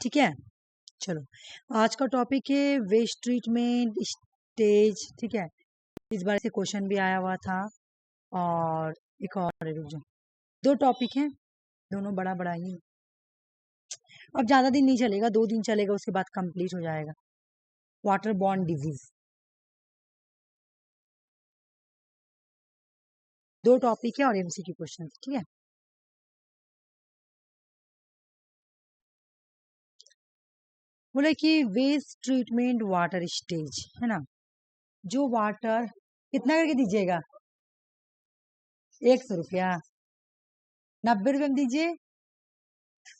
ठीक है। चलो, आज का टॉपिक है वेस्ट ट्रीटमेंट स्टेज। ठीक है, इस बार से क्वेश्चन भी आया हुआ था और एक और रुक जाओ, 2 टॉपिक हैं, दोनों बड़ा बड़ा ही। अब ज्यादा दिन नहीं चलेगा, 2 दिन चलेगा, उसके बाद कंप्लीट हो जाएगा। वाटर बॉर्न डिजीज, 2 टॉपिक है और एमसीक्यू क्वेश्चन। ठीक है, बोले कि वेस्ट ट्रीटमेंट वाटर स्टेज है ना, जो वाटर कितना करके दीजिएगा? 100 रुपया, 90 रुपये में दीजिए।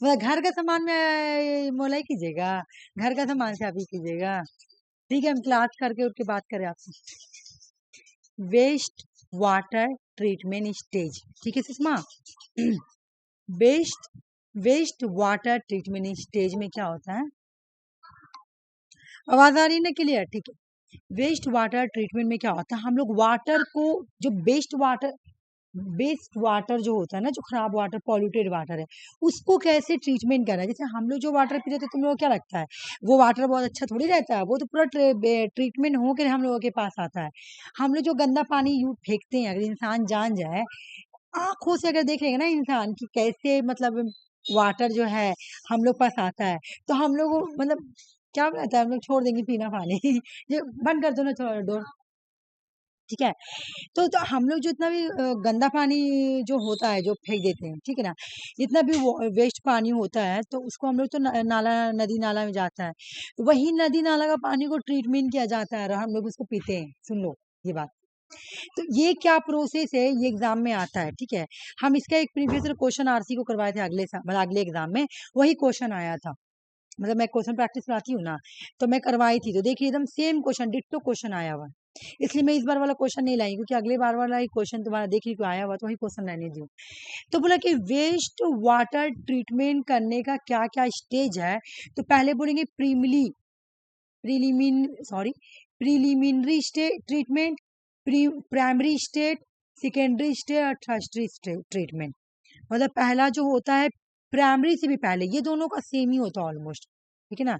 मतलब घर का सामान में मोलाई कीजिएगा, घर का सामान से आप ही कीजिएगा। ठीक है, हम क्लास करके उठ के बात करें आपसे। वेस्ट वाटर ट्रीटमेंट स्टेज, ठीक है Sushma. West water treatment stage में क्या होता है? आवाज आ रही है ना क्लियर? ठीक है, वेस्ट वाटर ट्रीटमेंट में क्या होता है, हम लोग वाटर को, जो वेस्ट वाटर जो होता है ना, जो खराब वाटर, पॉल्यूटेड वाटर है, उसको कैसे ट्रीटमेंट करना है। जैसे हम लोग जो वाटर पीते थे, तुम लोग क्या लगता है वो वाटर बहुत अच्छा थोड़ी रहता है, वो तो पूरा ट्रीटमेंट हो कर हम लोगों के पास आता है। हम लोग जो गंदा पानी यूज फेंकते हैं, अगर इंसान जान जाए, आंखों से अगर देख लेगा ना इंसान कि कैसे मतलब वाटर जो है हम लोग पास आता है, तो हम लोग मतलब क्या रहता है, हम लोग छोड़ देंगे पीना पानी। ये बंद कर दो ना थोड़ा डोर। ठीक है, तो हम लोग जो इतना भी गंदा पानी जो होता है जो फेंक देते हैं, ठीक है ना, जितना भी वेस्ट पानी होता है, तो उसको हम लोग तो नाला, नदी नाला में जाता है, वही नदी नाला का पानी को ट्रीटमेंट किया जाता है और हम लोग उसको पीते हैं। सुन लो ये बात। तो ये क्या प्रोसेस है, ये एग्जाम में आता है। ठीक है, हम इसका एक प्रीवियस क्वेश्चन आरसी को करवाए थे अगले साल, मतलब अगले एग्जाम में वही क्वेश्चन आया था। मतलब मैं क्वेश्चन प्रैक्टिस कराती हूँ ना, तो मैं करवाई थी, तो देखिए एकदम सेम क्वेश्चन, डिट्टो क्वेश्चन आया हुआ। इसलिए मैं इस बार वाला क्वेश्चन नहीं लाई, क्योंकि अगले बार वाला ही क्वेश्चन तुम्हारा देखिए क्यों आया हुआ, तो वही क्वेश्चन रहने दो। तो बोला कि वेस्ट वाटर ट्रीटमेंट करने का क्या क्या स्टेज है। तो पहले बोलेंगे preliminary state treatment, primary state, secondary state और टर्शियरी ट्रीटमेंट। मतलब पहला जो होता है प्राइमरी से भी पहले, ये दोनों का सेम ही होता है ऑलमोस्ट। ठीक है ना,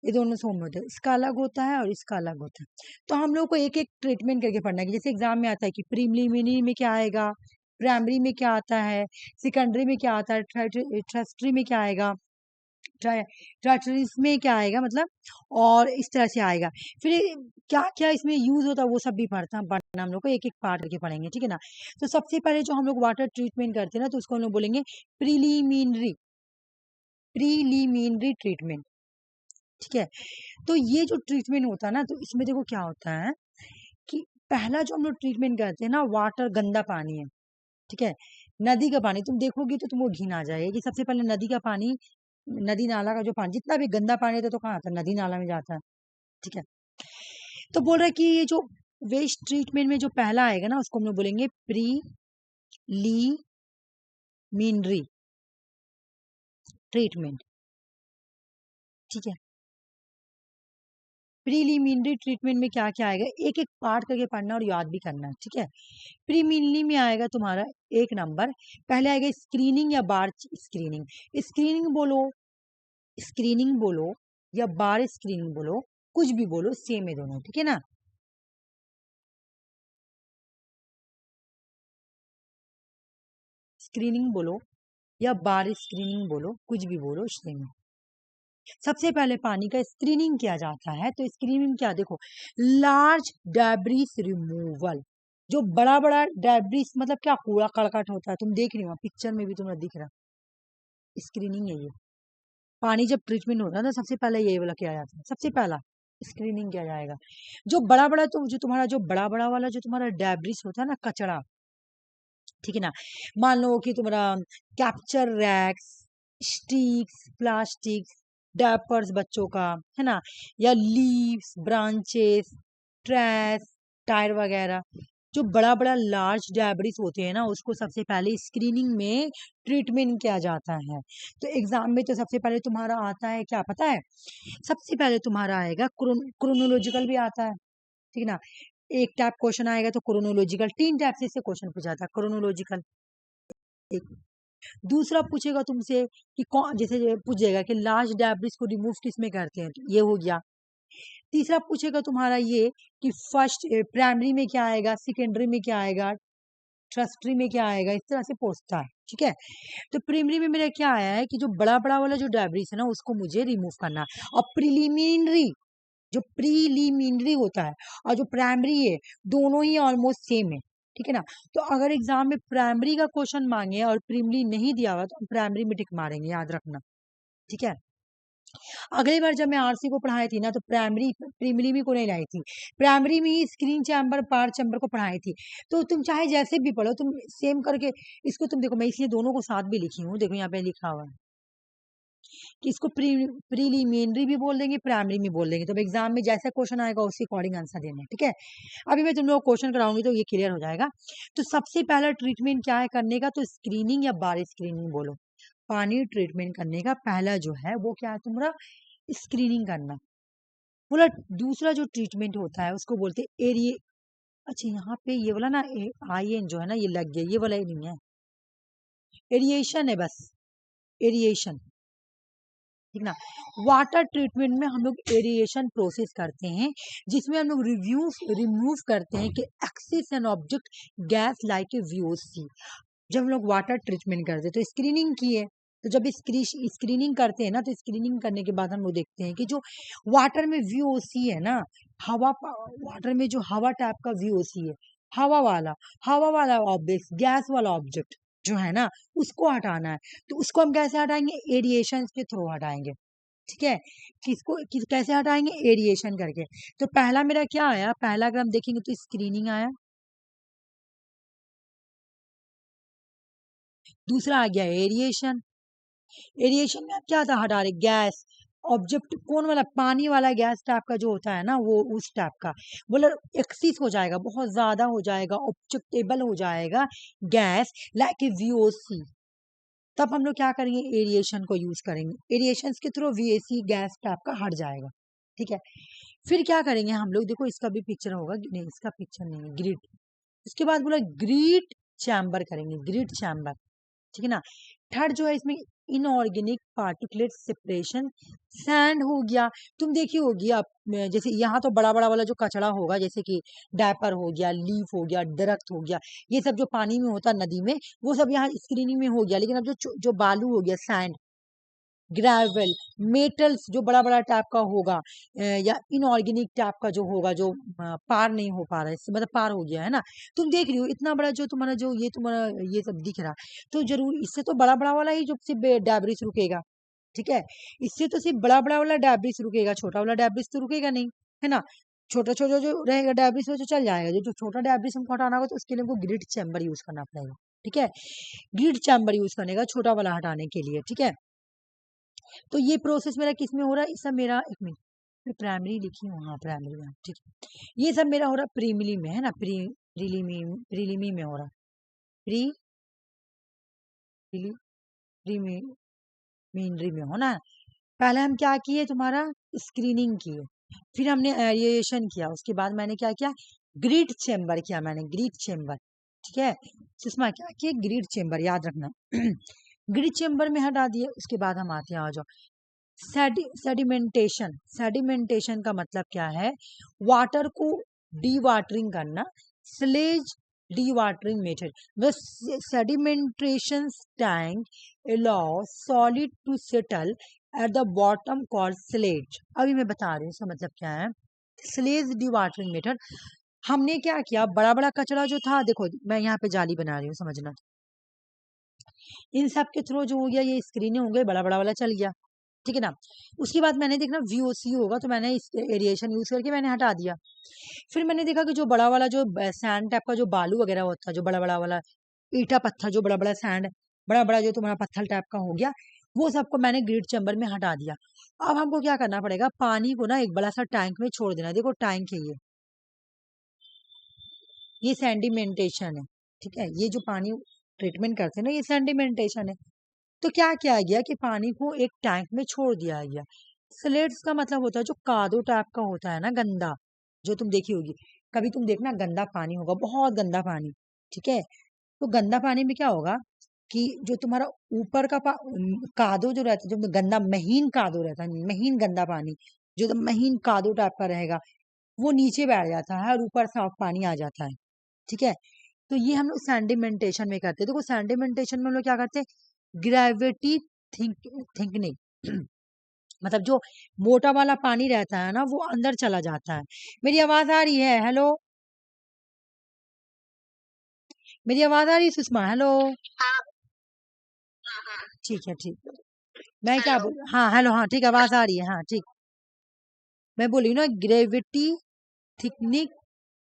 ये दोनों सेम होते हैं, इसका अलग होता है और इसका अलग होता है। तो हम लोग को एक एक ट्रीटमेंट करके पढ़ना है कि जैसे एग्जाम में आता है कि प्रीलिमिनरी में क्या आएगा, प्राइमरी में क्या आता है, सेकेंडरी में क्या आता है, टर्शियरी में क्या आएगा, ट्राइटरीज में क्या आएगा, मतलब और इस तरह से आएगा। फिर क्या क्या इसमें यूज होता है वो सब भी पढ़ना हम लोग को एक एक पार्ट करके पढ़ेंगे। ठीक है ना, तो सबसे पहले जो हम लोग वाटर ट्रीटमेंट करते हैं ना, तो उसको हम लोग बोलेंगे प्रीलिमिनरी प्रीलिमिनरी ट्रीटमेंट। ठीक है, तो ये जो ट्रीटमेंट होता है ना, तो इसमें देखो क्या होता है कि पहला जो हम लोग ट्रीटमेंट करते हैं ना, वाटर गंदा पानी है। ठीक है, नदी का पानी तुम देखोगी तो तुमको घिन आ जाएगी कि सबसे पहले नदी का पानी, नदी नाला का जो पानी, जितना भी गंदा पानी रहता है तो कहाँ आता है, नदी नाला में जाता है। ठीक है, तो बोल रहा है कि ये जो वेस्ट ट्रीटमेंट में जो पहला आएगा ना, उसको हम लोग बोलेंगे प्रीलिमिनरी ट्रीटमेंट। ठीक है, प्रीलिमिनरी ट्रीटमेंट में क्या क्या आएगा, एक एक पार्ट करके पढ़ना और याद भी करना है। ठीक है, प्रीलिमिनरी में आएगा तुम्हारा 1 नंबर, पहले आएगा स्क्रीनिंग या बार स्क्रीनिंग। स्क्रीनिंग बोलो, स्क्रीनिंग बोलो या बार स्क्रीनिंग बोलो, कुछ भी बोलो, सेम है दोनों। ठीक है ना, स्क्रीनिंग बोलो या बार स्क्रीनिंग बोलो, कुछ भी बोलो, सेम है। सबसे पहले पानी का स्क्रीनिंग किया जाता है, तो स्क्रीनिंग क्या, देखो, लार्ज डेब्रिस रिमूवल, जो बड़ा बड़ा डेब्रिस मतलब क्या, कूड़ा कड़कट होता है, तुम देख रही हो पिक्चर में भी तुम्हें दिख रहा, स्क्रीनिंग है ये। पानी जब ट्रीटमेंट होता है ना, सबसे पहले ये वाला किया जाता है, सबसे पहला स्क्रीनिंग किया जाएगा। जो बड़ा बड़ा, तो जो तुम्हारा जो बड़ा बड़ा वाला जो तुम्हारा डेब्रिस होता है ना, कचरा, ठीक है ना, मान लो कि तुम्हारा capture rags, sticks, plastics, diapers बच्चों का, है ना, या लीव्स, ब्रांचेस, ट्रैश, टायर वगैरह, जो बड़ा बड़ा लार्ज डैबरीज होते हैं ना, उसको सबसे पहले स्क्रीनिंग में ट्रीटमेंट किया जाता है। तो एग्जाम में तो सबसे पहले तुम्हारा आता है क्या पता है, सबसे पहले तुम्हारा आएगा क्रोनोलॉजिकल भी आता है। ठीक है ना, एक टाइप क्वेश्चन आएगा तो क्रोनोलॉजिकल, 3 टाइप से इससे क्वेश्चन पूछा था क्रोनोलॉजिकल। एक दूसरा पूछेगा तुमसे कि कौन, जैसे पूछेगा कि लार्ज डेब्रिस को रिमूव किस में करते हैं, तो ये हो गया। तीसरा पूछेगा तुम्हारा ये कि फर्स्ट प्राइमरी में क्या आएगा, सेकेंडरी में क्या आएगा, ट्रस्टरी में क्या आएगा, इस तरह से पूछता है। ठीक है, तो प्रीमिरी में मेरा क्या आया है कि जो बड़ा बड़ा वाला जो डेब्रिस है ना उसको मुझे रिमूव करना है। और प्रिलिमिनरी, जो प्रीलिमिनरी होता है और जो प्राइमरी है, दोनों ही ऑलमोस्ट सेम है। ठीक है ना, तो अगर एग्जाम में प्राइमरी का क्वेश्चन मांगे और प्रीमिरी नहीं दिया हुआ तो हम प्राइमरी में टिक मारेंगे, याद रखना। ठीक है, अगली बार जब मैं आरसी को पढ़ाई थी ना तो प्राइमरी प्रीमिरी में को नहीं लाई थी, प्राइमरी में ही स्क्रीन चैम्बर पार चैम्बर को पढ़ाई थी। तो तुम चाहे जैसे भी पढ़ो, तुम सेम करके इसको तुम देखो, मैं इसलिए दोनों को साथ भी लिखी हूँ, देखो यहाँ पे लिखा हुआ है कि इसको प्रीलिमिनरी भी बोल देंगे, प्राइमरी भी बोल देंगे। तो एग्जाम में जैसा क्वेश्चन आएगा उसी अकॉर्डिंग आंसर देना है। ठीक है, अभी मैं तुम लोग क्वेश्चन कराऊंगी तो ये क्लियर हो जाएगा। तो सबसे पहला ट्रीटमेंट क्या है करने का, तो स्क्रीनिंग या बार स्क्रीनिंग बोलो। पानी ट्रीटमेंट करने का पहला जो है वो क्या है तुम्हारा, स्क्रीनिंग करना। बोला दूसरा जो ट्रीटमेंट होता है उसको बोलते हैं एरिए। अच्छा यहाँ पे ये वाला ना आई एन जो है ना ये लग गया, ये वाला ही नहीं है, एरिएशन है बस, एरिएशन। ठीक ना, वाटर ट्रीटमेंट में हम लोग एरिएशन प्रोसेस करते हैं, जिसमें हम लोग रिमूव करते हैं कि axis and object gas like a VOC. जब हम लोग वाटर ट्रीटमेंट करते हैं तो स्क्रीनिंग की है, तो जब स्क्रीनिंग करते हैं ना तो स्क्रीनिंग करने के बाद हम लोग देखते हैं कि जो वाटर में वीओसी है ना, वाटर में जो हवा टाइप का वीओसी है, हवा वाला ऑब्जेक्ट, गैस वाला ऑब्जेक्ट जो है ना उसको हटाना है। तो उसको हम कैसे हटाएंगे, एरिएशन के थ्रू हटाएंगे। ठीक है, कैसे हटाएंगे, एरिएशन करके। तो पहला मेरा क्या आया, पहला अगर हम देखेंगे तो स्क्रीनिंग आया, दूसरा आ गया एरिएशन। एरिएशन में क्या था, हटा रहे गैस ऑब्जेक्ट, कौन वाला, पानी वाला गैस टाइप का जो होता है ना वो उस टाइप का। बोले एक्सिस हो जाएगा, बहुत ज्यादा हो जाएगा, ऑब्जेक्टेबल हो जाएगा गैस लाइक ए वीओसी, तब हम लोग क्या करेंगे, एरिएशन को यूज करेंगे। एरिएशन के थ्रू वीएसी गैस टाइप का हट जाएगा। ठीक है, फिर क्या करेंगे हम लोग, देखो इसका भी पिक्चर होगा, नहीं इसका पिक्चर नहीं है, ग्रिड। उसके बाद बोला ग्रिड चैम्बर करेंगे, ग्रिड चैम्बर। ठीक है ना, थर्ड जो है इसमें इनऑर्गेनिक पार्टिकुलेट सेपरेशन, सैंड हो गया। तुम देखी होगी आप, जैसे यहाँ तो बड़ा बड़ा वाला जो कचरा होगा, जैसे कि डायपर हो गया, लीफ हो गया, दरख्त हो गया, ये सब जो पानी में होता है नदी में, वो सब यहाँ स्क्रीनिंग में हो गया। लेकिन अब जो बालू हो गया, सैंड, ग्रेवल, मेटल्स जो बड़ा बड़ा टाइप का होगा, या इनऑर्गेनिक टाइप का जो होगा, जो पार नहीं हो पा रहा है, इससे मतलब पार हो गया है ना। तुम देख रही हो इतना बड़ा जो तुम्हारा जो ये तुम्हारा ये सब दिख रहा, तो जरूर इससे तो बड़ा बड़ा वाला ही जो सिर्फ डैब्रिस रुकेगा। ठीक है, इससे तो सिर्फ बड़ा बड़ा वाला डैब्रिस रुकेगा, छोटा वाला डैब्रिस तो रुकेगा नहीं, है ना। छोटा छोटा जो रहेगा डैब्रिस वो जो चल जाएगा, जो जो छोटा डैब्रिस हमको हटाना होगा तो उसके लिए हमको ग्रिड चैम्बर यूज करना पड़ेगा। ठीक है, ग्रिड चैम्बर यूज करने का छोटा वाला हटाने के लिए। ठीक है, तो ये प्रोसेस मेरा किस में हो रहा है, इस सब मेरा, एक मिनट, मैं प्राइमरी लिखी हूँ, हाँ प्राइमरी में, ठीक है। ये सब मेरा हो रहा प्रीमिली में, है ना, प्रीलिमी में हो रहा, प्री प्रीमिनरी में होना है। पहले हम क्या किए, तुम्हारा स्क्रीनिंग किए, फिर हमने एरिएशन किया, उसके बाद मैंने क्या किया, ग्रिड चेम्बर किया, मैंने ग्रिड चेम्बर। ठीक है, सुषमा क्या किए, ग्रिड चेम्बर, याद रखना। ग्रिड चेम्बर में हटा दिए, उसके बाद हम आते हैं, आ जाओ सेडिमेंटेशन। सेडिमेंटेशन का मतलब क्या है, वाटर को डीवाटरिंग करना, sludge dewatering method. The sedimentation tank allow solid to settle at the bottom called sludge. अभी मैं बता रही हूँ इसका मतलब क्या है, स्लेज डीवाटरिंग मेथड। हमने क्या किया, बड़ा बड़ा कचरा जो था, देखो मैं यहाँ पे जाली बना रही हूँ, समझना, इन सब के थ्रू जो हो गया, ये स्क्रीनें हो गई, बड़ा बड़ा वाला चल गया। ठीक है ना, उसके बाद मैंने देखना वीओसी होगा तो मैंने इस एरिएशन यूज करके मैंने हटा दिया। फिर मैंने देखा कि जो बड़ा वाला जो सैंड टाइप का जो बालू वगैरह होता है, जो बड़ा बड़ा वाला ईटा पत्थर, जो बड़ा बड़ा सैंड, बड़ा बड़ा जो तुम्हारा पत्थर टाइप का हो गया, वो सबको मैंने ग्रिड चैम्बर में हटा दिया। अब हमको क्या करना पड़ेगा, पानी को ना एक बड़ा सा टैंक में छोड़ देना। देखो टैंक है ये सेंडिमेंटेशन है। ठीक है, ये जो पानी ट्रीटमेंट करते हैं ना, ये सेंडिमेंटेशन है। तो क्या किया गया कि पानी को एक टैंक में छोड़ दिया गया। स्लेट्स का मतलब होता है जो कादो टाइप का होता है ना, गंदा, जो तुम देखी होगी, कभी तुम देखना गंदा पानी होगा, बहुत गंदा पानी। ठीक है, तो गंदा पानी में क्या होगा, कि जो तुम्हारा ऊपर का कादो जो रहता है, जो गंदा महीन कादो रहता है, महीन गंदा पानी, जो तो महीन कादो टाइप का रहेगा, वो नीचे बैठ जाता है और ऊपर साफ पानी आ जाता है। ठीक है, तो ये हम लोग सेंडिमेंटेशन में करते हैं। देखो सेंडिमेंटेशन में हम लोग क्या करते हैं, ग्रेविटी थिंक थिंकनिंग मतलब जो मोटा वाला पानी रहता है ना, वो अंदर चला जाता है। मेरी आवाज आ रही है? हेलो, मेरी आवाज आ रही है सुषमा? हेलो, हाँ हाँ हाँ। ठीक है, ठीक है। मैं क्या हेलो। बोल, हाँ हेलो, हाँ ठीक है, आवाज आ रही है, हाँ ठीक। मैं बोली ना, ग्रेविटी थिकनिक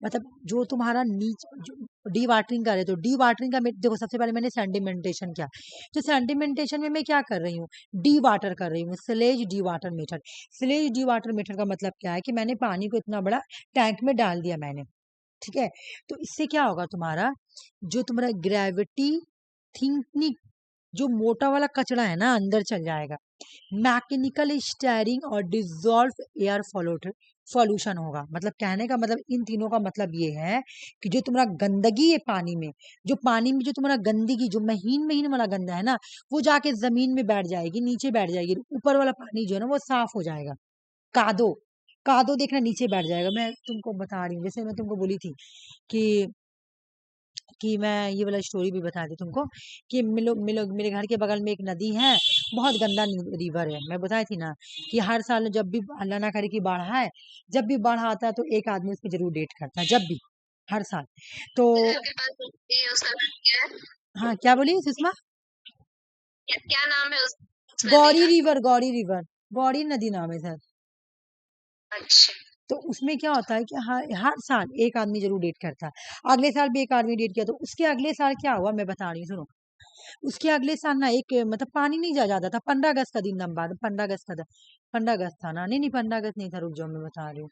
मतलब जो तुम्हारा डी वाटरिंग का है, तो डी वाटरिंग का देखो, सबसे पहले मैंने सेंडिमेंटेशन किया। तो सेंडिमेंटेशन में मैं क्या कर रही हूँ, डी वाटर कर रही हूँ, sludge dewater method. Sludge dewater method का मतलब क्या है कि मैंने पानी को इतना बड़ा टैंक में डाल दिया मैंने। ठीक है, तो इससे क्या होगा, तुम्हारा जो तुम्हारा ग्रेविटी थिंकनिक जो मोटा वाला कचरा है ना, अंदर चल जाएगा। मैकेनिकल स्टेयरिंग और डिजॉल्व एयर सॉल्यूशन होगा। मतलब कहने का मतलब, इन तीनों का मतलब ये है कि जो तुम्हारा गंदगी है पानी में, जो पानी में जो तुम्हारा गंदगी, जो महीन महीन वाला गंदा है ना, वो जाके जमीन में बैठ जाएगी, नीचे बैठ जाएगी। ऊपर वाला पानी जो है ना, वो साफ हो जाएगा। कादो, कादो देखना नीचे बैठ जाएगा। मैं तुमको बता रही हूँ, जैसे मैं तुमको बोली थी कि मैं ये वाला स्टोरी भी बता दी तुमको कि मिलो मिलो मेरे घर के बगल में एक नदी है, बहुत गंदा रिवर है। मैं बताई थी ना कि हर साल जब भी अल्लाह ना करे कि बाढ़ आए, जब भी बाढ़ आता है तो एक आदमी उस पर जरूर डेट करता है, जब भी, हर साल। तो आपके पास ये उसका नाम क्या है? हाँ, क्या बोली सुषमा? क्या नाम है उस नदी गौरी का? रिवर, गौरी रिवर, गौरी नदी नाम है सर। अच्छा। तो उसमें क्या होता है कि हर हर साल एक आदमी जरूर डेट करता है। अगले साल भी एक आदमी डेट किया, तो उसके अगले साल क्या हुआ मैं बता रही हूँ, सुनो। उसके अगले साल ना एक मतलब पानी नहीं जा जाता था, 15 अगस्त का दिन, नंबर 15 अगस्त का था, 15 अगस्त था ना, नहीं नहीं 15 अगस्त नहीं था, रुक जाओ मैं बता रही हूँ।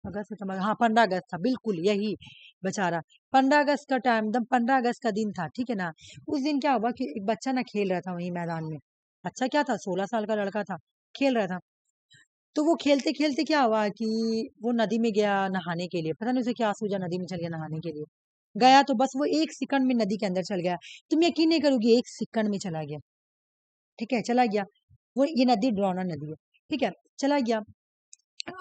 अगस्त सितंबर, हाँ 15 अगस्त था, बिल्कुल यही बेचारा। 15 अगस्त का टाइम, एकदम 15 अगस्त का दिन था, ठीक है ना। उस दिन क्या हुआ कि एक बच्चा ना खेल रहा था वहीं मैदान में। अच्छा क्या था, 16 साल का लड़का था, खेल रहा था। तो वो खेलते खेलते क्या हुआ कि वो नदी में गया नहाने के लिए, पता नहीं उसे क्या सूझा, नदी में चल गया नहाने के लिए। गया तो बस वो 1 सेकंड में नदी के अंदर चल गया। तुम यकीन नहीं करोगी, 1 सेकंड में चला गया। ठीक है, चला गया। वो ये नदी डरौना नदी है। ठीक है, चला गया।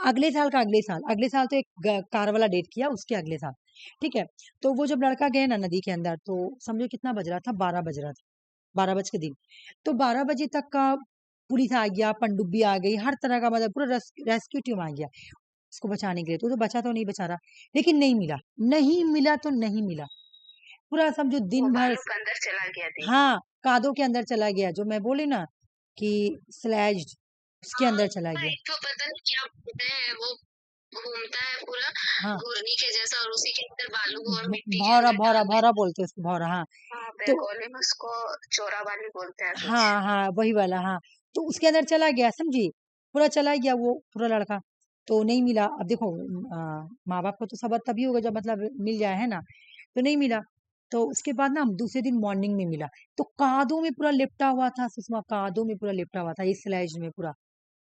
अगले साल का अगले साल, अगले साल तो एक कार वाला डेट किया, उसके अगले साल। ठीक है, तो वो जब लड़का गया ना नदी के अंदर, तो समझो कितना बज रहा था, 12 बज रहा था, 12 बज के दिन। तो 12 बजे तक का पुलिस आ गया, पनडुब्बी आ गई, हर तरह का मतलब पूरा रेस्क्यू टीम आ गया उसको बचाने के लिए। तो बचा तो नहीं, बचा रहा, लेकिन नहीं मिला। नहीं मिला तो नहीं मिला, पूरा समझो वो दिन भर। बालू के अंदर चला गया थी। हाँ, कादों के अंदर चला गया, जो मैं बोली ना कि स्लैज्ड, उसके हाँ, अंदर चला गया। एक तो पता नहीं क्या बोलते हैं वो, घूमता है पूरा हाँ, घूर्णी के जैसा, और उसी के अंदर बालू और मिट्टी के भौरा अंदर भौरा डाल दे। भौरा बोलते हैं उसको, भौरा, हाँ। हाँ, तो बंगाली में उसको चोराबाली बोलते हैं कुछ। हाँ हाँ, वही वाला, हाँ। तो उसके अंदर चला गया, समझी, पूरा चला गया वो पूरा लड़का। तो नहीं मिला। अब देखो, माँ बाप को तो सबर तभी होगा जब मतलब मिल जाए, है ना। तो नहीं मिला। तो उसके बाद ना हम दूसरे दिन मॉर्निंग में मिला, तो कादों में पूरा लिपटा हुआ था सुषमा, कादों में पूरा लिपटा हुआ था, इस स्लैज में पूरा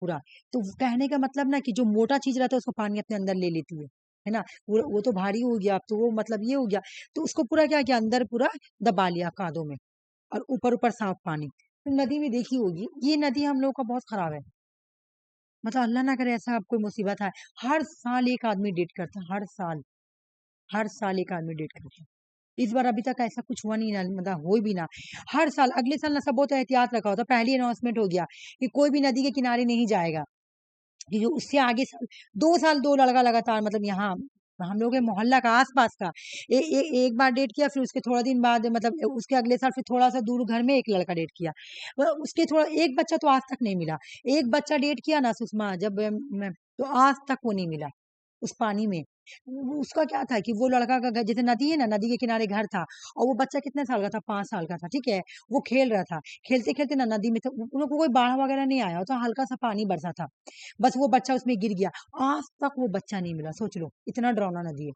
पूरा। तो कहने का मतलब ना कि जो मोटा चीज रहता है उसको पानी अपने अंदर ले लेती है ना। वो तो भारी हो गया, अब तो वो मतलब ये हो गया। तो उसको पूरा क्या किया, अंदर पूरा दबा लिया कादों में, और ऊपर ऊपर साफ पानी। तो नदी में देखी होगी, ये नदी हम लोग का बहुत खराब है। मतलब अल्लाह ना करे ऐसा अब कोई मुसीबत है, हर साल एक आदमी डेट करता है, हर साल, हर साल एक आदमी डेट करता है। इस बार अभी तक ऐसा कुछ हुआ नहीं ना, मतलब हो भी ना। हर साल, अगले साल ना सब बहुत एहतियात रखा होता, पहली अनाउंसमेंट हो गया कि कोई भी नदी के किनारे नहीं जाएगा। कि जो उससे आगे साल, 2 साल दो लड़का लगातार, मतलब यहाँ हम लोग के मोहल्ला का आसपास का एक बार डेट किया, फिर उसके थोड़ा दिन बाद मतलब उसके अगले साल फिर थोड़ा सा दूर घर में एक लड़का डेट किया। उसके थोड़ा एक बच्चा तो आज तक नहीं मिला। एक बच्चा डेट किया ना सुषमा, जब तो आज तक वो नहीं मिला उस पानी में। उसका क्या था कि वो लड़का का घर, जैसे नदी है ना, नदी के किनारे घर था, और वो बच्चा कितने साल का था, 5 साल का था, ठीक है। वो खेल रहा था, खेलते खेलते ना नदी में था, उन लोगों को कोई बाढ़ वगैरह नहीं आया था, हल्का सा पानी बरसा था, बस वो बच्चा उसमें गिर गया। आज तक वो बच्चा नहीं मिला, सोच लो, इतना डरावना नदी है।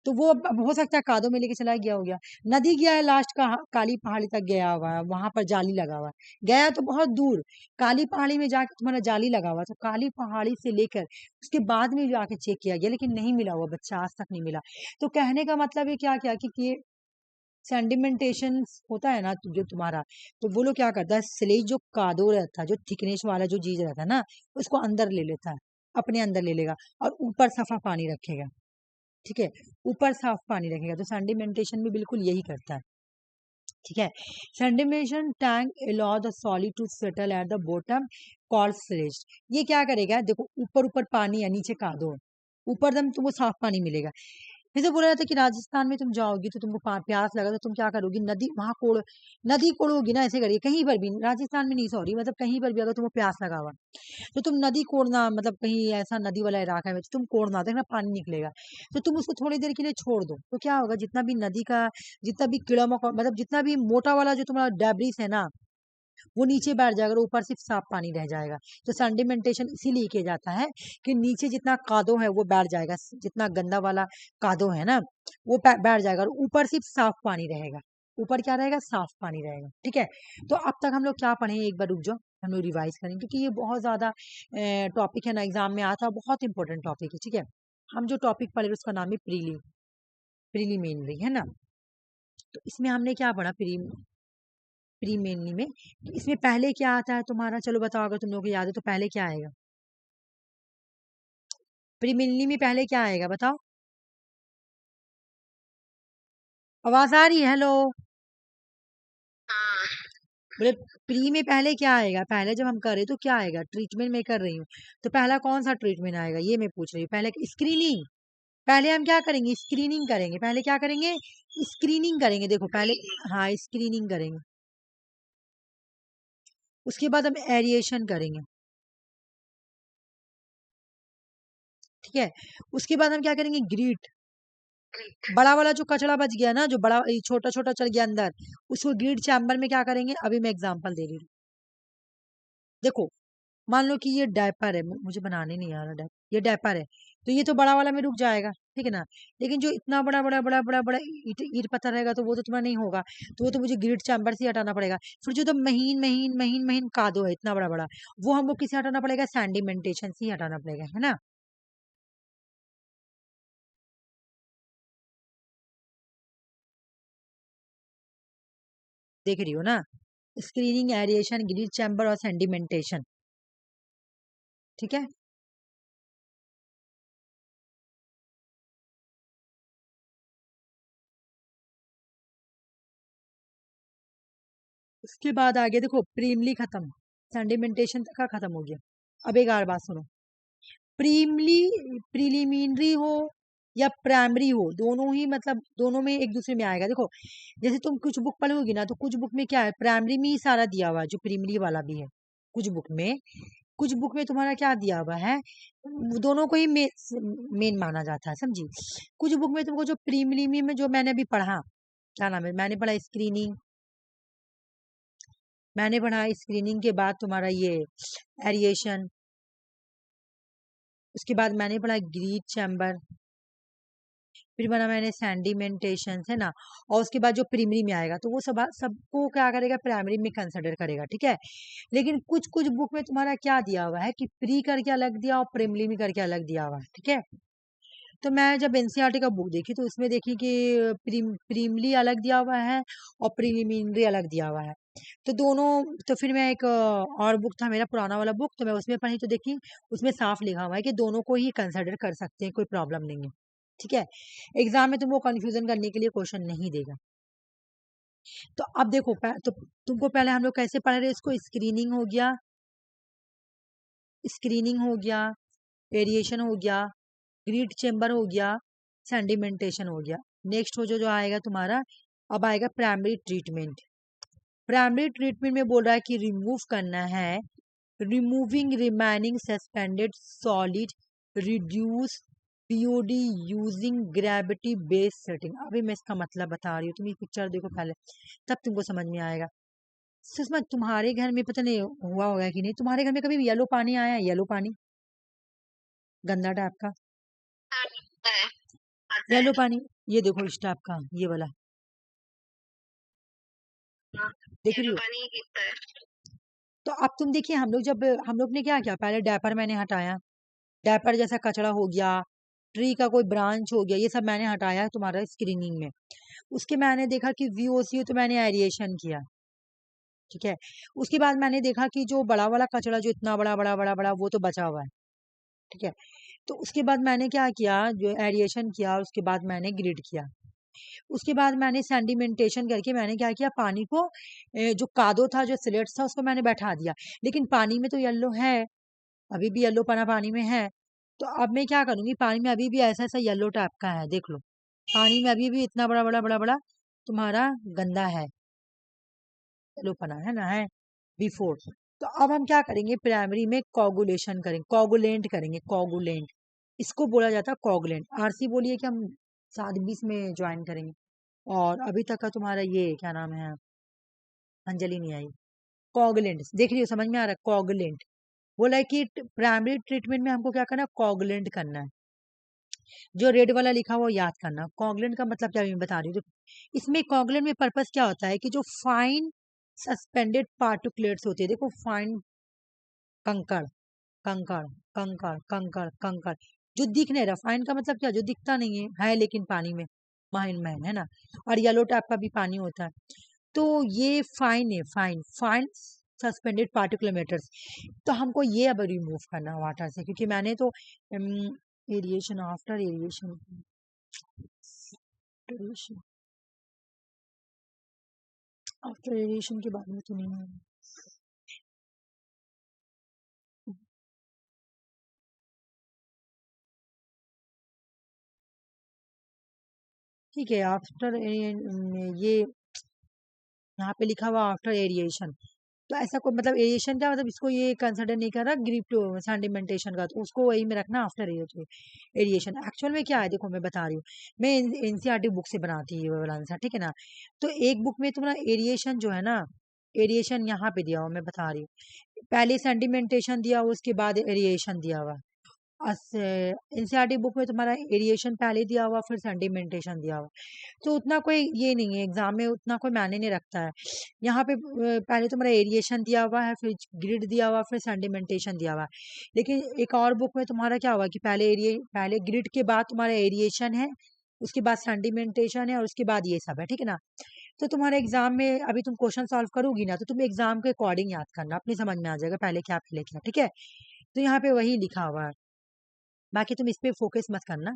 तो वो अब हो सकता है कादों में लेके चला गया हो गया। नदी गया है लास्ट का, काली पहाड़ी तक गया हुआ है, वहां पर जाली लगा हुआ है। गया तो बहुत दूर, काली पहाड़ी में जाके तुम्हारा जाली लगा हुआ है, तो काली पहाड़ी से लेकर उसके बाद में जाके चेक किया गया, लेकिन नहीं मिला हुआ बच्चा, आज तक नहीं मिला। तो कहने का मतलब है क्या क्या कि ये सेंडिमेंटेशन होता है ना जो तुम्हारा, तो वो लोग क्या करता है, स्लेज जो कादो रहता है, जो थिकनेस वाला जो चीज रहता है ना, उसको अंदर ले लेता है, अपने अंदर ले लेगा और ऊपर सफा पानी रखेगा। ठीक है, ऊपर साफ पानी रखेगा। तो सेंडिमेंटेशन भी बिल्कुल यही करता है। ठीक है, sedimentation tank allow the solid to settle at the bottom called sludge. ये क्या करेगा, देखो ऊपर ऊपर पानी है, नीचे कादो है, ऊपर दम तुमको साफ पानी मिलेगा। जैसे बोला जाता है कि राजस्थान में तुम जाओगी तो तुमको प्यास लगा तो तुम क्या करोगी, नदी वहां नदी कोड़ोगी ना, ऐसे करिए कहीं पर भी, राजस्थान में नहीं सॉरी, मतलब कहीं पर भी अगर तुमको प्यास लगा हुआ तो तुम नदी कोड़ना, मतलब कहीं ऐसा नदी वाला इलाका है तो तुम कोड़ना, देखना पानी निकलेगा, तो तुम उसको थोड़ी देर के लिए छोड़ दो, तो क्या होगा, जितना भी नदी का जितना भी कीड़ा मकोड़ा, मतलब जितना भी मोटा वाला जो तुम्हारा डेब्रिस है ना, वो नीचे बैठ जाएगा और ऊपर सिर्फ साफ पानी रह जाएगा। तो सेंडिमेंटेशन इसीलिए किया जाता है कि नीचे जितना कादो है वो बैठ जाएगा, जितना गंदा वाला कादो है ना वो बैठ जाएगा और ऊपर सिर्फ साफ पानी रहेगा। ऊपर क्या रहेगा, साफ पानी रहेगा। ठीक है, तो अब तक हम लोग क्या पढ़े, एक बार रुक जाओ, हम लोग रिवाइज करेंगे क्योंकि ये बहुत ज्यादा टॉपिक है ना, एग्जाम में आता है, बहुत इंपॉर्टेंट टॉपिक है। ठीक है, हम जो टॉपिक पढ़े उसका नाम है प्रीलिमिनरी, है ना। तो इसमें हमने क्या पढ़ा, प्रीलिमिनरी में, तो इसमें पहले क्या आता है तुम्हारा, चलो बताओ, अगर तुम लोगों को याद है तो पहले क्या आएगा, प्रीलिमिनरी में पहले क्या आएगा बताओ, आवाज आ रही है, हेलो। हाँ। बोले प्री में पहले क्या आएगा, पहले जब हम कर रहे तो क्या आएगा, ट्रीटमेंट में कर रही हूँ, तो पहला कौन सा ट्रीटमेंट आएगा ये मैं पूछ रही हूँ, पहले स्क्रीनिंग, पहले हम क्या करेंगे, स्क्रीनिंग करेंगे, पहले क्या करेंगे, स्क्रीनिंग करेंगे, देखो पहले, हाँ स्क्रीनिंग करेंगे, उसके बाद हम एरिएशन करेंगे। ठीक है, उसके बाद हम क्या करेंगे, ग्रीट, बड़ा वाला जो कचरा बच गया ना, जो बड़ा छोटा छोटा चल गया अंदर, उसको ग्रीट चैम्बर में क्या करेंगे, अभी मैं एग्जांपल दे रही हूँ। देखो मान लो कि ये डायपर है, मुझे बनाने नहीं आ रहा डायपर, ये डायपर है, तो ये तो बड़ा वाला में रुक जाएगा, ठीक है ना, लेकिन जो इतना बड़ा बड़ा बड़ा बड़ा बड़ा ईट ईट पत्थर रहेगा तो वो तो तुम्हारा नहीं होगा, तो वो तो मुझे ग्रिड चैम्बर से हटाना पड़ेगा। फिर जो तो महीन महीन महीन महीन कादो है इतना बड़ा बड़ा, वो हमको किसे हटाना पड़ेगा, सैंडिमेंटेशन से ही हटाना पड़ेगा, है ना। देख रही हो ना, स्क्रीनिंग, एरिएशन, ग्रिड चैम्बर और सैंडिमेंटेशन। ठीक है, उसके बाद आगे देखो, प्रीमली खत्म, सैंडिमेंटेशन तक का खत्म हो गया। अब एक और बात सुनो, प्रीमली प्रीलिमिनरी हो या प्राइमरी हो, दोनों ही मतलब दोनों में एक दूसरे में आएगा। देखो जैसे तुम कुछ बुक पढ़ोगी ना, तो कुछ बुक में क्या है, प्राइमरी में ही सारा दिया हुआ है, जो प्रीमरी वाला भी है, कुछ बुक में, कुछ बुक में तुम्हारा क्या दिया हुआ है, दोनों को ही मेन माना जाता है, समझी। कुछ बुक में तुमको जो प्रीमरी में जो मैंने अभी पढ़ा, क्या नाम है, मैंने पढ़ा स्क्रीनिंग, मैंने पढ़ा स्क्रीनिंग के बाद तुम्हारा ये एरिएशन, उसके बाद मैंने पढ़ा ग्रीड चैम्बर, फिर बना मैंने सैंडिमेंटेशन, है ना, और उसके बाद जो प्राइमरी में आएगा तो वो सब सबको क्या करेगा, प्राइमरी में कंसिडर करेगा। ठीक है, लेकिन कुछ कुछ बुक में तुम्हारा क्या दिया हुआ है कि प्री करके अलग दिया और प्राइमरी में करके अलग दिया हुआ है। ठीक है, तो मैं जब एनसीईआरटी का बुक देखी तो उसमें देखी कि प्रीमली अलग दिया हुआ है और प्रीलिमिनरी अलग दिया हुआ है, तो दोनों, तो फिर मैं एक और बुक था मेरा पुराना वाला बुक, तो मैं उसमें पढ़ी तो देखी उसमें साफ लिखा हुआ है कि दोनों को ही कंसिडर कर सकते हैं, कोई प्रॉब्लम नहीं है। ठीक है, एग्जाम में तुमको कंफ्यूजन करने के लिए क्वेश्चन नहीं देगा। तो अब देखो तो तुमको पहले हम लोग कैसे पढ़ रहे, इसको स्क्रीनिंग हो गया, स्क्रीनिंग हो गया, वेरिएशन हो गया, ग्रीड चेम्बर हो गया, सेंडिमेंटेशन हो गया। नेक्स्ट हो जो जो आएगा तुम्हारा, अब आएगा प्राइमरी ट्रीटमेंट। प्राइमरी ट्रीटमेंट में बोल रहा है कि रिमूव करना है, removing remaining suspended solid, reduce POD using gravity based setting. अभी मैं इसका मतलब बता रही हूँ, तुम ये पिक्चर देखो पहले, तब तुमको समझ में आएगा। सुषमा तुम्हारे घर में पता नहीं हुआ होगा कि नहीं, तुम्हारे घर में कभी येलो पानी आया है, येलो पानी, गंदा टाइप का आता है, आता है। येलो पानी, ये देखो इस टाइप का, ये वाला, हाँ, देख रही येलो हो। पानी गिरता है। तो अब तुम देखिए, हम लोग ने क्या किया, पहले डायपर मैंने हटाया, डायपर जैसा कचरा हो गया, ट्री का कोई ब्रांच हो गया, ये सब मैंने हटाया तुम्हारा स्क्रीनिंग में। उसके मैंने देखा कि वीओसी तो मैंने एरिएशन किया, ठीक है। उसके बाद मैंने देखा कि जो बड़ा वाला कचरा जो इतना बड़ा बड़ा बड़ा बड़ा वो तो बचा हुआ है, ठीक है। तो उसके बाद मैंने क्या किया, जो एरिएशन किया उसके बाद मैंने ग्रिड किया। उसके बाद मैंने सेंडिमेंटेशन करके मैंने क्या किया, पानी को जो कादो था जो सिलेट्स था उसको मैंने बैठा दिया। लेकिन पानी में तो येलो है, अभी भी येलो पना पानी में है। तो अब मैं क्या करूंगी, पानी में अभी भी ऐसा ऐसा येलो टाइप का है, देख लो। पानी में अभी भी इतना बड़ा बड़ा बड़ा बड़ा तुम्हारा गंदा है, येलो पना है ना, है बिफोर। तो अब हम क्या करेंगे, प्राइमरी में कोगुलेशन करेंगे, कोगुलेंट करेंगे, कोगुलेंट। इसको बोला जाता है कोगुलेंट। आरसी बोलिए कि हम 7-20 में ज्वाइन करेंगे। और अभी तक का तुम्हारा ये क्या नाम है, अंजलि नहीं आई। कोगुलेंट देख रही हो, समझ में आ रहा है, कोगुलेंट। बोला है कि प्राइमरी ट्रीटमेंट में हमको क्या करना है, कोगुलेंट करना है। जो रेड वाला लिखा हुआ वो याद करना। कोगुलेंट का मतलब क्या, मैं बता रही हूँ, देखो इसमें कोगुलेंट में पर्पस क्या होता है कि जो फाइन सस्पेंडेड पार्टिकुलेट्स होते हैं, देखो फाइन कंकड़ कंकड़ कंकड़ कंकड़ कंकड़, जो दिख नहीं रहा, फाइन का मतलब क्या, जो दिखता नहीं है लेकिन पानी में माइन मैन है ना। और येलो टाइप का भी पानी होता है। तो ये फाइन है, fine fine suspended particular matters. तो हमको ये अब रिमूव करना है वाटर से, क्योंकि मैंने तो aeration, after aeration, after aeration के बारे में तो नहीं है। ठीक है, आफ्टर ये यहाँ पे लिखा हुआ आफ्टर एरिएशन। तो ऐसा कोई मतलब एरिएशन क्या मतलब, इसको ये कंसिडर नहीं कर रहा ग्रिप सेंडिमेंटेशन का, तो उसको वही में रखना आफ्टर एरिएशन। एक्चुअल में क्या है, देखो मैं बता रही हूँ, मैं एनसीईआरटी बुक से बनाती है ये वाला आंसर, ठीक है ना। तो एक बुक में तुम्हारा एरिएशन जो है ना, एरिएशन यहाँ पे दिया हुआ, मैं बता रही हूँ, पहले सेंडिमेंटेशन दिया हुआ उसके बाद एरिएशन दिया हुआ। एनसीईआरटी बुक में तुम्हारा एरिएशन पहले दिया हुआ फिर सेंडिमेंटेशन दिया हुआ। तो उतना कोई ये नहीं है, एग्जाम में उतना कोई मायने नहीं रखता है। यहाँ पे पहले तुम्हारा एरिएशन दिया हुआ है, फिर ग्रिड दिया हुआ, फिर सेंडिमेंटेशन दिया हुआ है। लेकिन एक और बुक में तुम्हारा क्या हुआ कि पहले ग्रिड के बाद तुम्हारा एरिएशन है, उसके बाद सेंडिमेंटेशन है, और उसके बाद ये सब है, ठीक है ना। तो तुम्हारे एग्जाम में अभी तुम क्वेश्चन सॉल्व करोगी ना, तो तुम एग्जाम के अकॉर्डिंग याद करना, अपनी समझ में आ जाएगा पहले क्या पहले क्या, ठीक है। तो यहाँ पे वही लिखा हुआ है, बाकी तुम इस पे फोकस मत करना।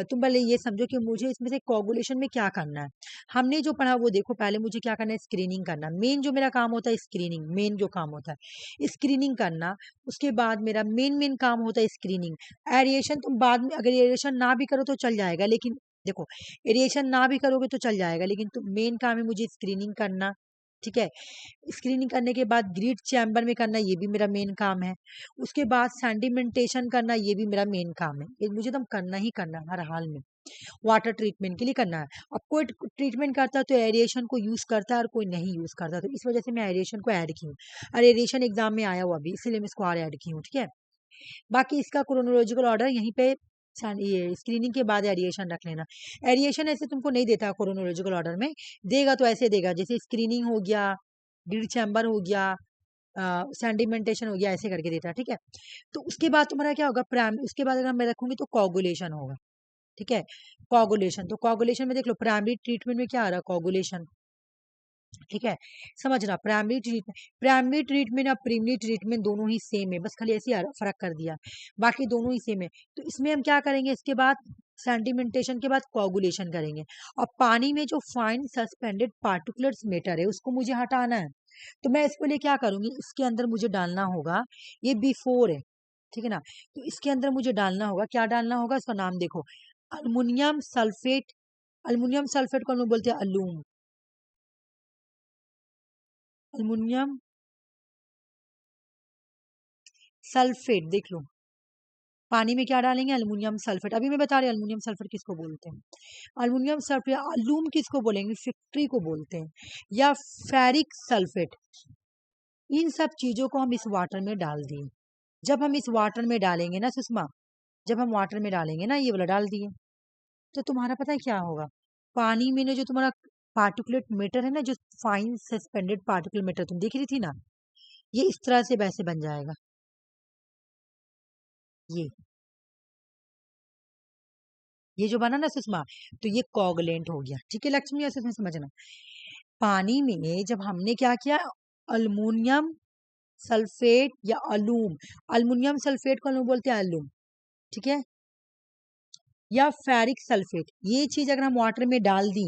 तुम पहले ये समझो कि मुझे इसमें से कोगुलेशन में क्या करना है। हमने जो पढ़ा वो देखो, पहले मुझे क्या करना है, स्क्रीनिंग करना। मेन जो मेरा काम होता है स्क्रीनिंग, मेन जो काम होता है स्क्रीनिंग करना। उसके बाद मेरा मेन मेन काम होता है स्क्रीनिंग। एरिएशन तुम बाद में, अगर एरिएशन ना भी करो तो चल जाएगा, लेकिन देखो एरिएशन ना भी करोगे तो चल जाएगा, लेकिन तुम मेन काम है मुझे स्क्रीनिंग करना, ठीक है। स्क्रीनिंग करने के बाद ग्रिड चैम्बर में करना, ये भी मेरा मेन काम है। उसके बाद सेंडिमेंटेशन करना, ये भी मेरा मेन काम है। ये मुझे एकदम करना ही करना है हर हाल में, वाटर ट्रीटमेंट के लिए करना है। अब कोई ट्रीटमेंट करता है तो एरिएशन को यूज करता है और कोई नहीं यूज करता, तो इस वजह से मैं एरिएशन को ऐड की हूँ। और एरिएशन एग्जाम में आया हुआ अभी, इसीलिए मैं इसको और ऐड की हूँ, ठीक है। बाकी इसका क्रोनोलॉजिकल ऑर्डर यहीं पे ये स्क्रीनिंग के बाद एरिएशन रख लेना। एरिएशन ऐसे तुमको नहीं देता क्रोनोलॉजिकल ऑर्डर में, देगा तो ऐसे देगा जैसे स्क्रीनिंग हो गया, ग्रिड चैम्बर हो गया, सेंडिमेंटेशन हो गया, ऐसे करके देता है, ठीक है। तो उसके बाद तुम्हारा क्या होगा, प्राइम, उसके बाद अगर मैं रखूंगी तो कोगुलेशन होगा, ठीक है। कोगुलेशन, तो कोगुलेशन में देख लो प्राइमरी ट्रीटमेंट में क्या आ रहा है, कोगुलेशन, ठीक है। समझना, प्राइमरी ट्रीटमेंट और प्रीमरी ट्रीटमेंट दोनों ही सेम है, बस खाली ऐसे ही फर्क कर दिया, बाकी दोनों ही सेम है। तो इसमें हम क्या करेंगे, इसके बाद सेंटिमेंटेशन के बाद कोगुलेशन करेंगे। और पानी में जो फाइन सस्पेंडेड पार्टिकुलर्स मैटर है उसको मुझे हटाना है। तो मैं इसके लिए क्या करूंगी, इसके अंदर मुझे डालना होगा, ये बिफोर है, ठीक है ना। तो इसके अंदर मुझे डालना होगा, क्या डालना होगा, इसका नाम देखो, अल्मुनियम सल्फेट। अल्मुनियम सल्फेट को हम लोग बोलते हैं अलूम, अल्मुनियम सल्फेट, देख लो। पानी में क्या डालेंगे, अल्मुनियम सल्फेट। अभी मैं बता रही हूँ अल्मुनियम सल्फेट किसको बोलते हैं। अल्मुनियम सल्फेट, अलूम किसको बोलेंगे, फिक्ट्री को बोलते हैं, या फेरिक सल्फेट। इन सब चीजों को हम इस वाटर में डाल दिए। जब हम इस वाटर में डालेंगे ना सुषमा, जब हम वाटर में डालेंगे ना, ये वाला डाल दिए, तो तुम्हारा पता है क्या होगा, पानी में ना जो तुम्हारा पार्टिकुलेट मैटर है ना, जो फाइन सस्पेंडेड पार्टिकुलर मैटर तुम देख रही थी ना, ये इस तरह से वैसे बन जाएगा, ये ये जो बना ना सुषमा, तो ये कोगुलेंट हो गया। ठीक है लक्ष्मी, ऐसे समझना। पानी में जब हमने क्या किया, अल्मुनियम सल्फेट या अलूम, अल्मुनियम सल्फेट को हम लोग बोलते हैं अलूम, ठीक है, या फेरिक सल्फेट, ये चीज अगर हम वाटर में डाल दी,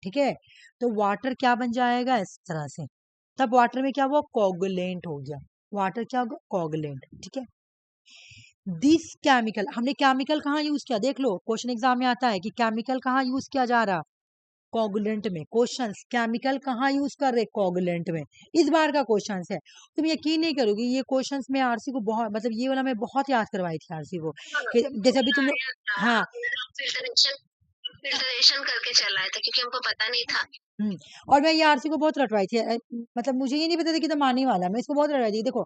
ठीक है, तो वाटर क्या बन जाएगा इस तरह से, तब वाटर में क्या हुआ, कोगुलेंट हो गया। वाटर क्या होगा, कोगुलेंट। ठीक है, दिस केमिकल, हमने केमिकल कहाँ यूज किया, देख लो क्वेश्चन एग्जाम में आता है कि केमिकल कहाँ यूज किया जा रहा, कोगुलेंट में। क्वेश्चंस, केमिकल कहाँ यूज कर रहे, कोगुलेंट में। इस बार का क्वेश्चन है, तुम यकीन नहीं करोगी, ये क्वेश्चंस में आरसी को बहुत, मतलब ये वाला मैं बहुत याद करवाई थी आरसी को, कि जैसे अभी तुम लोग, हाँ फिल्टरेशन फिल्टरेशन करके चलाए थे क्योंकि हमको पता नहीं था। और मैं ये आरसी को बहुत रटवाई थी, मतलब मुझे ये नहीं पता था कि तो मानने वाला, मैं इसको बहुत रटवाई थी। देखो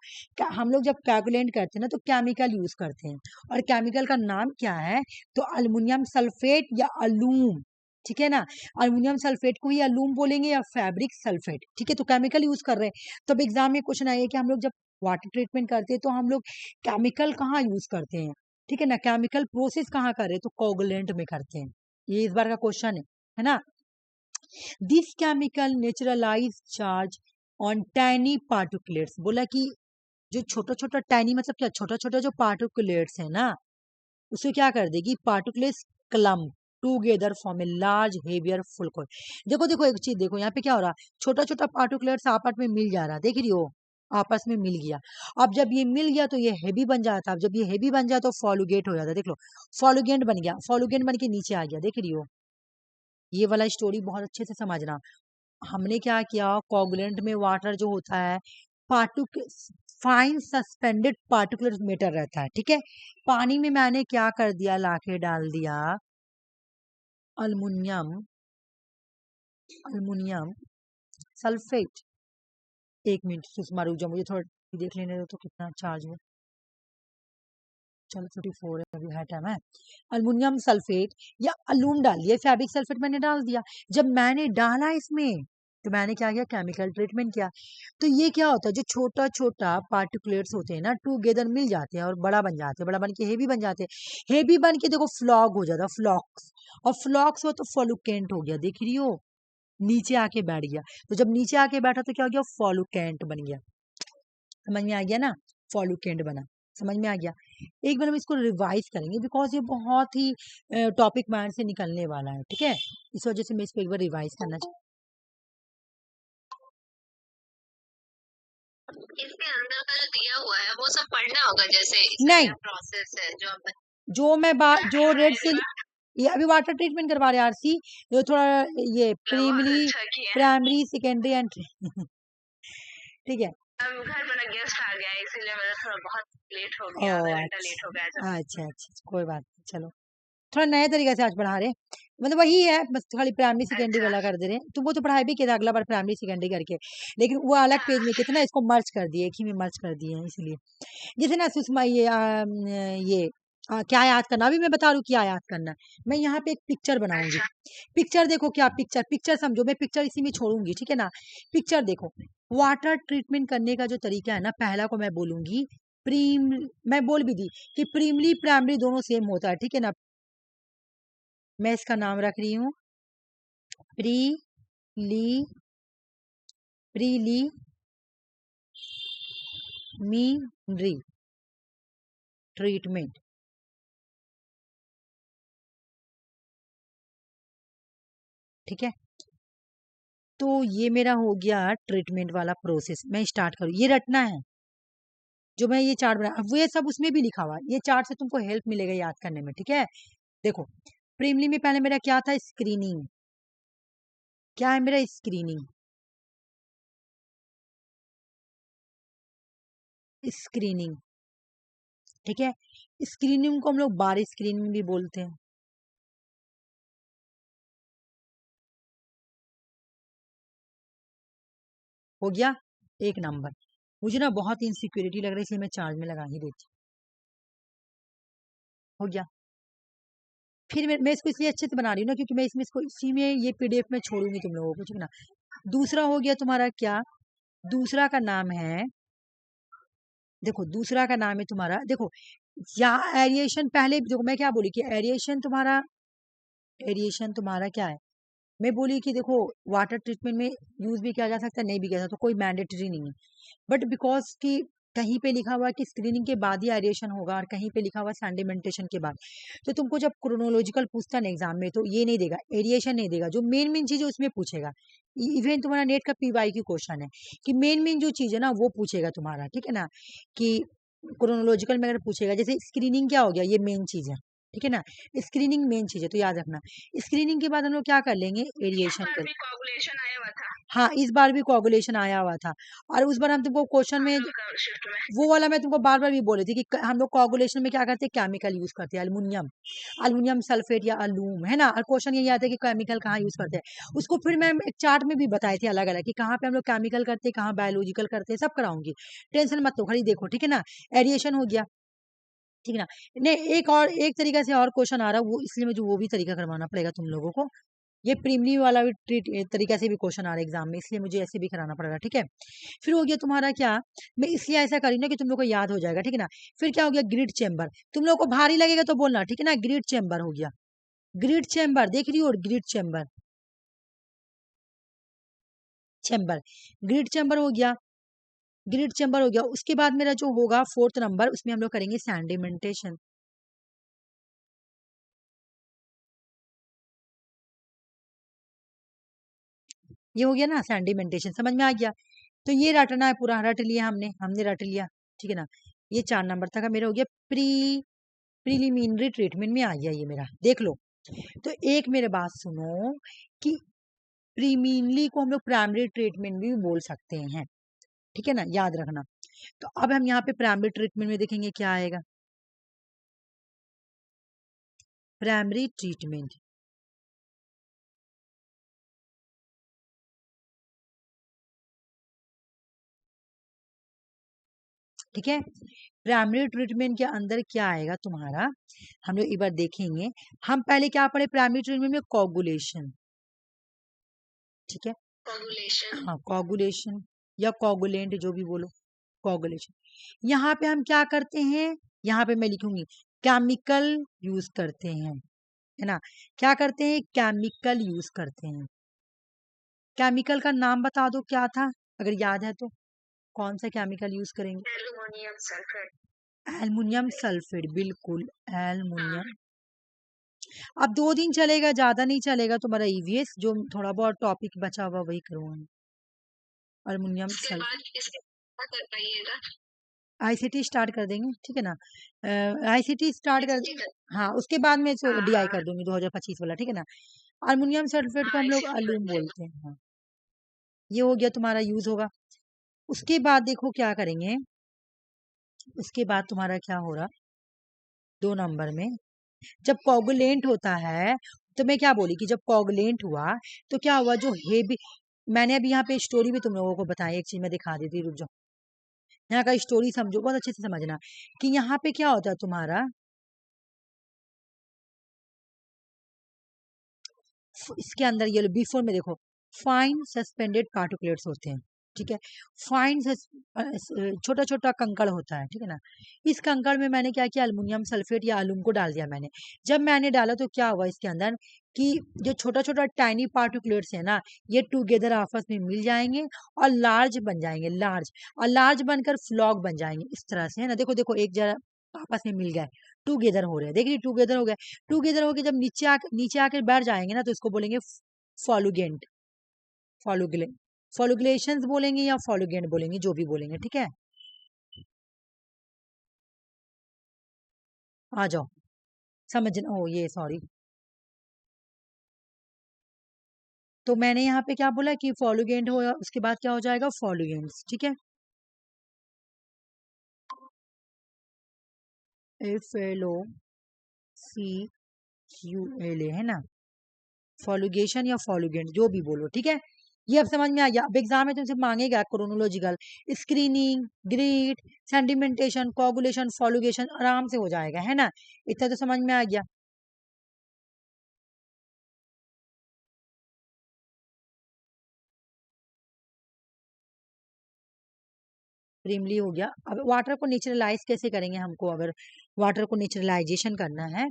हम लोग जब कैलकुलेट करते हैं ना तो केमिकल यूज करते हैं, और केमिकल का नाम क्या है, तो अल्युमिनियम सल्फेट या अलूम। ठीक है ना, अल्युमिनियम सल्फेट को ही अलूम बोलेंगे या फैब्रिक सल्फेट। ठीक है, तो केमिकल यूज कर रहे हैं। तो अब एग्जाम में क्वेश्चन आइए कि हम लोग जब वाटर ट्रीटमेंट करते हैं तो हम लोग केमिकल कहाँ यूज करते हैं, ठीक है ना, केमिकल प्रोसेस कहाँ कर रहे हैं, तो कोगुलेंट में करते हैं। ये इस बार का क्वेश्चन है ना। This chemical neutralise charge on tiny particulates, बोला कि जो छोटा छोटा टैनी मतलब क्या, छोटा छोटा जो पार्टिकुलेट्स है ना, उसको क्या कर देगी, particulates clump together form a large heavier floc. देखो देखो एक चीज देखो, यहाँ पे क्या हो रहा, छोटा छोटा पार्टिकुलेट्स आपस में मिल जा रहा, देख रही हो, आपस में मिल गया। अब जब ये मिल गया तो ये हेवी बन जाता, अब जब ये हेवी बन जाए तो फॉलुगेट हो जाता, देख लो फॉलुगेंट बन गया, फॉलुगेंट बन के नीचे आ गया, देख रही हो। ये वाला स्टोरी बहुत अच्छे से समझना। हमने क्या किया, कोगुलेंट में वाटर जो होता है, पार्टिक फाइन सस्पेंडेड पार्टिकुलर मेटर रहता है। ठीक है, पानी में मैंने क्या कर दिया, लाके डाल दिया अल्मुनियम, अल्मुनियम सल्फेट। एक मिनट सुषमा रुक जाओ, मुझे थोड़ा देख लेने दो तो कितना चार्ज है। चलो 34 है, अभी है टाइम है। अल्मुनियम सल्फेट या अलूम डाल दिया, फैब्रिक सल्फेट मैंने डाल दिया। जब मैंने डाला इसमें तो मैंने क्या किया, केमिकल ट्रीटमेंट किया। तो ये क्या होता है, जो छोटा छोटा पार्टिकुलेट्स होते हैं ना, टूगेदर मिल जाते हैं और बड़ा बन जाते हैं, बड़ा बन के हेवी बन जाते हैं, हेवी बन के देखो फ्लॉग हो जाता है, फ्लॉक्स, और फ्लॉक्स हो तो फॉलुकेंट हो गया, देख रही हो, नीचे आके बैठ गया। तो जब नीचे आके बैठा तो क्या हो गया, फॉलुकेंट बन गया। समझ में आ गया ना, फॉलुकेंट बना, समझ में आ गया। एक बार हम इसको रिवाइज करेंगे बिकॉज ये बहुत ही टॉपिक माइंड से निकलने वाला है। ठीक है, इस वजह से मैं इसको एक बार रिवाइज करना चाहिए। इसके अंदर का जो दिया हुआ है वो सब पढ़ना होगा, जैसे नहीं, इसका प्रोसेस है जो आप जो मैं बात जो रेड से, ये अभी वाटर ट्रीटमेंट करवा रहे आरसी, ये थोड़ा ये बहुत प्रीमरी, अच्छा किया। प्राइमरी, सेकेंडरी एंड ठीक है। अब घर पर गेस्ट आ गया इसीलिए मेरा थोड़ा बहुत लेट हो ओ गया, आधा घंटा लेट हो गया जब। अच्छा अच्छा, कोई बात नहीं, चलो थोड़ा नए तरीके से आज पढ़ा रहे, मतलब वही है, बस खाली प्राइमरी सेकेंडरी अच्छा वाला कर दे रहे हैं। तुम वो तो पढ़ाई भी किया था अगला बार प्राइमरी सेकेंडरी करके, लेकिन वो अलग पेज में कितना इसको मर्ज कर दिए, एक ही में मर्ज कर दिए हैं इसलिए। जैसे ना सुषमा ये क्या याद करना, अभी मैं बता रही हूँ क्या याद करना। मैं यहाँ पे एक पिक्चर बनाऊंगी, पिक्चर देखो, क्या पिक्चर, पिक्चर समझो, मैं पिक्चर इसी में छोड़ूंगी, ठीक है ना। पिक्चर देखो, वाटर ट्रीटमेंट करने का जो तरीका है ना, पहला को मैं बोलूंगी प्रीम, मैं बोल भी दी कि प्रीमरी प्राइमरी दोनों सेम होता है, ठीक है ना। मैं इसका नाम रख रही हूँ प्री ली, प्रीली मीनरी ट्रीटमेंट। ठीक है, तो ये मेरा हो गया ट्रीटमेंट वाला प्रोसेस। मैं स्टार्ट करूँ, ये रटना है, जो मैं ये चार्ट बना वो ये सब उसमें भी लिखा हुआ है, ये चार्ट से तुमको हेल्प मिलेगा याद करने में। ठीक है, देखो प्रीमली में पहले मेरा क्या था, स्क्रीनिंग, क्या है मेरा, स्क्रीनिंग, स्क्रीनिंग। ठीक है, स्क्रीनिंग को हम लोग बार स्क्रीनिंग भी बोलते हैं। हो गया एक नंबर। मुझे ना बहुत इनसिक्योरिटी लग रही है इसलिए मैं चार्ज में लगा ही देती हूँ। हो गया, फिर मैं इसको इसलिए अच्छे से बना रही हूँ ना क्योंकि मैं इसमें इसको इसी में ये पीडीएफ में छोड़ूंगी तुम लोगों को, ठीक है ना। दूसरा हो गया तुम्हारा क्या, दूसरा का नाम है, देखो दूसरा का नाम है तुम्हारा, देखो या एरिएशन, पहले देखो मैं क्या बोली कि एरिएशन तुम्हारा एरिएशन तुम्हारा क्या है, मैं बोली कि देखो वाटर ट्रीटमेंट में यूज भी किया जा सकता है, नहीं भी किया जा सकता, तो कोई मैंडेटरी नहीं है, बट बिकॉज कि कहीं पे लिखा हुआ है कि स्क्रीनिंग के बाद ही एरिएशन होगा और कहीं पे लिखा हुआ है सैंडिमेंटेशन के बाद, तो तुमको जब क्रोनोलॉजिकल पूछता है ना एग्जाम में, तो ये नहीं देगा, एरिएशन नहीं देगा, जो मेन मेन चीज है उसमें पूछेगा। इवन तुम्हारा नेट का पीवाई की क्वेश्चन है कि मेन मेन जो चीज है ना वो पूछेगा तुम्हारा, ठीक है ना, कि क्रोनोलॉजिकल में अगर पूछेगा, जैसे स्क्रीनिंग क्या हो गया, ये मेन चीज है, ठीक है ना, स्क्रीनिंग मेन चीज है, तो याद रखना। स्क्रीनिंग के बाद हम लोग क्या कर लेंगे, इस एरिएशन बार कर। भी कोगुलेशन आया हुआ था हाँ, इस बार भी कोगुलेशन आया हुआ था, और उस बार हम तुमको क्वेश्चन हम में लोग का शिफ्ट में। वो वाला मैं तुमको बार बार भी बोली थी कि हम लोग कोगुलेशन में क्या करते हैं, केमिकल यूज करते हैं, अल्मुनियम, अल्मुनियम सल्फेट या अलूम, है ना, और क्वेश्चन यही आता है कि केमिकल कहाँ यूज करते हैं, उसको फिर मैं एक चार्ट में भी बताई थी अलग अलग कि कहाँ पे हम लोग केमिकल करते हैं, कहाँ बायोलॉजिकल करते हैं, सब कराऊंगी, टेंशन मत लो, खाली देखो, ठीक है ना। एरिएशन हो गया, ठीक है ना। नहीं, एक और एक तरीका से और क्वेश्चन आ रहा है, वो इसलिए मुझे वो भी तरीका करवाना पड़ेगा तुम लोगों को, ये प्रीमली वाला भी तरीका से भी क्वेश्चन आ रहा है एग्जाम में, इसलिए मुझे ऐसे भी कराना पड़ेगा, ठीक है। फिर हो गया तुम्हारा क्या, मैं इसलिए ऐसा करी ना कि तुम लोग को याद हो जाएगा, ठीक है ना। फिर क्या हो गया, ग्रिड चेम्बर, तुम लोग को भारी लगेगा तो बोलना, ठीक है ना, ग्रिड चेम्बर हो गया, ग्रिड चेम्बर देख रही हो, grid chamber, chamber, grid chamber हो गया, ग्रिड चेम्बर हो गया। उसके बाद मेरा जो होगा फोर्थ नंबर, उसमें हम लोग करेंगे सैंडिमेंटेशन, ये हो गया ना सैंडिमेंटेशन, समझ में आ गया। तो ये रटना है पूरा, रट लिया हमने हमने रट लिया, ठीक है ना। ये 4 नंबर तक का मेरा हो गया, प्रीलिमिनरी ट्रीटमेंट में आ गया ये मेरा, देख लो। तो एक मेरे बात सुनो कि प्रीमिनली को हम लोग प्राइमरी ट्रीटमेंट भी बोल सकते हैं, ठीक है ना, याद रखना। तो अब हम यहाँ पे प्राइमरी ट्रीटमेंट में देखेंगे क्या आएगा, प्राइमरी ट्रीटमेंट, ठीक है। प्राइमरी ट्रीटमेंट के अंदर क्या आएगा तुम्हारा, हम लोग एक बार देखेंगे। हम पहले क्या पढ़े प्राइमरी ट्रीटमेंट में, कोगुलेशन, ठीक है, कोगुलेशन हाँ कोगुलेशन या कोगुलेंट जो भी बोलो, कोगुलेशन। यहाँ पे हम क्या करते हैं, यहाँ पे मैं लिखूंगी केमिकल यूज करते हैं, है ना, क्या करते हैं, केमिकल यूज करते हैं। केमिकल का नाम बता दो क्या था, अगर याद है तो, कौन सा केमिकल यूज करेंगे, एल्युमिनियम सल्फेट। एल्युमिनियम सल्फेट, बिल्कुल हाँ एल्युमिनियम। अब 2 दिन चलेगा, ज्यादा नहीं चलेगा, तुम्हारा ईवीएस जो थोड़ा बहुत टॉपिक बचा हुआ वही करूंगा, एल्युमिनियम इसके सल्फेट। बाद इसके क्या कर पाइएगा। आईसीटी स्टार्ट कर देंगे, ठीक है ना, आईसीटी स्टार्ट कर, ठीक है। हाँ उसके बाद में हाँ डीआई हाँ कर दूंगी 2025 वाला, ठीक है ना। अल्युमिनियम सल्फेट को हाँ हम लोग इसी के अलूम बाद बोलते हैं, हाँ। ये हो गया तुम्हारा यूज होगा। उसके बाद देखो क्या करेंगे, उसके बाद तुम्हारा क्या हो रहा, 2 नंबर में जब कोगुलेंट होता है, तो मैं क्या बोली कि जब कोगुलेंट हुआ तो क्या हुआ, जो हेवी, मैंने अभी यहाँ पे स्टोरी भी तुम लोगों को बताई, एक चीज मैं दिखा देती, रुक जाओ, यहाँ का स्टोरी समझो, बहुत अच्छे से समझना कि यहाँ पे क्या होता है तुम्हारा, इसके अंदर ये बिफोर में देखो, फाइन सस्पेंडेड पार्टिकुलेट्स होते हैं, ठीक है, फाइन छोटा छोटा कंकड़ होता है, ठीक है ना। इस कंकड़ में मैंने क्या किया, अल्युमिनियम सल्फेट या अलूम को डाल दिया मैंने। जब मैंने डाला तो क्या हुआ इसके अंदर, कि जो छोटा छोटा टाइनी पार्टिकुलेट्स है ना, ये टुगेदर आपस में मिल जाएंगे और लार्ज बन जाएंगे, लार्ज, और लार्ज बनकर फ्लॉग बन जाएंगे, इस तरह से, है ना। देखो देखो एक जरा आपस में मिल गए, टुगेदर हो रहे हैं, देखिए टुगेदर हो गए, टुगेदर होके जब नीचे आकर बैठ जाएंगे ना, तो इसको बोलेंगे फॉलुगेंट, फॉलुगुलेंट, फॉलुगुलेशंस बोलेंगे या फॉलुगेंट बोलेंगे, जो भी बोलेंगे, ठीक है। आ जाओ, समझना, ओ ये सॉरी, तो मैंने यहाँ पे क्या बोला कि फॉलुगेंट हो, उसके बाद क्या हो जाएगा, फॉलुगेंट्स, ठीक है, FLOCULA, है ना, फॉलुगेशन या फॉलुगेंट जो भी बोलो, ठीक है। ये अब समझ में आ गया। अब एग्जाम में तुमसे मांगेगा क्रोनोलॉजिकल, स्क्रीनिंग, ग्रीड, सेंडिमेंटेशन, कोगुलेशन, फॉलुगेशन, आराम से हो जाएगा, है ना, इतना तो समझ में आ गया। प्रीमली हो गया। अब वाटर को नेचुरलाइज कैसे करेंगे, हमको अगर वाटर को नेचुरलाइजेशन करना है,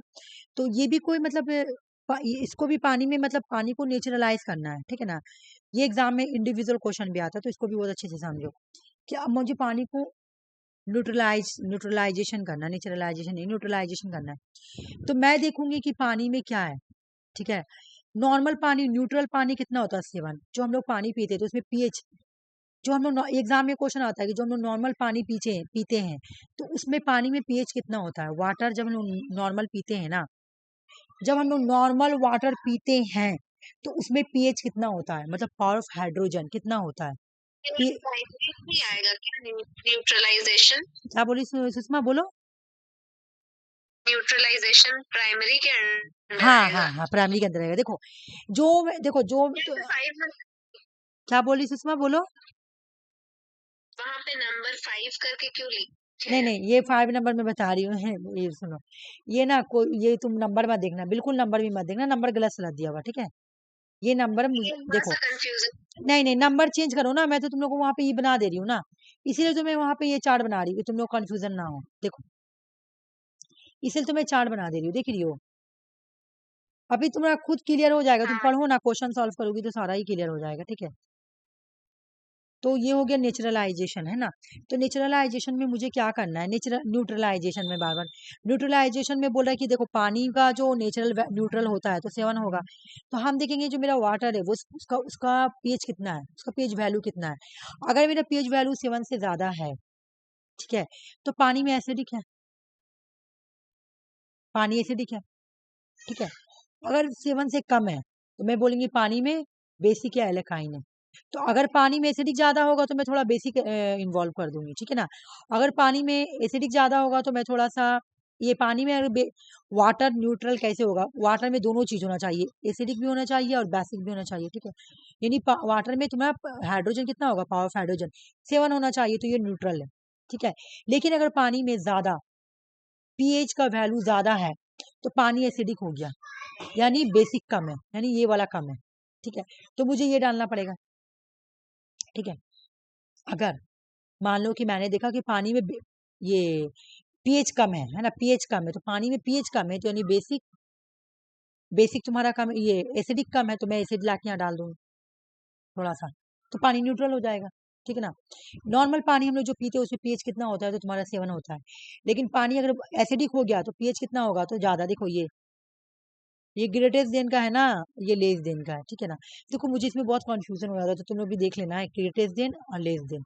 तो ये भी कोई मतलब इसको भी पानी में मतलब पानी को नेचुरलाइज करना है, ठीक है ना। ये एग्जाम में इंडिविजुअल क्वेश्चन भी आता है, तो इसको भी बहुत अच्छे से समझो कि अब मुझे पानी को न्यूट्रलाइजेशन करना, नेचुरलाइजेशन नहीं, न्यूट्रलाइजेशन करना है। तो मैं देखूंगी कि पानी में क्या है, ठीक है। नॉर्मल पानी, न्यूट्रल पानी कितना होता है 7। जो हम लोग पानी पीते हैं तो उसमें पीएच, जो हम लोग एग्जाम में क्वेश्चन आता है कि जो हम लोग नॉर्मल पानी पीते हैं तो उसमें पानी में पीएच कितना होता है। वाटर जब हम लोग नॉर्मल पीते हैं ना, जब हम लोग नॉर्मल वाटर पीते हैं तो उसमें पीएच कितना होता है, मतलब पावर ऑफ हाइड्रोजन कितना होता है। नहीं आएगा क्या न्यूट्रलाइजेशन? क्या बोली सुषमा, बोलो। न्यूट्रलाइजेशन प्राइमरी के अंदर हाँ आएगा? हाँ हाँ, प्राइमरी के अंदर रहेगा। देखो जो क्या बोली सुषमा, बोलो। वहां पे नंबर 5 करके क्यों लिखे नहीं हैं? नहीं, ये 5 नंबर में बता रही हूँ ये सुनो, ये ना कोई, ये तुम नंबर मत देखना, बिल्कुल नंबर भी मत देखना, नंबर गलत सलत दिया हुआ, ठीक है। ये नंबर थोड़ा देखो, सा कंफ्यूजन। नहीं नहीं, नंबर चेंज करो ना, मैं तो तुम लोग को वहां पे ये बना दे रही हूँ ना, इसीलिए तो मैं वहां पे ये चार्ट बना रही हूँ कि तुम लोग कंफ्यूजन ना हो। देखो, इसलिए तो मैं चार्ट बना दे रही हूँ, देख रही हो। अभी तुम्हारा खुद क्लियर हो जाएगा, तुम हाँ, पढ़ो ना, क्वेश्चन सॉल्व करोगी तो सारा ही क्लियर हो जाएगा, ठीक है। तो ये हो गया नेचुरलाइजेशन, है ना। तो नेचुरलाइजेशन में मुझे क्या करना है, न्यूट्रलाइजेशन में बार बार, न्यूट्रलाइजेशन में बोल रहा है कि देखो पानी का जो नेचुरल न्यूट्रल होता है तो 7 होगा। तो हम देखेंगे जो मेरा वाटर है वो उसका उसका पीएच कितना है, उसका पीएच वैल्यू कितना है। अगर मेरा पीएच वैल्यू 7 से ज्यादा है, ठीक है, तो पानी में एसिडिक है, पानी एसिडिक है, ठीक है। अगर 7 से कम है तो मैं बोलेंगी पानी में बेसिक या एल्काइन है। तो अगर पानी में एसिडिक ज्यादा होगा तो मैं थोड़ा बेसिक इन्वॉल्व कर दूंगी, ठीक है ना। अगर पानी में एसिडिक ज्यादा होगा तो मैं थोड़ा सा, ये पानी में अगर वाटर न्यूट्रल कैसे होगा, वाटर में दोनों चीज होना चाहिए, एसिडिक भी होना चाहिए और बेसिक भी होना चाहिए, ठीक है। यानी वाटर में तुम्हारा हाइड्रोजन कितना होगा, पावर ऑफ हाइड्रोजन 7 होना चाहिए, तो ये न्यूट्रल है, ठीक है। लेकिन अगर पानी में ज्यादा पीएच का वैल्यू ज्यादा है तो पानी एसिडिक हो गया, यानी बेसिक कम है, यानी ये वाला कम है, ठीक है। तो मुझे ये डालना पड़ेगा, ठीक है। अगर मान लो कि मैंने देखा कि पानी में ये पीएच कम है ना, पीएच कम है, तो पानी में पीएच कम है तो यानी बेसिक, बेसिक तुम्हारा कम, ये एसिडिक कम है, तो मैं एसिड लाके यहाँ डाल दूंगी थोड़ा सा, तो पानी न्यूट्रल हो जाएगा, ठीक है ना। नॉर्मल पानी हम लोग जो पीते हैं उसमें पीएच कितना होता है, तो तुम्हारा 7 होता है। लेकिन पानी अगर एसिडिक हो गया तो पीएच कितना होगा, तो ज्यादा। देखो ये ग्रेटेस्ट देन का है ना, ये लेस देन का है, ठीक है ना। देखो मुझे इसमें बहुत कंफ्यूजन हो रहा था, तो तुम लोग भी देख लेना है, ग्रेटेस्ट देन और less than,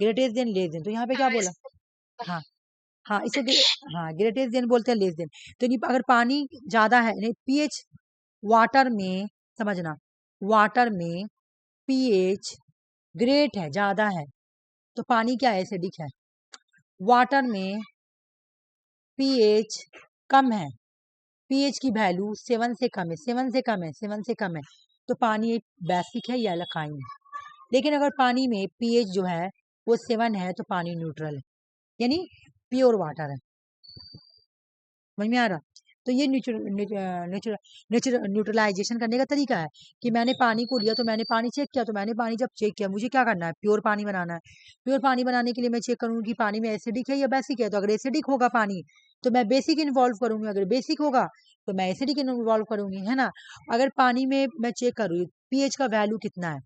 greatest than less than, तो यहाँ पे क्या हाँ, बोला। हाँ हाँ, इसको हाँ, ग्रेटेस्ट देन बोलते हैं, लेस देन। तो नहीं, अगर पानी ज्यादा है, नहीं पीएच वाटर में, समझना, वाटर में पीएच ग्रेट है, ज्यादा है, तो पानी क्या है, एसिडिक है। वाटर में पीएच कम है, पीएच की वैल्यू 7 से कम है, 7 से कम है, 7 से कम है, तो पानी बेसिक है या अल्काइन है। लेकिन अगर पानी में पीएच जो है वो 7 है तो पानी न्यूट्रल है, यानी प्योर वाटर है। समझ में आ रहा। तो ये न्यूट्रलाइजेशन करने का तरीका है कि मैंने पानी को लिया, तो मैंने पानी चेक किया, तो मैंने पानी जब चेक किया, मुझे क्या करना है, प्योर पानी बनाना है। प्योर पानी बनाने के लिए मैं चेक करूंगी कि पानी में एसिडिक है या बेसिक है। तो अगर एसिडिक होगा पानी तो मैं बेसिक इन्वॉल्व करूंगी, अगर बेसिक होगा तो मैं एसिडिक इन्वॉल्व करूंगी, है ना। अगर पानी में मैं चेक करूँ पीएच का वैल्यू कितना है,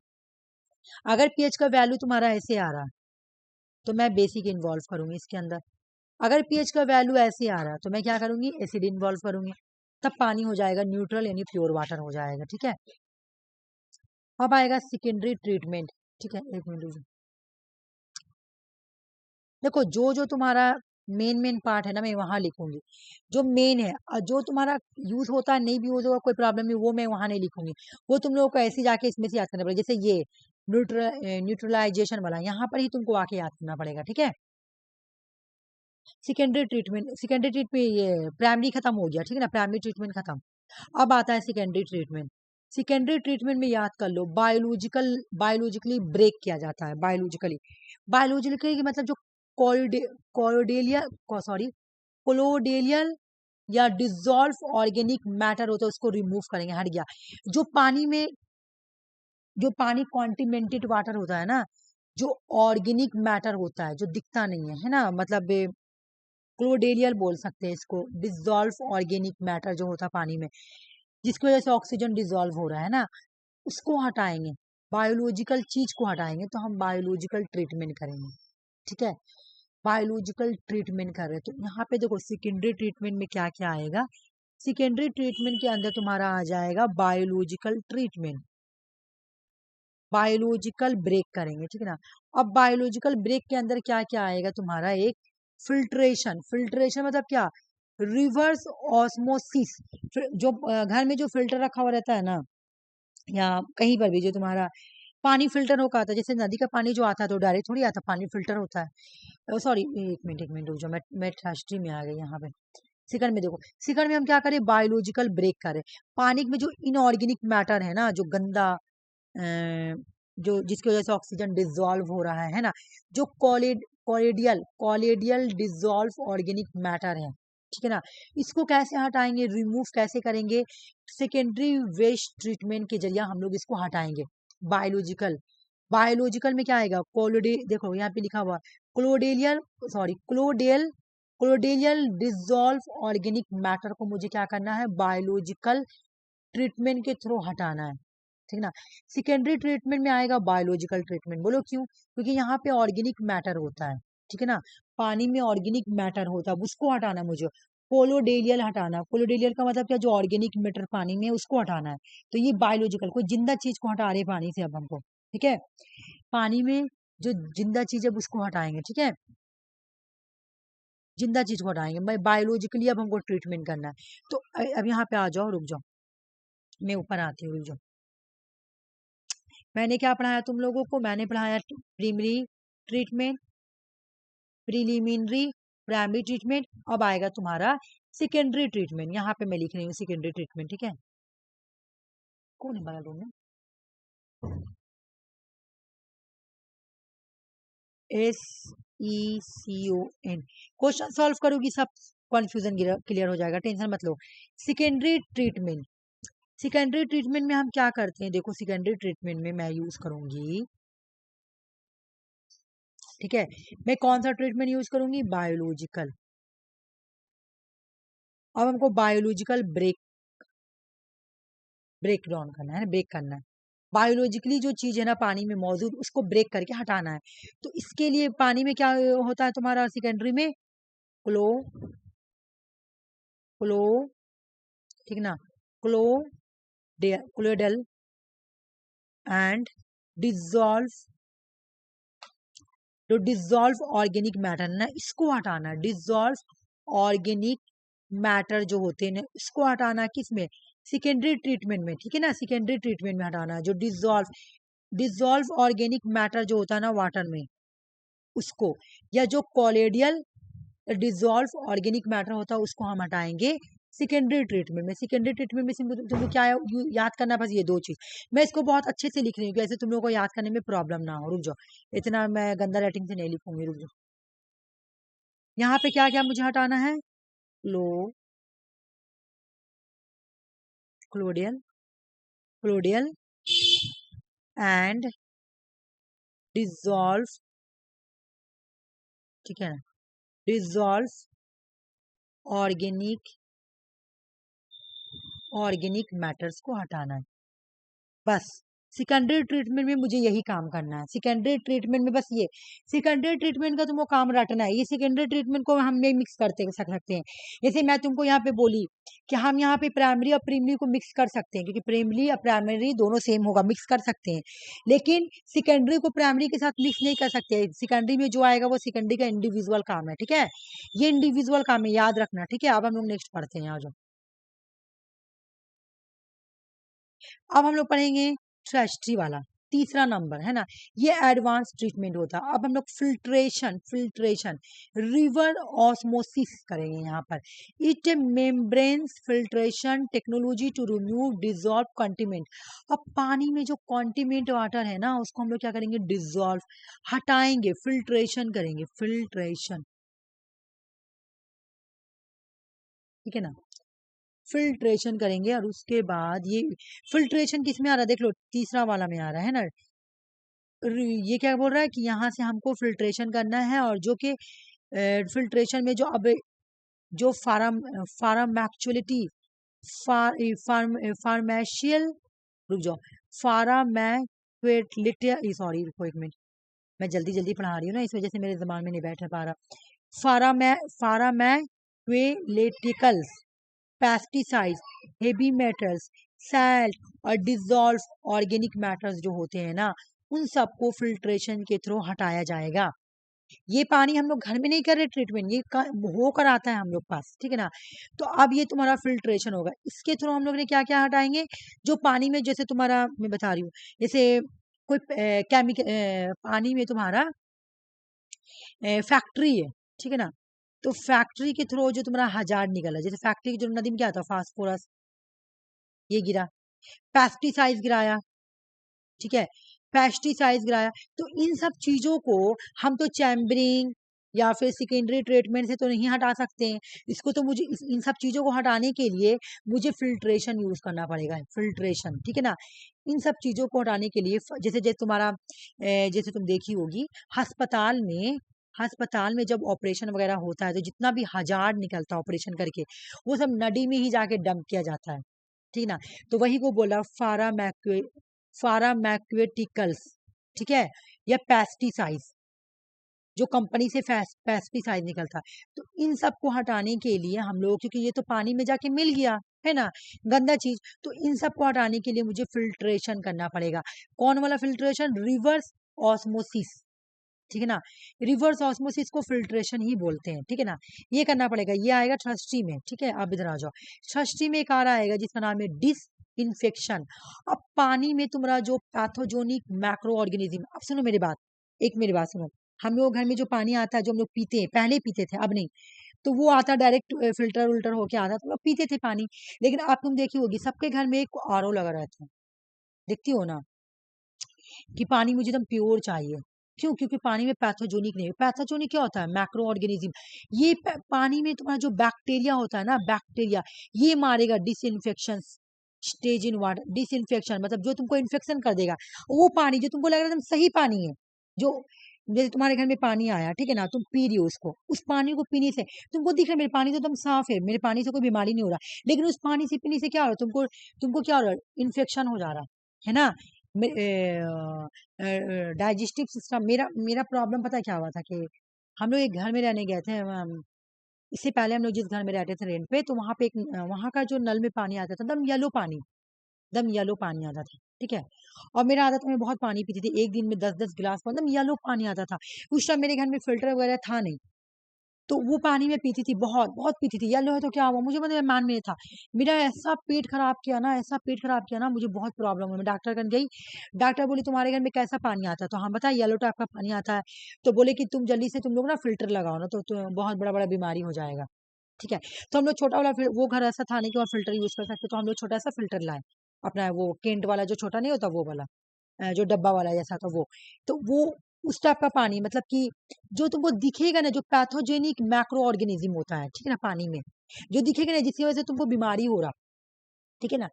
अगर पीएच का वैल्यू तुम्हारा ऐसे आ रहा है तो मैं बेसिक इन्वॉल्व करूंगी इसके अंदर। अगर पीएच का वैल्यू ऐसे आ रहा है तो मैं क्या करूंगी, एसिड इन्वॉल्व करूंगी, तब पानी हो जाएगा न्यूट्रल, यानी प्योर वाटर हो जाएगा, ठीक है। अब आएगा सेकेंडरी ट्रीटमेंट, ठीक है, एक मिनट रुको। देखो जो जो तुम्हारा मेन मेन पार्ट है ना, मैं वहां लिखूंगी जो मेन है, और जो तुम्हारा यूज होता है नहीं भी यूज होगा कोई प्रॉब्लम नहीं, वो मैं वहां नहीं लिखूंगी। वो तुम लोगों को ऐसे जाके इसमें से याद करना पड़ेगा, जैसे ये न्यूट्रलाइजेशन वाला, यहाँ पर ही तुमको आके याद करना पड़ेगा, ठीक है। सेकेंडरी ट्रीटमेंट, ये प्राइमरी खत्म हो गया, ठीक है ना, प्राइमरी ट्रीटमेंट खत्म। अब आता है सेकेंडरी ट्रीटमेंट। सेकेंडरी ट्रीटमेंट में याद कर लो, बायोलॉजिकली ब्रेक किया जाता है, बायोलॉजिकली मतलब जो कोलोडेलिया सॉरी कोलोडेलियल या डिजोल्व ऑर्गेनिक मैटर होता है उसको रिमूव करेंगे, हट गया। जो पानी में, जो पानी कॉन्टिनेंटेड वाटर होता है ना, जो ऑर्गेनिक मैटर होता है जो दिखता नहीं है ना, मतलब क्लोडेलियल बोल सकते हैं इसको, डिजॉल्व ऑर्गेनिक मैटर जो होता है पानी में, जिसकी वजह से ऑक्सीजन डिजॉल्व हो रहा है ना, उसको हटाएंगे। बायोलॉजिकल चीज को हटाएंगे तो हम बायोलॉजिकल ट्रीटमेंट करेंगे, ठीक है। बायोलॉजिकल ट्रीटमेंट कर रहे हैं तो यहाँ पे देखो सेकेंडरी ट्रीटमेंट में क्या क्या आएगा। सेकेंडरी ट्रीटमेंट के अंदर तुम्हारा आ जाएगा बायोलॉजिकल ट्रीटमेंट, बायोलॉजिकल ब्रेक करेंगे, ठीक है ना। अब बायोलॉजिकल ब्रेक के अंदर क्या क्या आएगा तुम्हारा, एक फिल्ट्रेशन, फिल्ट्रेशन मतलब क्या, रिवर्स ऑस्मोसिस, जो घर में जो फिल्टर रखा हुआ रहता है ना, या कहीं पर भी जो तुम्हारा पानी फिल्टर होकर आता है, जैसे नदी का पानी जो आता है तो डायरेक्ट थोड़ी आता, पानी फिल्टर होता है। सॉरी, एक मिनट रुक जाओ, मैं थ्रस्ट्री में आ गई यहाँ पे। सिकन में देखो, सिकन में हम क्या करें, बायोलॉजिकल ब्रेक करें। पानी में जो इनऑर्गेनिक मैटर है ना, जो गंदा जो जिसकी वजह से ऑक्सीजन डिजॉल्व हो रहा है ना, जो कॉलेडियल डिजॉल्व ऑर्गेनिक मैटर है, ठीक है ना, इसको कैसे हटाएंगे, रिमूव कैसे करेंगे, सेकेंडरी वेस्ट ट्रीटमेंट के जरिए हम लोग इसको हटाएंगे। बायोलॉजिकल, बायोलॉजिकल में क्या आएगा, कोलोडे, देखो यहाँ पे लिखा हुआ क्लोडेलियल, सॉरी क्लोडेलियल डिजॉल्व ऑर्गेनिक मैटर को मुझे क्या करना है, बायोलॉजिकल ट्रीटमेंट के थ्रू हटाना है, ठीक ना। सेकेंडरी ट्रीटमेंट में आएगा बायोलॉजिकल ट्रीटमेंट, बोलो क्यों, क्योंकि यहाँ पे ऑर्गेनिक मैटर होता है, ठीक है ना, पानी में ऑर्गेनिक मैटर होता है, उसको हटाना है मुझे। कोलोडेलियल हटाना, कोलोडेलियल का मतलब क्या, जो ऑर्गेनिक मैटर पानी में उसको हटाना है। तो ये बायोलॉजिकल, कोई जिंदा चीज को हटा रहे हैं पानी से अब हमको, ठीक है, पानी में जो जिंदा चीज है उसको हटाएंगे, ठीक है, जिंदा चीज को हटाएंगे, मैं बायोलॉजिकली अब हमको ट्रीटमेंट करना है। तो अब यहाँ पे आ जाओ, रुक जाओ, मैं ऊपर आती हूँ, रुक जाओ। मैंने क्या पढ़ाया तुम लोगों को, मैंने पढ़ाया प्रीमरी ट्रीटमेंट, प्रीलिमिनरी, प्राइमरी ट्रीटमेंट, अब आएगा तुम्हारा सेकेंडरी ट्रीटमेंट। यहाँ पे मैं लिख रही हूँ सेकेंडरी ट्रीटमेंट, ठीक है। कौन है बगल रूम में, SECON, क्वेश्चन सॉल्व करोगी सब कंफ्यूजन क्लियर हो जाएगा, टेंशन मत लो। सेकेंडरी ट्रीटमेंट, सेकेंडरी ट्रीटमेंट में हम क्या करते हैं, देखो सेकेंडरी ट्रीटमेंट में मैं यूज करूंगी, ठीक है, मैं कौन सा ट्रीटमेंट यूज करूंगी, बायोलॉजिकल। अब हमको बायोलॉजिकल ब्रेक डाउन करना है, ब्रेक करना है, बायोलॉजिकली जो चीज है ना पानी में मौजूद उसको ब्रेक करके हटाना है। तो इसके लिए पानी में क्या होता है तुम्हारा सेकेंडरी में, क्लो क्लो ठीक ना, क्लो क्लोडेल एंड डिजॉल्व, जो डिजॉल्व ऑर्गेनिक मैटर है ना इसको हटाना, डिजॉल्व ऑर्गेनिक मैटर जो होते हैं इसको हटाना, किसमें, सेकेंडरी ट्रीटमेंट में, ठीक है ना, सेकेंडरी ट्रीटमेंट में हटाना जो डिजॉल्व ऑर्गेनिक मैटर जो होता है ना वाटर में उसको, या जो कॉलेडियल डिजॉल्व ऑर्गेनिक मैटर होता है उसको हम हटाएंगे सेकेंडरी ट्रीटमेंट में। सेकेंडरी ट्रीटमेंट में तुमको क्या याद करना है, बस ये दो चीज। मैं इसको बहुत अच्छे से लिख रही हूँ, ऐसे तुम लोगों को याद करने में प्रॉब्लम ना हो, रुक जाओ, इतना मैं गंदा राइटिंग से नहीं लिखूंगी, रुक जाओ। यहाँ पे क्या क्या मुझे हटाना है, क्लोडियल क्लोडियल एंड डिजॉल्व, ठीक है ना, डिजॉल्व ऑर्गेनिक मैटर्स को हटाना है, बस। सेकेंडरी ट्रीटमेंट में मुझे यही काम करना है, सेकेंडरी ट्रीटमेंट में बस ये, सेकेंडरी ट्रीटमेंट का तुमको काम रटना है। ये सेकेंडरी ट्रीटमेंट को हम नहीं मिक्स करते सकते हैं, जैसे मैं तुमको यहाँ पे बोली कि हम यहाँ पे प्राइमरी और प्रीमरी को मिक्स कर सकते हैं, क्योंकि प्राइमरी और प्राइमरी दोनों सेम होगा, मिक्स कर सकते हैं, लेकिन सेकेंडरी को प्राइमरी के साथ मिक्स नहीं कर सकते। सेकेंडरी में जो आएगा वो सेकेंडरी का इंडिविजुअल काम है, ठीक है, ये इंडिविजुअल काम है, याद रखना, ठीक है। अब हम लोग नेक्स्ट पढ़ते हैं, आ जाओ। अब हम लोग पढ़ेंगे ट्रेस्ट्री वाला, तीसरा नंबर है ना, ये एडवांस ट्रीटमेंट होता है। अब हम लोग फिल्ट्रेशन रिवर ऑस्मोसिस करेंगे यहाँ पर। It membranes filtration technology to remove dissolve contaminant. अब पानी में जो कॉन्टिमेंट वाटर है ना उसको हम लोग क्या करेंगे, डिजॉल्व, हटाएंगे, फिल्ट्रेशन करेंगे, फिल्ट्रेशन, ठीक है ना, फिल्ट्रेशन करेंगे। और उसके बाद ये फिल्ट्रेशन किस में आ रहा है, देख लो तीसरा वाला में आ रहा है ना, ये क्या बोल रहा है कि यहाँ से हमको फिल्ट्रेशन करना है, और जो कि फिल्ट्रेशन में जो अब जो फार्माक्चुअलिटी फार्मेशियल, रुक जाओ, फार्माक्वेलिटी, सॉरी रुको एक मिनट, मैं जल्दी जल्दी पढ़ा रही हूँ ना, इस वजह से मेरे दिमाग में नहीं बैठ पा रहा। फार्माक्वेलिटिकल्स, पेस्टिसाइड्स, हेवी मेटल्स, सैल्ट और डिजॉल्व ऑर्गेनिक मैटर्स जो होते हैं ना, उन सबको फिल्ट्रेशन के थ्रू हटाया जाएगा। ये पानी हम लोग घर में नहीं कर रहे ट्रीटमेंट, ये होकर आता है हम लोग पास, ठीक है ना। तो अब ये तुम्हारा फिल्ट्रेशन होगा, इसके थ्रू हम लोग ने क्या क्या हटाएंगे, जो पानी में, जैसे तुम्हारा मैं बता रही हूँ, जैसे कोई केमिकल पानी में तुम्हारा फैक्ट्री है, ठीक है ना, तो फैक्ट्री के थ्रू जो तुम्हारा हजार निकला, जैसे फैक्ट्री की जो नदी में क्या था, फास्फोरस ये गिरा, पेस्टिसाइड्स गिराया, ठीक है, पेस्टिसाइड्स गिराया, तो इन सब चीजों को हम तो चैम्बरिंग या फिर सेकेंडरी ट्रीटमेंट से तो नहीं हटा सकते हैं, इसको तो मुझे इन सब चीजों को हटाने के लिए मुझे फिल्ट्रेशन यूज करना पड़ेगा, फिल्ट्रेशन, ठीक है ना। इन सब चीजों को हटाने के लिए जैसे जैसे तुम्हारा जैसे तुम देखी होगी अस्पताल में जब ऑपरेशन वगैरह होता है तो जितना भी हजार निकलता है ऑपरेशन करके, वो सब नदी में ही जाके डंप किया जाता है, ठीक ना। तो वही को बोला फार्माक्यूटिकल्स, ठीक है, या पेस्टिसाइड्स, जो कंपनी से पेस्टिसाइड निकलता है, तो इन सब को हटाने के लिए हम लोग, क्योंकि ये तो पानी में जाके मिल गया है ना, गंदा चीज, तो इन सब को हटाने के लिए मुझे फिल्ट्रेशन करना पड़ेगा। कौन वाला फिल्ट्रेशन, रिवर्स ऑस्मोसिस, ठीक है ना, रिवर्स ऑस्मोसिस को फिल्ट्रेशन ही बोलते हैं, ठीक है ना। ये करना पड़ेगा, ये आएगा थ्रस्टी में, ठीक है, आप इधर आ जाओ, थ्रस्टी में एक आ रहा आएगा जिसका नाम है डिसइंफेक्शन। अब पानी में तुम्हारा जो पैथोजोनिक मैक्रो ऑर्गेनिज्म, अब सुनो मेरी बात, एक मेरी बात सुनो, हम लोग घर में जो पानी आता है, जो हम लोग पीते हैं, पहले पीते थे अब नहीं, तो वो आता डायरेक्ट फिल्टर उल्टर होके आता, तो लोग पीते थे पानी, लेकिन अब तुम देखी होगी सबके घर में एक आरओ लगा रहता है, देखती हो ना, कि पानी मुझे एकदम प्योर चाहिए। क्यों? क्योंकि पानी में पैथोजोनिक नहीं है। पैथोजोनिक क्या होता है, मैक्रो ऑर्गेनिज्म, ये पानी में तुम्हारा जो बैक्टीरिया होता है ना, बैक्टीरिया, ये मारेगा disinfection stage in water, disinfection मतलब जो तुमको इन्फेक्शन कर देगा, वो पानी जो तुमको लग रहा है एकदम सही पानी है, जो जैसे तुम्हारे घर में पानी आया, ठीक है ना, तुम पी रही हो उसको, उस पानी को पीने से तुमको दिख रहा है मेरे पानी तो एकदम साफ है, मेरे पानी से कोई बीमारी नहीं हो रहा, लेकिन उस पानी से पीने से क्या हो रहा है, तुमको तुमको क्या हो रहा है, इन्फेक्शन हो जा रहा है ना। डाइजेस्टिव सिस्टम, मेरा मेरा प्रॉब्लम पता है क्या हुआ था, कि हम लोग एक घर में रहने गए थे, इससे पहले हम लोग जिस घर में रहते थे रेंट पे, तो वहां पे एक वहां का जो नल में पानी आता था एकदम येलो पानी, एकदम येलो पानी आता था, ठीक है। और मेरा आदत, मैं बहुत पानी पीती थी, एक दिन में 10-10 गिलास एकदम येलो पानी आता था। उस टाइम मेरे घर में फिल्टर वगैरह था नहीं, तो वो पानी मैं पीती थी, बहुत बहुत पीती थी, येलो है तो क्या हुआ, मुझे मतलब मान में था, मेरा ऐसा पेट खराब किया ना, ऐसा पेट खराब किया ना, मुझे बहुत प्रॉब्लम हुई, मैं डॉक्टर कर गई, डॉक्टर बोली तुम्हारे घर में कैसा पानी आता है, तो हम बताया येलो टाइप का पानी आता है, तो बोले कि तुम जल्दी से तुम लोग ना फिल्टर लगाओ ना, तो बहुत बड़ा बड़ा बीमारी हो जाएगा, ठीक है। तो हम लोग छोटा वाला वो घर ऐसा था नहीं कि वहाँ फिल्टर यूज कर सकते, तो हम लोग छोटा सा फिल्टर लाए, अपना वो केंट वाला जो छोटा नहीं होता वो वाला, जो डब्बा वाला जैसा था वो, तो वो उस टाइप का पानी, मतलब कि जो तुमको दिखेगा ना, जो पैथोजेनिक मैक्रो ऑर्गेनिज्म होता है, ठीक है ना, पानी में जो दिखेगा ना, जिसकी वजह से तुमको बीमारी हो रहा, ठीक है ना,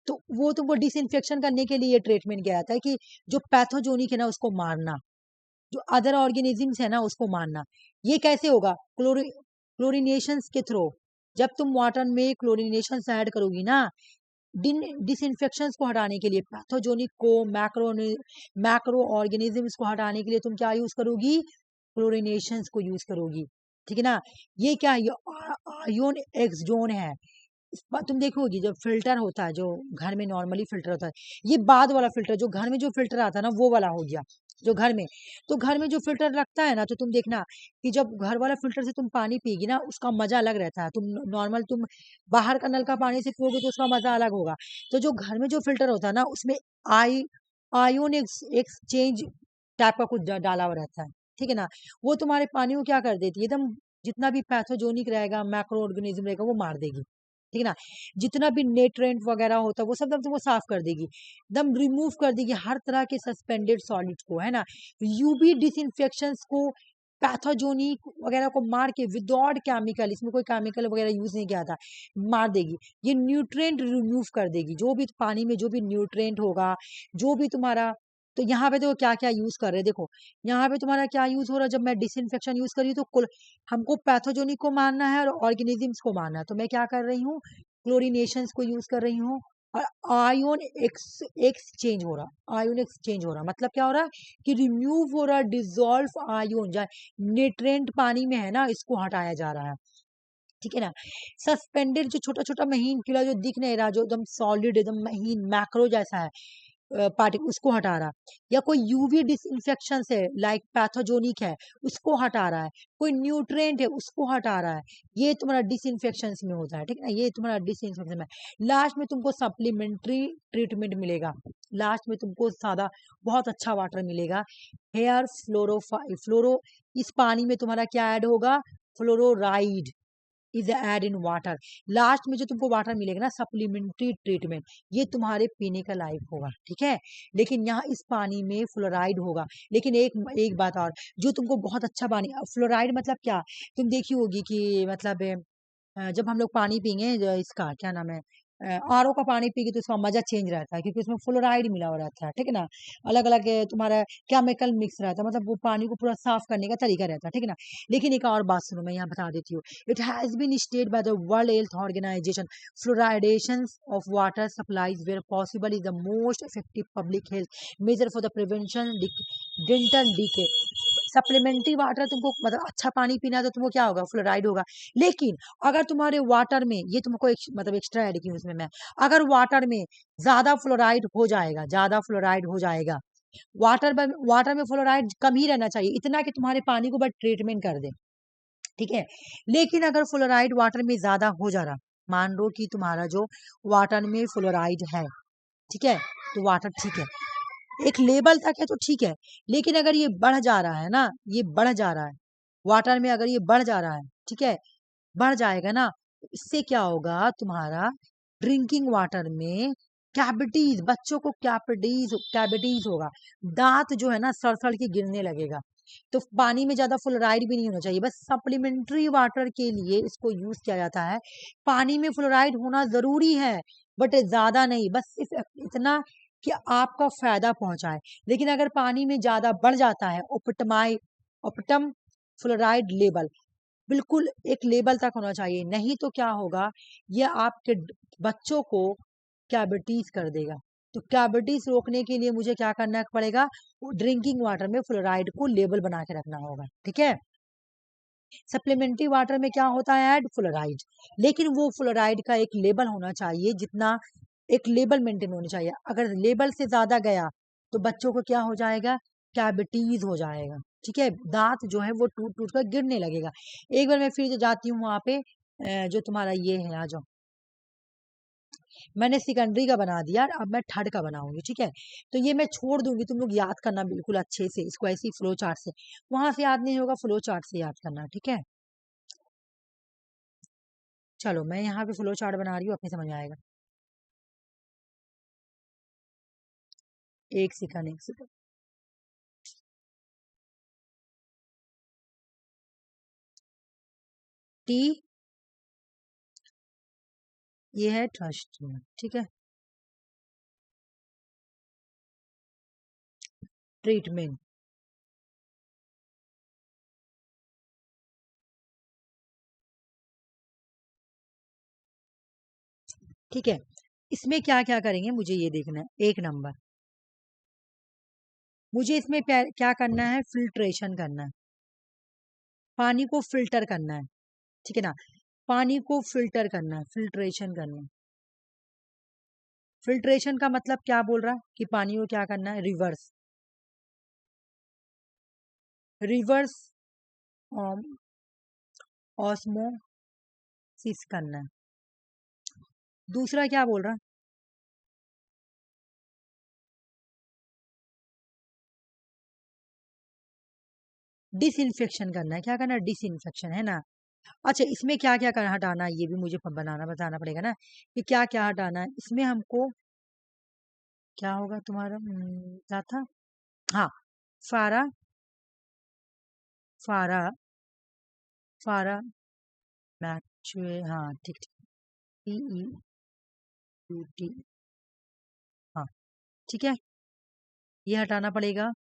तो वो तुमको डिसइंफेक्शन करने के लिए ट्रीटमेंट किया जाता है, कि जो पैथोजोनिक है ना उसको मारना, जो अदर ऑर्गेनिजम्स है ना उसको मारना। ये कैसे होगा, क्लोरिनेशन के थ्रू, जब तुम वाटर में क्लोरिनेशन ऐड करोगी ना, डिसइंफेक्शन को हटाने के लिए, पैथोजोनिक को, मैक्रो ऑर्गेनिजम्स को हटाने के लिए तुम क्या यूज करोगी, क्लोरिनेशन को यूज करोगी, ठीक है ना। ये क्या है, आयोन एक्स जोन है, तुम देखोगी जब फिल्टर होता है, जो घर में नॉर्मली फिल्टर होता है, ये बाद वाला फिल्टर, जो घर में जो फिल्टर आता है ना वो वाला हो गया, जो घर में, तो घर में जो फिल्टर रखता है ना, तो तुम देखना कि जब घर वाला फिल्टर से तुम पानी पिएगी ना, उसका मजा अलग रहता है, तुम नॉर्मल तुम बाहर का नल का पानी से पियोगे तो उसका मजा अलग होगा, तो जो घर में जो फिल्टर होता है ना उसमें आई आयोन एक्सचेंज टाइप का कुछ डाला हुआ रहता है, ठीक है ना, वो तुम्हारे पानी को क्या कर देती है, एकदम जितना भी पैथोजोनिक रहेगा, मैक्रो ऑर्गेनिज्म रहेगा, वो मार देगी, ठीक है ना, जितना भी नेट्रेंट वगैरह होता है वो सब एकदम तुमको साफ कर देगी, एकदम रिमूव कर देगी हर तरह के सस्पेंडेड सॉलिड को, है ना, यूवी डिसइंफेक्शन को, पैथोजोनिक वगैरह को मार के विदाउट केमिकल, इसमें कोई केमिकल वगैरह यूज नहीं किया था, मार देगी। ये न्यूट्रिएंट रिमूव कर देगी, जो भी पानी में जो भी न्यूट्रिएंट होगा, जो भी तुम्हारा तो यहाँ पे देखो क्या क्या यूज कर रहे हैं, देखो यहाँ पे तुम्हारा क्या यूज हो रहा है, जब मैं डिसइंफेक्शन यूज कर रही हूँ तो हमको पैथोजेनिक को मारना है और ऑर्गेनिजम्स को मारना है, तो मैं क्या कर रही हूँ, क्लोरीनेशंस को यूज कर रही हूँ। और आयोन एक्सचेंज हो रहा, आयोन एक्सचेंज हो रहा, मतलब क्या हो रहा है कि रिमूव हो रहा है डिजोल्व आयोन, जाए न्यूट्रिएंट पानी में है ना, इसको हटाया जा रहा है, ठीक है ना। सस्पेंडेड जो छोटा छोटा महीन कीड़ा जो दिख नहीं रहा, जो एकदम सॉलिड एकदम महीन मैक्रो जैसा है पार्टिकल, उसको हटा रहा, या कोई यूवी डिसइंफेक्शन है लाइक पैथोजोनिक है उसको हटा रहा है, कोई न्यूट्रिएंट है उसको हटा रहा है, ये तुम्हारा डिसइंफेक्शन में होता है, ठीक है ना, ये तुम्हारा डिसइंफेक्शन में। लास्ट में तुमको सप्लीमेंट्री ट्रीटमेंट मिलेगा, लास्ट में तुमको सादा बहुत अच्छा वाटर मिलेगा, हेयर फ्लोरो, इस पानी में तुम्हारा क्या ऐड होगा, fluoride is add in water. Last में जो तुमको वाटर मिलेगा ना, सप्लीमेंट्री ट्रीटमेंट, ये तुम्हारे पीने का लायक होगा, ठीक है। लेकिन यहाँ इस पानी में फ्लोराइड होगा, लेकिन एक एक बात और, जो तुमको बहुत अच्छा पानी, फ्लोराइड मतलब क्या, तुम देखी होगी कि मतलब जब हम लोग पानी पियेंगे इसका क्या नाम है, आरओ का पानी पिएंगे तो उसका मजा चेंज रहता है, क्योंकि उसमें फ्लोराइड मिला हुआ रहता है, ठीक है ना, अलग अलग तुम्हारा केमिकल मिक्स रहता है, मतलब वो पानी को पूरा साफ करने का तरीका रहता है, ठीक है ना। लेकिन एक और बात सुनो, मैं यहाँ बता देती हूँ, it has been stated by the World Health Organization, fluoridation of water supplies where possible is the most effective public health measure for the prevention dental decay. Supplementary water तुमको मतलब अच्छा पानी पीना है तो तुमको क्या होगा, फ्लोराइड होगा। लेकिन अगर तुम्हारे वाटर में, ये तुमको मतलब एक्स्ट्रा ऐड की उसमें मैं, अगर वाटर में ज्यादा फ्लोराइड हो जाएगा, ज्यादा फ्लोराइड हो जाएगा, वाटर में फ्लोराइड कम ही रहना चाहिए, इतना कि तुम्हारे पानी को बस ट्रीटमेंट कर दे, ठीक है। लेकिन अगर फ्लोराइड वाटर में ज्यादा हो जा रहा, मान लो कि तुम्हारा जो वाटर में फ्लोराइड है, ठीक है, तो वाटर ठीक है, एक लेवल तक है तो ठीक है। लेकिन अगर ये बढ़ जा रहा है ना, ये बढ़ जा रहा है वाटर में, अगर ये बढ़ जा रहा है, ठीक है, बढ़ जाएगा ना, तो इससे क्या होगा, तुम्हारा ड्रिंकिंग वाटर में कैविटीज, बच्चों को कैविटीज कैविटीज होगा, दांत जो है ना सड़ सड़ के गिरने लगेगा। तो पानी में ज्यादा फ्लोराइड भी नहीं होना चाहिए, बस सप्लीमेंट्री वाटर के लिए इसको यूज किया जाता है। पानी में फ्लोराइड होना जरूरी है, बट ज्यादा नहीं, बस सिर्फ इतना कि आपका फायदा पहुंचाए। लेकिन अगर पानी में ज्यादा बढ़ जाता है, ऑप्टम फ्लोराइड लेवल, बिल्कुल एक लेवल तक होना चाहिए, नहीं तो क्या होगा, ये आपके बच्चों को कैविटीज कर देगा। तो कैविटीज रोकने के लिए मुझे क्या करना पड़ेगा, ड्रिंकिंग वाटर में फ्लोराइड को लेवल बना के रखना होगा, ठीक है। सप्लीमेंट्री वाटर में क्या होता है, ऐड फ्लोराइड, लेकिन वो फ्लोराइड का एक लेवल होना चाहिए, जितना एक लेवल मेंटेन होनी चाहिए। अगर लेवल से ज्यादा गया तो बच्चों को क्या हो जाएगा, कैविटीज हो जाएगा, ठीक है, दांत जो है वो टूट टूट कर गिरने लगेगा। एक बार मैं फिर जाती हूँ वहां पे, जो तुम्हारा ये है, आ जाओ, मैंने सेकेंडरी का बना दिया, अब मैं थर्ड का बनाऊंगी, ठीक है। तो ये मैं छोड़ दूंगी, तुम लोग याद करना बिल्कुल अच्छे से इसको, ऐसी फ्लो चार्ट से, वहां से याद नहीं होगा, फ्लो चार्ट से याद करना, ठीक है। चलो मैं यहाँ पे फ्लो चार्ट बना रही हूँ, अपने समझ में आएगा। एक सेकंड, एक सेकंड। टी, ये है ट्रस्ट, ठीक है, ट्रीटमेंट, ठीक है। इसमें क्या क्या करेंगे मुझे ये देखना है, एक नंबर, मुझे इसमें क्या करना है, फिल्ट्रेशन करना है, पानी को फिल्टर करना है, ठीक है ना, पानी को फिल्टर करना है, फिल्ट्रेशन करना है। फिल्ट्रेशन का मतलब क्या बोल रहा है कि पानी को क्या करना है, रिवर्स, रिवर्स ऑस्मोसिस करना है। दूसरा क्या बोल रहा है, डिसइंफेक्शन करना है, क्या करना है, डिसइंफेक्शन, है ना। अच्छा, इसमें क्या क्या करना, हटाना है, ये भी मुझे बनाना बताना पड़ेगा ना, कि क्या क्या हटाना है इसमें हमको, क्या होगा तुम्हारा, क्या था, हाँ, फारा, फारा, फारा मैचुए, हाँ ठीक ठीक, PEUT, हाँ ठीक है। ये हटाना पड़ेगा।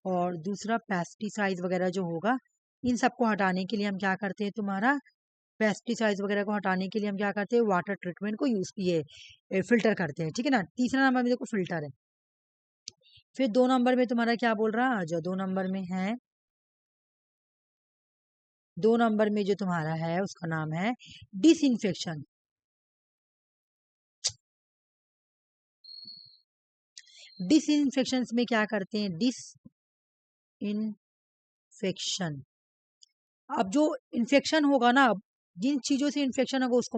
और दूसरा पेस्टिसाइड वगैरह जो होगा, इन सबको हटाने के लिए हम क्या करते हैं, तुम्हारा पेस्टिसाइड्स वगैरह को हटाने के लिए हम क्या करते हैं, वाटर ट्रीटमेंट को यूज किए फिल्टर करते हैं, ठीक है ना। तीसरा नंबर में देखो फिल्टर है। फिर 2 नंबर में तुम्हारा क्या बोल रहा है, जो 2 नंबर में है, 2 नंबर में जो तुम्हारा है उसका नाम है डिसइंफेक्शन। डिसइंफेक्शन में क्या करते हैं, डिसइंफेक्शन। अब जो इन्फेक्शन होगा ना, जिन चीजों से इन्फेक्शन होगा उसको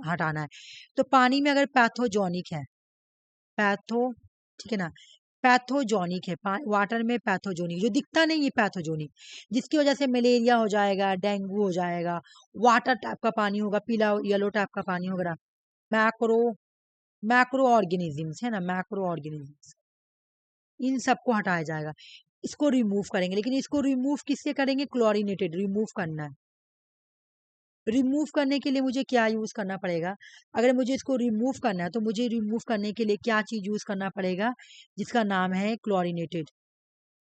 हटाना है। तो पानी में अगर पैथोजोनिक है, ठीक है ना, पैथोजोनिक है, वाटर में पैथोजोनिक जो दिखता नहीं है, पैथोजोनिक जिसकी वजह से मलेरिया हो जाएगा, डेंगू हो जाएगा, वाटर टाइप का पानी होगा, पीला येलो टाइप का पानी होगा, मैक्रो मैक्रो ऑर्गेनिजम्स है ना, मैक्रो ऑर्गेनिजम्स, इन सबको हटाया जाएगा। इसको रिमूव करेंगे, लेकिन इसको रिमूव किससे करेंगे, क्लोरीनेटेड रिमूव करना है। रिमूव करने के लिए मुझे क्या यूज करना पड़ेगा, अगर मुझे इसको रिमूव करना है तो मुझे रिमूव करने के लिए क्या चीज यूज करना पड़ेगा, जिसका नाम है क्लोरीनेटेड,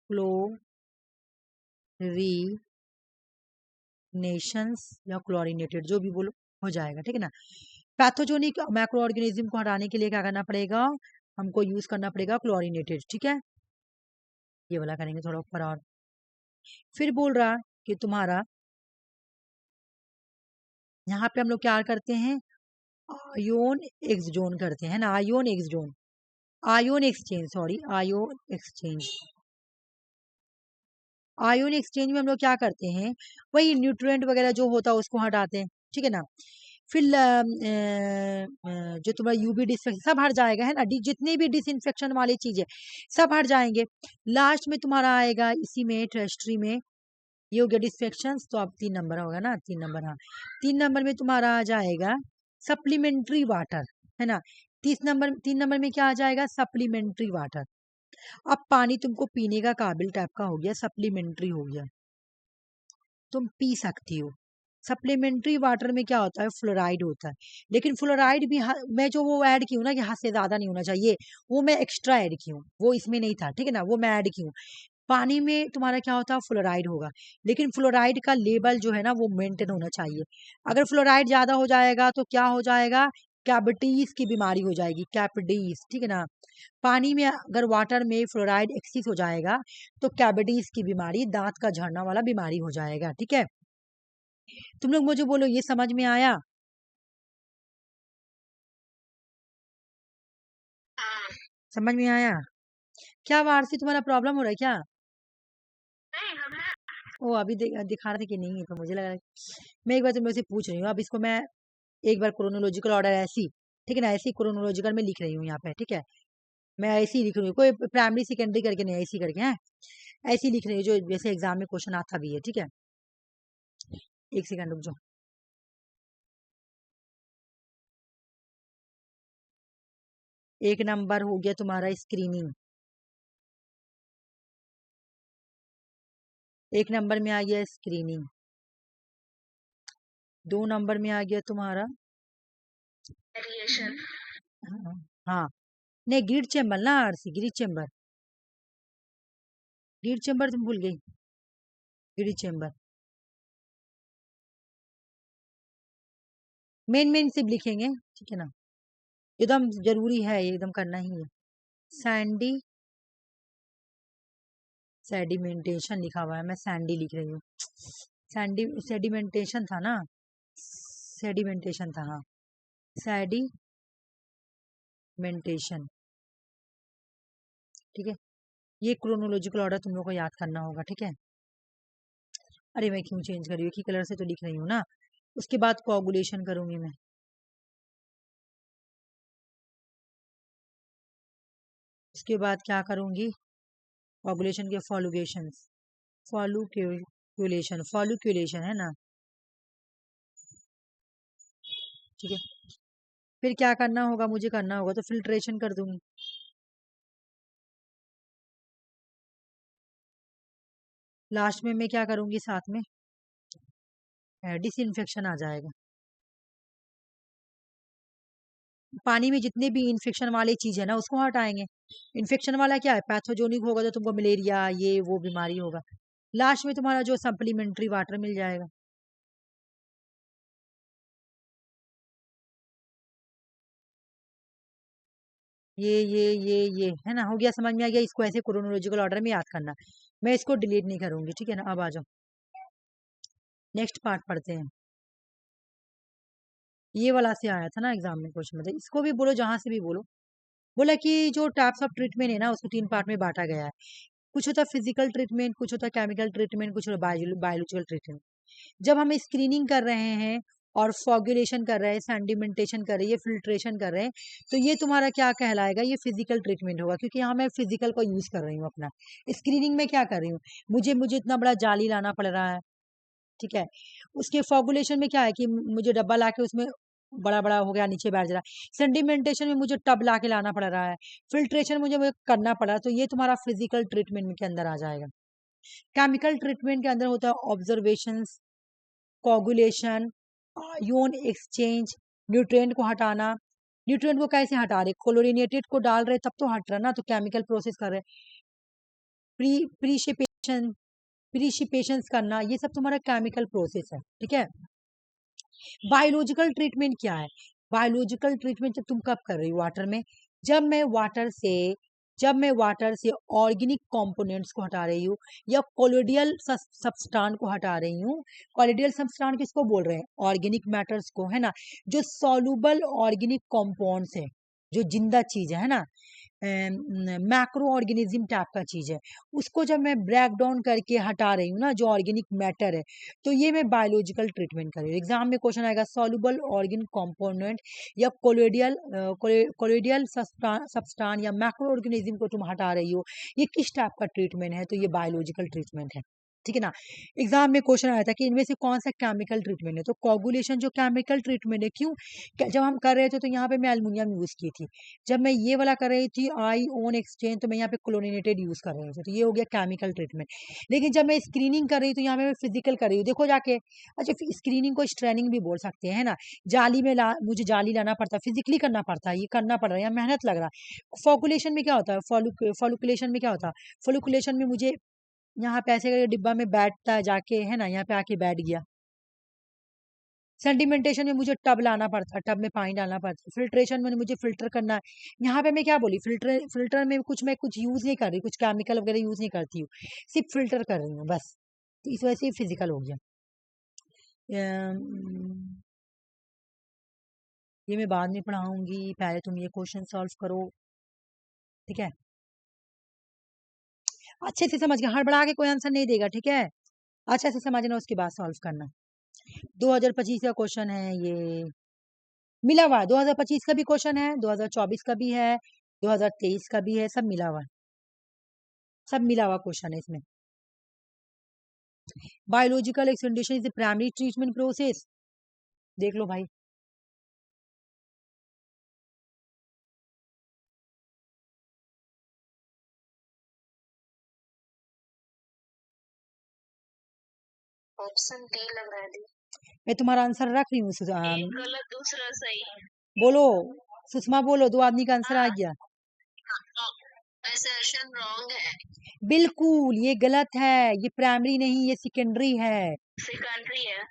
क्लोरीनेशंस या क्लोरीनेटेड, जो भी बोलो हो जाएगा, ठीक है ना। पैथोजोनिक मैक्रो ऑर्गेनिज्म को हटाने के लिए क्या करना पड़ेगा, हमको यूज करना पड़ेगा क्लोरीनेटेड, ठीक है। ये वाला करेंगे थोड़ा ऊपर। और फिर बोल रहा कि तुम्हारा यहाँ पे हम लोग क्या करते हैं, आयोन एक्सजोन करते हैं ना, ion exchange, ion exchange, sorry ion exchange. Ion exchange में हम लोग क्या करते हैं, वही न्यूट्रिएंट वगैरह जो होता है उसको हटाते हैं, ठीक है ना। फिर जो तुम्हारा यूवी डिसइंफेक्शन सब हट जाएगा, है ना, जितने भी डिसइंफेक्शन वाली चीजें सब हट जाएंगे। लास्ट में तुम्हारा आएगा इसी में ट्रेस्ट्री में, ये हो गया डिसइंफेक्शन। तो अब 3 नंबर होगा ना, 3 नंबर, हाँ 3 नंबर में तुम्हारा आ जाएगा सप्लीमेंट्री वाटर, है ना। 3 नंबर में क्या आ जाएगा, सप्लीमेंट्री वाटर। अब पानी तुमको पीने का काबिल टाइप का हो गया, सप्लीमेंट्री हो गया, तुम पी सकती हो। सप्लीमेंट्री वाटर में क्या होता है, फ्लोराइड होता है, लेकिन फ्लोराइड भी मैं जो वो ऐड की हूँ ना कि हद से ज्यादा नहीं होना चाहिए, वो मैं एक्स्ट्रा ऐड की हूँ, वो इसमें नहीं था, ठीक है ना, वो मैं ऐड की हूँ। पानी में तुम्हारा क्या होता है, फ्लोराइड होगा, लेकिन फ्लोराइड का लेवल जो है ना वो मेंटेन होना चाहिए। अगर फ्लोराइड ज्यादा हो जाएगा तो क्या हो जाएगा, कैविटीज की बीमारी हो जाएगी, कैविटीज, ठीक है ना। पानी में अगर वाटर में फ्लोराइड एक्सेस हो जाएगा तो कैविटीज की बीमारी, दांत का झड़ना वाला बीमारी हो जाएगा, ठीक है। तुम लोग मुझे बोलो, ये समझ में आया, हाँ। समझ में आया। क्या वारसी तुम्हारा प्रॉब्लम हो रहा है क्या, नहीं हमें। वो अभी दिखा रहे थे कि नहीं है, तो मुझे लगा मैं एक बार तुमसे पूछ रही हूँ। अब इसको मैं एक बार क्रोनोलॉजिकल ऑर्डर ऐसी, ठीक है ना, ऐसी क्रोनोलॉजिकल में लिख रही हूँ यहाँ पे, ठीक है। मैं ऐसी ही लिख रही हूँ, कोई प्राइमरी सेकेंडरी करके नहीं, ऐसी करके है, ऐसी लिख रही हूँ जो जैसे एग्जाम में क्वेश्चन आता भी है, ठीक है। 1 सेकंड रुक जाओ। 1 नंबर हो गया तुम्हारा स्क्रीनिंग, 1 नंबर में आ गया स्क्रीनिंग। 2 नंबर में आ गया तुम्हारा, वेरिएशन। हाँ हाँ, नहीं ग्रिड चेम्बर ना, RC grid chamber, grid chamber तुम भूल गई, ग्रिड चेम्बर मेन मेन से लिखेंगे, ठीक है ना, एकदम जरूरी है, एकदम करना ही है। सैंडी, सेडिमेंटेशन लिखा हुआ है, मैं सैंडी लिख रही हूँ, सैंडी सेडिमेंटेशन था ना, सेडिमेंटेशन था, हाँ सेडिमेंटेशन, ठीक है। ये क्रोनोलॉजिकल ऑर्डर तुम लोग को याद करना होगा, ठीक है। अरे मैं क्यों चेंज कर रही हूँ, एक ही कलर से तो लिख रही हूँ ना। उसके बाद कोआगुलेशन करूंगी मैं, उसके बाद क्या करूंगी, कोआगुलेशन के फॉलुगेशन, फॉलुक्यूलेशन, फॉलुक्यूलेशन है ना, ठीक है। फिर क्या करना होगा, मुझे करना होगा तो फिल्ट्रेशन कर दूंगी। लास्ट में मैं क्या करूंगी, साथ में डिसइंफेक्शन आ जाएगा, पानी में जितने भी इन्फेक्शन वाले चीज है ना उसको हटाएंगे। इन्फेक्शन वाला क्या है, पैथोजेनिक होगा तो तुमको मलेरिया ये वो बीमारी होगा। लास्ट में तुम्हारा जो सप्लीमेंट्री वाटर मिल जाएगा। ये है ना, हो गया, समझ में आ गया। इसको ऐसे क्रोनोलॉजिकल ऑर्डर में याद करना। मैं इसको डिलीट नहीं करूंगी, ठीक है ना। अब आ जाओ, नेक्स्ट पार्ट पढ़ते हैं। ये वाला से आया था ना एग्जाम में क्वेश्चन, मतलब इसको भी बोलो जहां से भी बोलो। बोला कि जो टाइप्स ऑफ ट्रीटमेंट है ना उसको 3 पार्ट में बांटा गया है। कुछ होता है फिजिकल ट्रीटमेंट, कुछ होता है केमिकल ट्रीटमेंट, कुछ होता है बायोलॉजिकल ट्रीटमेंट। जब हम स्क्रीनिंग कर रहे हैं और फॉगुलेशन कर रहे हैं, सैंडिमेंटेशन कर रहे हैं, फिल्ट्रेशन कर रहे हैं, तो ये तुम्हारा क्या कहलाएगा, ये फिजिकल ट्रीटमेंट होगा, क्योंकि यहाँ मैं फिजिकल को यूज कर रही हूँ अपना। स्क्रीनिंग में क्या कर रही हूँ, मुझे मुझे इतना बड़ा जाली लाना पड़ रहा है, ठीक है। उसके फॉगुलेशन में क्या है कि मुझे डब्बा ला के उसमें बड़ा बड़ा हो गया नीचे बैठ जा रहा है। सेडिमेंटेशन में मुझे टब ला के लाना पड़ रहा है। फिल्ट्रेशन मुझे करना पड़ रहा है, तो ये तुम्हारा फिजिकल ट्रीटमेंट के अंदर आ जाएगा। केमिकल ट्रीटमेंट के अंदर होता है ऑब्जर्वेशन, कोगुलेशन, यून एक्सचेंज, न्यूट्रिएंट को हटाना। न्यूट्रिएंट को कैसे हटा रहे, क्लोरिनेटेड को डाल रहे तब तो हट रहा ना, तो केमिकल प्रोसेस कर रहे। प्रीशिपेशन, प्रीशिपेशंस करना, ये सब तुम्हारा केमिकल प्रोसेस है, ठीक है। बायोलॉजिकल ट्रीटमेंट क्या है, बायोलॉजिकल ट्रीटमेंट जब तुम कब कर रही हो वाटर में, जब मैं वाटर से जब मैं वाटर से ऑर्गेनिक कंपोनेंट्स को हटा रही हूँ या कोलोडियल सब्सटेंस को हटा रही हूँ। कोलोडियल सब्सटेंस किसको बोल रहे हैं, ऑर्गेनिक मैटर्स को, है ना। जो सॉल्युबल ऑर्गेनिक कंपाउंड्स है, जो जिंदा चीज है ना, मैक्रो ऑर्गेनिज्म टाइप का चीज है, उसको जब मैं ब्रेक डाउन करके हटा रही हूँ ना, जो ऑर्गेनिक मैटर है, तो ये मैं बायोलॉजिकल ट्रीटमेंट कर रही हूँ। एग्जाम में क्वेश्चन आएगा सॉल्युबल ऑर्गेनिक कंपोनेंट या कोलोइडियल सब्सटेंस या मैक्रो ऑर्गेनिज्म को तुम हटा रही हो, ये किस टाइप का ट्रीटमेंट है, तो ये बायोलॉजिकल ट्रीटमेंट है, ठीक है ना। एग्जाम में क्वेश्चन आया था कि इनमें से कौन सा केमिकल ट्रीटमेंट है, तो कोगुलेशन जो केमिकल ट्रीटमेंट है, क्यों, जब हम कर रहे थे तो यहाँ पे मैं एल्युमिनियम यूज की थी। जब मैं ये वाला कर रही थी आई ओन एक्सचेंज, तो मैं यहाँ पे क्लोरिनेटेड यूज कर रही थी, तो ये हो गया केमिकल ट्रीटमेंट। लेकिन जब मैं स्क्रीनिंग कर रही हूँ तो यहाँ पे मैं फिजिकल कर रही हूँ, देखो जाके। अच्छा, स्क्रीनिंग को स्ट्रेनिंग भी बोल सकते हैं, है ना। जाली में मुझे जाली लाना पड़ता है, फिजिकली करना पड़ता है, ये करना पड़ रहा है, यहाँ मेहनत लग रहा है। फॉकुलेशन में क्या होता है, फॉलिकुलेशन में क्या होता है, फॉलिकुलेशन में मुझे यहाँ पे ऐसे करके डिब्बा में बैठता है जाके, है ना, यहाँ पे आके बैठ गया। सेडिमेंटेशन में मुझे टब लाना पड़ता है, टब में पानी डालना पड़ता है। फिल्ट्रेशन में मुझे फिल्टर करना है। यहाँ पे मैं क्या बोली, फिल्टर में मैं कुछ यूज नहीं कर रही, कुछ केमिकल वगैरह यूज नहीं करती हूँ, सिर्फ फिल्टर कर रही हूँ बस। तो इस वजह से फिजिकल हो गया। ये मैं बाद में पढ़ाऊंगी, पहले तुम ये क्वेश्चन सॉल्व करो, ठीक है। अच्छे से समझ के, हड़बड़ा के कोई आंसर नहीं देगा, ठीक है। अच्छे से समझना, उसके बाद सॉल्व करना। 2025 का क्वेश्चन है ये, मिला हुआ है। 2025 का भी क्वेश्चन है, 2024 का भी है, 2023 का भी है, सब मिला हुआ है, सब मिला हुआ क्वेश्चन है इसमें। Biological expedition is the primary treatment process, देख लो भाई। ऑप्शन डी लग रहा है डी। मैं तुम्हारा आंसर रख रही हूँ एक गलत दूसरा सही। बोलो सुषमा, बोलो, 2 आदमी का आंसर आ गया। असर्शन रॉन्ग है। बिल्कुल ये गलत है, ये प्राइमरी नहीं, ये सेकेंडरी है, सेकेंडरी है।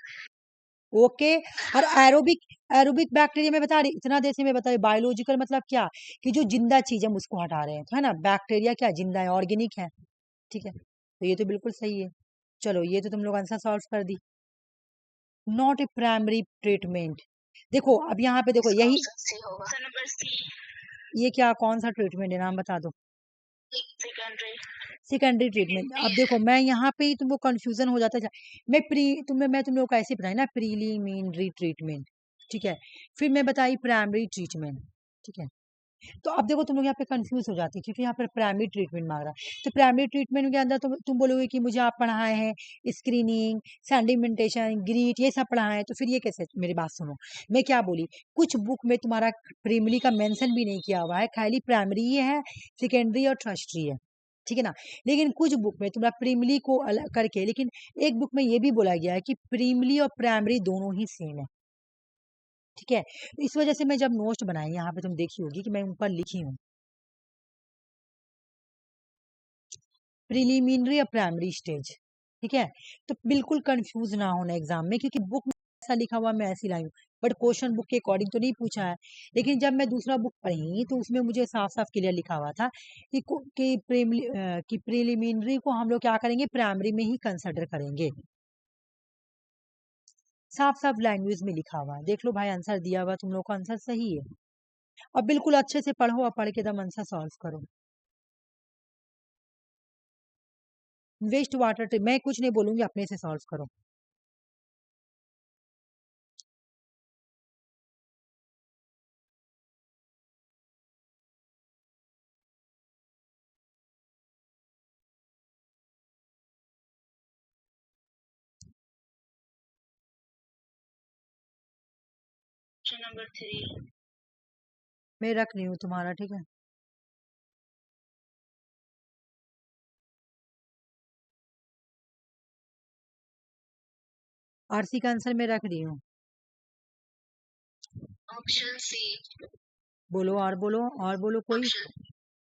ओके। और एरोबिक एरोबिक बैक्टीरिया में बता रही, इतना देर से मैं बता रही, बायोलॉजिकल मतलब क्या, कि जो जिंदा चीज हम उसको हटा रहे हैं, तो है ना, बैक्टीरिया क्या जिंदा है, ऑर्गेनिक है, ठीक है। तो ये तो बिल्कुल सही है। चलो ये तो तुम लोग आंसर सॉल्व कर दी। नॉट ए प्राइमरी ट्रीटमेंट, देखो अब यहाँ पे देखो, यही नंबर सी। ये क्या, कौन सा ट्रीटमेंट है, नाम बता दो। सेकेंडरी। Secondary treatment. अब देखो मैं यहाँ पे ही तुमको कंफ्यूजन हो जाता है। मैं तुम लोग को ऐसे बताई ना, प्रीलिमिनरी ट्रीटमेंट, ठीक है, फिर मैं बताई प्राइमरी ट्रीटमेंट, ठीक है। तो अब देखो तुम लोग यहाँ पे कंफ्यूज हो जाती है, क्योंकि यहाँ पर प्राइमरी ट्रीटमेंट मांग रहा है। तो प्राइमरी ट्रीटमेंट के अंदर तुम बोलोगे कि मुझे आप पढ़ाए हैं स्क्रीनिंग, सैंडिमेंटेशन, ग्रीट, ये सब पढ़ाए हैं, तो फिर ये कैसे, मेरी बात सुनो। मैं क्या बोली, कुछ बुक में तुम्हारा प्राइमरी का मेंशन भी नहीं किया हुआ है, खाली प्राइमरी ही है, सेकेंडरी और टर्शियरी है, ठीक है ना। लेकिन कुछ बुक में तुम्हारा प्राइमरी को अलग करके, लेकिन एक बुक में ये भी बोला गया है कि प्राइमरी और प्राइमरी दोनों ही सेम है, ठीक है। तो इस वजह से मैं जब नोट बनाई, यहाँ पे तुम देखी होगी कि मैं ऊपर लिखी हूँ प्रिलिमिनरी या प्राइमरी स्टेज। ठीक है। तो बिल्कुल कंफ्यूज ना होना एग्जाम में, क्योंकि बुक में ऐसा लिखा हुआ मैं ऐसी लाई हूँ, बट क्वेश्चन बुक के अकॉर्डिंग तो नहीं पूछा है। लेकिन जब मैं दूसरा बुक पढ़ी तो उसमें मुझे साफ साफ क्लियर लिखा हुआ था कि प्रिलिमिनरी को हम लोग क्या करेंगे, प्राइमरी में ही कंसिडर करेंगे। साफ साफ लैंग्वेज में लिखा हुआ है, देख लो भाई, आंसर दिया हुआ तुम लोग का, आंसर सही है। अब बिल्कुल अच्छे से पढ़ो और पढ़ के दम आंसर सॉल्व करो। वेस्ट वाटर मैं कुछ नहीं बोलूंगी, अपने से सॉल्व करो। Option number 3। मैं रख रही हूँ तुम्हारा, ठीक है। आरसी का आंसर मैं रख रही हूँ। Option C. बोलो और बोलो और बोलो कोई। ऑप्शन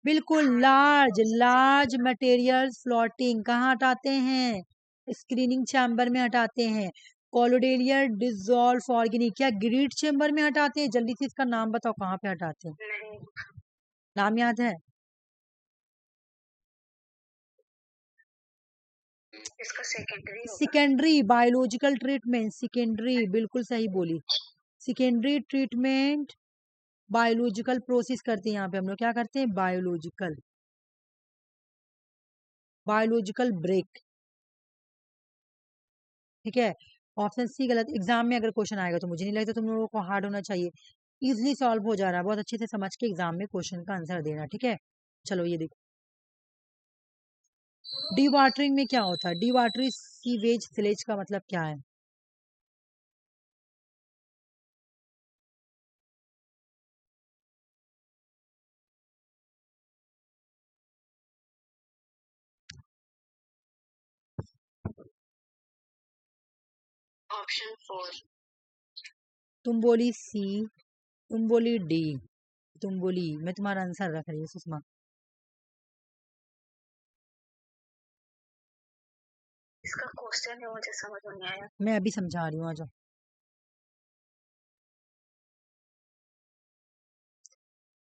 बिल्कुल, लार्ज लार्ज मटेरियल फ्लोटिंग कहाँ हटाते हैं, स्क्रीनिंग चैम्बर में हटाते हैं। कोलोडेलियर डिसॉल्व ऑर्गेनिक क्या ग्रिड चैम्बर में हटाते हैं? जल्दी से इसका नाम बताओ, कहाँ पे हटाते हैं? नहीं, नाम याद है? इसका सेकेंडरी होगा। सेकेंडरी बायोलॉजिकल ट्रीटमेंट, सेकेंडरी बिल्कुल सही बोली। सेकेंडरी ट्रीटमेंट बायोलॉजिकल प्रोसेस करते हैं, यहाँ पे हम लोग क्या करते हैं, बायोलॉजिकल बायोलॉजिकल ब्रेक। ठीक है। ऑप्शन सी गलत। एग्जाम में अगर क्वेश्चन आएगा तो मुझे नहीं लगता तुम लोगों को हार्ड होना चाहिए, इजिली सॉल्व हो जा रहा है, बहुत अच्छे से समझ के एग्जाम में क्वेश्चन का आंसर देना। ठीक है। चलो ये देखो, डी वाटरिंग में क्या होता है, डी वाटरिंग सीवेज सिलेज का मतलब क्या है? ऑप्शन 4। तुम बोली सी, तुम बोली डी, तुम बोली, मैं तुम्हारा आंसर रख रही हूँ सुषमा। इसका क्वेश्चन है, मुझे समझ में नहीं आया। मैं अभी समझा रही हूँ, आ जाओ।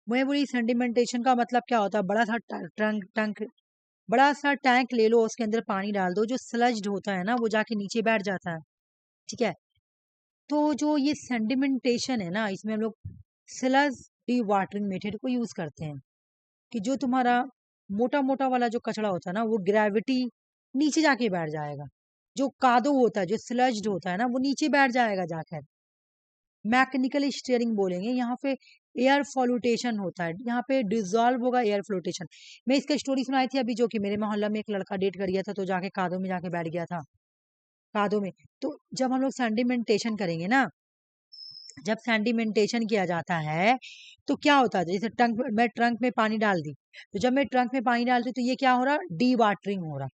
मैं बोली सेडिमेंटेशन का मतलब क्या होता है, बड़ा सा टैंक टैंक बड़ा सा टैंक ले लो, उसके अंदर पानी डाल दो, जो स्लज्ड होता है ना वो जाके नीचे बैठ जाता है। ठीक है। तो जो ये सेडिमेंटेशन है ना, इसमें हम लोग स्लज डी वाटरिंग मेथड को यूज करते हैं, कि जो तुम्हारा मोटा मोटा वाला जो कचरा होता है ना, वो ग्रेविटी नीचे जाके बैठ जाएगा। जो कादो होता है, जो स्लज्ड होता है ना, वो नीचे बैठ जाएगा जाकर। मैकेनिकल स्टीयरिंग बोलेंगे यहाँ पे। एयर फ्लोटेशन होता है, यहाँ पे डिजॉल्व होगा एयर फ्लोटेशन। मैं इसका स्टोरी सुनाई थी अभी, जो कि मेरे मोहल्ला में एक लड़का डेट कर गया था, तो जाके कादो में जाके बैठ गया था, कादो में। तो जब हम लोग सेडिमेंटेशन करेंगे ना, जब सेडिमेंटेशन किया जाता है तो क्या होता है, जैसे मैं ट्रंक में पानी डाल दी, तो जब मैं ट्रंक में पानी डालती तो ये क्या हो रहा, डी वाटरिंग हो रहा।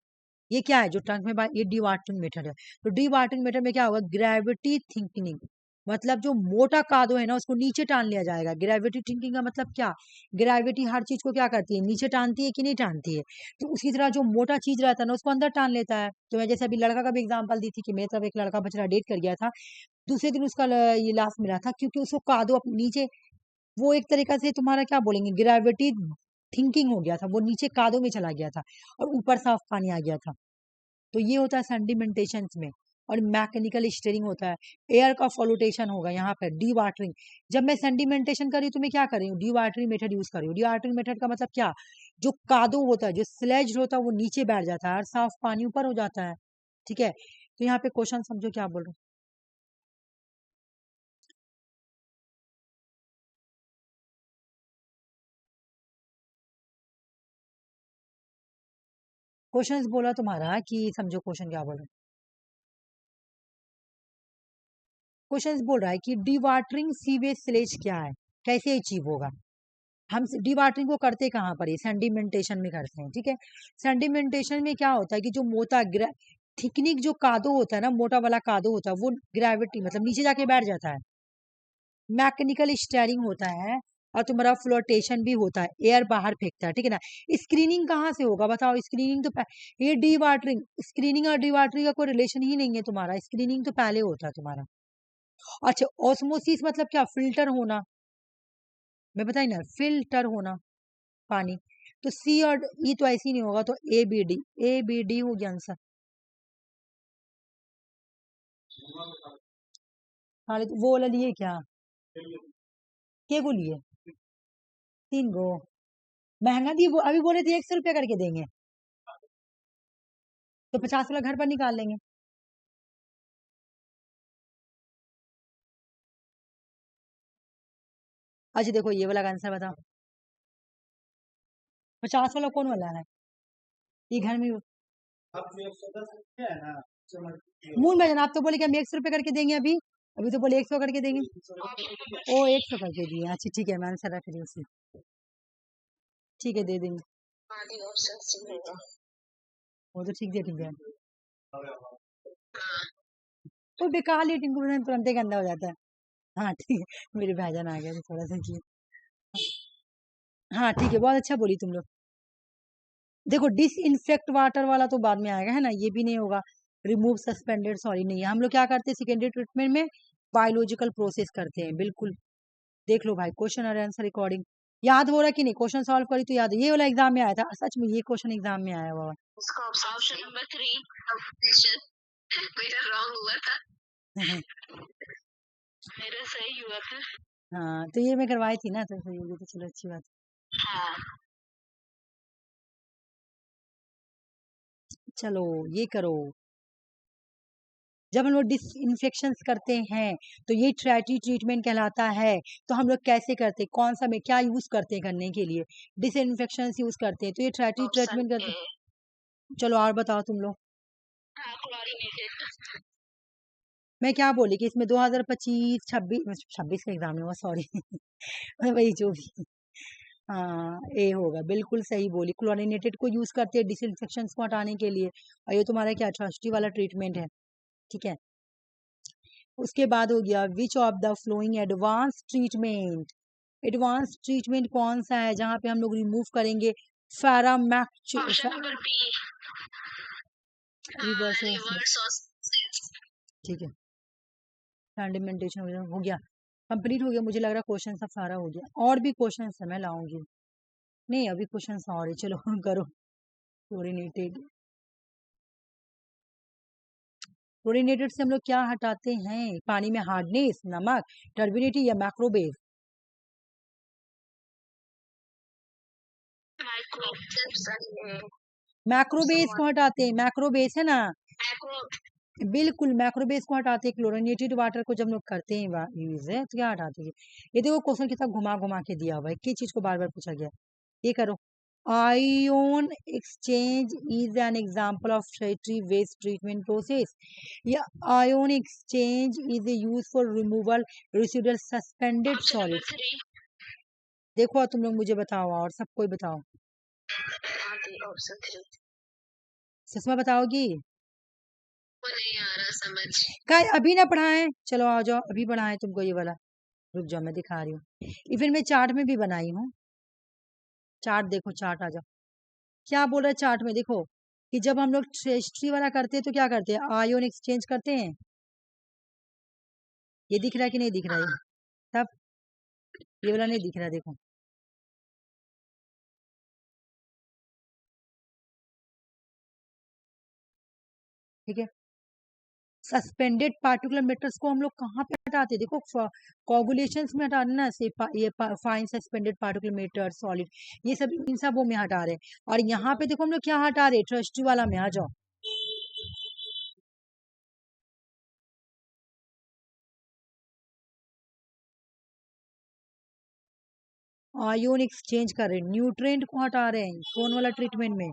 ये क्या है, जो ट्रंक में ये डी वाटरिंग मेथड है। तो डी वाटरिंग मेथड में क्या होगा, ग्रेविटी थिंकिंग, मतलब जो मोटा कादो है ना उसको नीचे टान लिया जाएगा। ग्रेविटी थिंकिंग का मतलब क्या, ग्रेविटी हर चीज को क्या करती है, नीचे टानती है कि नहीं टानती है। तो उसी तरह जो मोटा चीज रहता है ना उसको अंदर टान लेता है। तो मैं जैसे अभी लड़का का भी एग्जाम्पल दी थी, कि मेरे तरफ एक लड़का बछड़ा डेट कर गया था, दूसरे दिन उसका ये लास्ट मिला था, क्योंकि उसको कादो अपने नीचे, वो एक तरीका से तुम्हारा क्या बोलेंगे, ग्रेविटी थिंकिंग हो गया था, वो नीचे कादो में चला गया था और ऊपर साफ पानी आ गया था। तो ये होता है सेडिमेंटेशन में। और मैकेनिकल स्टीयरिंग होता है, एयर का फ्लोटेशन होगा यहाँ पर, डी वाटरिंग। जब मैं सेडिमेंटेशन कर रही हूँ तो मैं क्या कर रही हूँ, डी वाटरिंग मेथड यूज कर रही हूँ। डी वाटरिंग मेथड का मतलब क्या, जो कादो होता है, जो स्लेज होता है, वो नीचे बैठ जाता है और साफ पानी ऊपर हो जाता है। ठीक है। तो यहाँ पे क्वेश्चन समझो क्या बोल रहे हो। क्वेश्चंस बोला तुम्हारा कि समझो क्वेश्चन क्या बोल रहे। क्वेश्चंस बोल रहा है कि डिवाटरिंग सीवेज स्लेज क्या है, कैसे अचीव होगा। हम डिवाटरिंग को करते कहाँ पर है, सेडिमेंटेशन में करते हैं। ठीक है। सेडिमेंटेशन में क्या होता है कि जो मोटा थिकनिक जो कादो होता है ना, मोटा वाला कादो होता है, वो ग्रेविटी मतलब नीचे जाके बैठ जाता है। मैकेनिकल स्टीयरिंग होता है और तुम्हारा फ्लोटेशन भी होता है, एयर बाहर फेंकता है, ठीक है ना। स्क्रीनिंग कहाँ से होगा बताओ? स्क्रीनिंग तो ये डी वाटरिंग, स्क्रीनिंग और डी वाटरिंग का कोई रिलेशन ही नहीं है तुम्हारा, स्क्रीनिंग तो पहले होता है तुम्हारा। अच्छा, ऑस्मोसिस मतलब क्या? फिल्टर होना, मैं बताई ना, फिल्टर होना पानी। तो सी और ई तो ऐसे ही नहीं होगा, तो A B D, A B D हो गया आंसर। हाँ तो वो वाला लिए क्या? के को लिए? 3 गो महंगा दिए, वो अभी बोले थे 100 रुपया करके देंगे, तो 50 वाला घर पर निकाल लेंगे। अच्छा देखो ये वाला आंसर बताओ, 50 वाला कौन वाला है? ये घर में मूल भजन, आप तो बोले कि हम 100 रुपये करके देंगे, अभी अभी तो बोले 100 करके देंगे। ओ 100 करके दिए, अच्छा ठीक है, मैं आंसर रख रही हूँ उसी। ठीक है दे देंगे, वो तो ठीक है ठीक है। तो बेकार ही टिंकू तुरंत गंदा हो जाता है। हाँ ठीक है, मेरे भाईजान आ गया तो थोड़ा सा किया। हाँ ठीक है, बहुत अच्छा बोली तुम लोग। देखो डिसइंफेक्ट वाटर वाला तो बाद में आएगा, है ना, ये भी नहीं होगा। रिमूव सस्पेंडेड सॉरी नहीं है, हम लोग क्या करते हैं सेकेंडरी ट्रीटमेंट में? बायोलॉजिकल प्रोसेस करते हैं, बिल्कुल। देख लो भाई, क्वेश्चन और आंसर रिकॉर्डिंग याद हो रहा है कि नहीं? क्वेश्चन सॉल्व करी तो याद है, ये वाला एग्जाम में आया था सच में, ये क्वेश्चन एग्जाम में आया हुआ ऑप्शन नंबर 3 मेरा रॉन्ग हुआ था, है। मेरा सही हुआ था। हाँ तो ये मैं करवाई थी ना, तो फिर ये तो चलो अच्छी बात है। हाँ चलो ये करो, जब हम लोग डिसइंफेक्शन करते हैं तो ये ट्रैटी ट्रीटमेंट कहलाता है। तो हम लोग कैसे करते हैं, कौन सा में क्या यूज करते हैं करने के लिए? डिसइंफेक्शन यूज करते हैं, तो ये ट्रैटी ऑप्शन ट्रीटमेंट करते ए हैं। चलो और बताओ तुम लोग। क्लोरीनेटेड। मैं क्या बोली कि इसमें 2025 26 26 का एग्जाम हुआ, सॉरी वही जो भी। हाँ ए होगा, बिल्कुल सही बोली, क्लोरिनेटेड को यूज करते हैं डिसइंफेक्शन को हटाने के लिए। और ये तुम्हारा क्या ट्रस्टी वाला ट्रीटमेंट है, ठीक है। उसके बाद हो गया which of the following advance treatment, advance treatment कौन सा है जहां पे हम लोग रिमूव करेंगे फेरामैक्स, option number B reverse, reverse osmosis. ठीक है, फंडामेंटेशन हो गया, कंप्लीट हो गया। मुझे लग रहा है क्वेश्चन सब सारा हो गया, और भी क्वेश्चन है मैं लाऊंगी, नहीं अभी क्वेश्चन और है, चलो करो। क्लोरीनेटेड, क्लोरीनेटेड से हम लोग क्या हटाते हैं? पानी में हार्डनेस, नमक, टर्बिडिटी या मैक्रोबेस? मैक्रोबेस को हटाते हैं, मैक्रोबेस है ना, बिल्कुल मैक्रोबेस को हटाते हैं। क्लोरीनेटेड वाटर को जब लोग करते हैं यूज है तो क्या हटाते हैं? ये देखो क्वेश्चन कितना घुमा घुमा के दिया हुआ है, किस चीज को बार बार पूछा गया। ये करो, ion exchange is an example of tertiary waste treatment process, या ion exchange is use for removal residual suspended solids. देखो तुम लोग मुझे बताओ, और सब कोई बताओ, सुषमा बताओगी? नहीं आ रहा समझ। का अभी ना पढ़ाएं, चलो आ जाओ अभी पढ़ाएं तुमको ये वाला, रुक जाओ मैं दिखा रही हूँ। इवन मैं चार्ट में भी बनाई हूँ, चार्ट देखो, चार्ट आ जाओ। क्या बोल रहा है चार्ट में? देखो कि जब हम लोग ट्रेस्ट्री वाला करते हैं तो क्या करते हैं? आयोन एक्सचेंज करते हैं। ये दिख रहा है कि नहीं दिख रहा है? तब ये वाला नहीं दिख रहा, देखो ठीक है। सस्पेंडेड पार्टिकुलर मैटर्स को हम लोग कहाँ पे हटाते हैं? देखो कोगुलेशंस में हटा रहे ना, से ये fine suspended particular matter solid, ये सब इन सब में हटा रहे हैं। और यहाँ पे देखो हम लोग क्या हटा रहे हैं? ट्रस्टी वाला में आ जाओ। आयोन एक्सचेंज कर रहे हैं, न्यूट्रिएंट को हटा रहे हैं, कौन वाला ट्रीटमेंट में?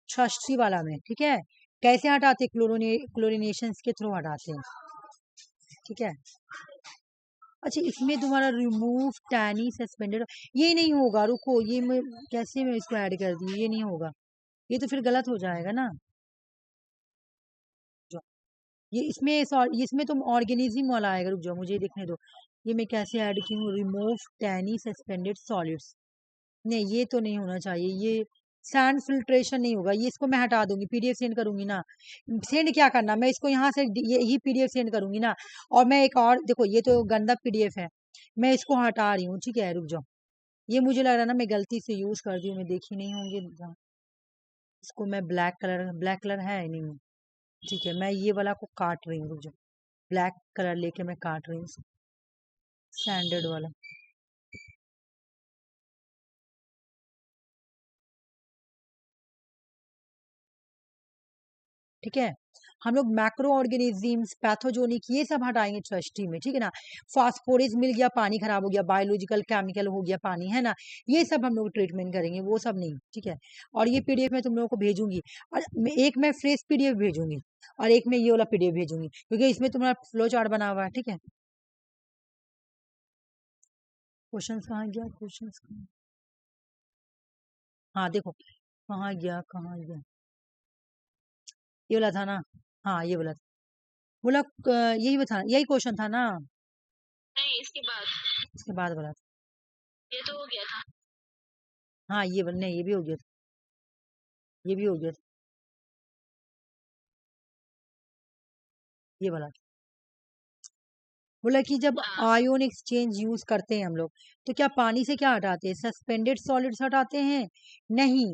ट्रस्टी वाला में, ठीक है। कैसे हटाते? क्लोरिनेशन के थ्रू हटाते हैं, ठीक है। अच्छा इसमें तुम्हारा रिमूव टैनी सस्पेंडेड, ये नहीं होगा, रुको, ये मैं कैसे मैं इसको ऐड कर दी, ये नहीं होगा, ये तो फिर गलत हो जाएगा ना। ये इसमें इसमें तुम ऑर्गेनिज्म वाला आएगा, रुक जाओ मुझे देखने दो। ये मैं कैसे ऐड की हूँ, रिमूव टैनी सस्पेंडेड सॉलिड्स, नहीं ये तो नहीं होना चाहिए, ये सैंड फिल्ट्रेशन नहीं होगा, ये इसको मैं हटा दूंगी, पीडीएफ सेंड करूंगी ना। सेंड क्या करना, मैं इसको यहाँ से यही पीडीएफ सेंड करूंगी ना। और मैं एक और देखो, ये तो गंदा पीडीएफ है, मैं इसको हटा रही हूँ, ठीक है रुक जाओ। ये मुझे लग रहा है ना मैं गलती से यूज कर दी हूँ, मैं देखी नहीं होंगी। इसको मैं ब्लैक कलर है नहीं, ठीक है मैं ये वाला को काट रही हूँ, रुक जाओ। ब्लैक कलर लेके मैं काट रही हूँ, स्टैंडर्ड वाला। ठीक है, हम लोग मैक्रो ऑर्गेनिजम्स, पैथोजोनिक, ये सब हटाएंगे ट्रस्टी में, ठीक है ना। फास्फोरस मिल गया, पानी खराब हो गया, बायोलॉजिकल केमिकल हो गया पानी, है ना, ये सब हम लोग ट्रीटमेंट करेंगे, वो सब नहीं, ठीक है। और ये पीडीएफ मैं तुम लोगों को भेजूंगी, और एक मैं फ्रेश पीडीएफ भेजूंगी, और एक मैं ये वाला पीडीएफ भेजूंगी, क्योंकि इसमें तुम्हारा फ्लो चार्ट बना हुआ है, ठीक है। क्वेश्चन कहाँ गया, क्वेश्चन हाँ देखो, कहाँ गया कहाँ गया, ये वाला था ना, हाँ ये वाला था, बोला यही बता, यही क्वेश्चन था ना, नहीं इसके बाद वाला था, ये तो हो गया था। हाँ ये नहीं, ये भी हो गया था, ये भी हो गया था, ये वाला था। बोला कि जब आयोन एक्सचेंज यूज करते हैं हम लोग, तो क्या पानी से क्या हटाते हैं, सस्पेंडेड सॉलिड्स हटाते हैं, नहीं,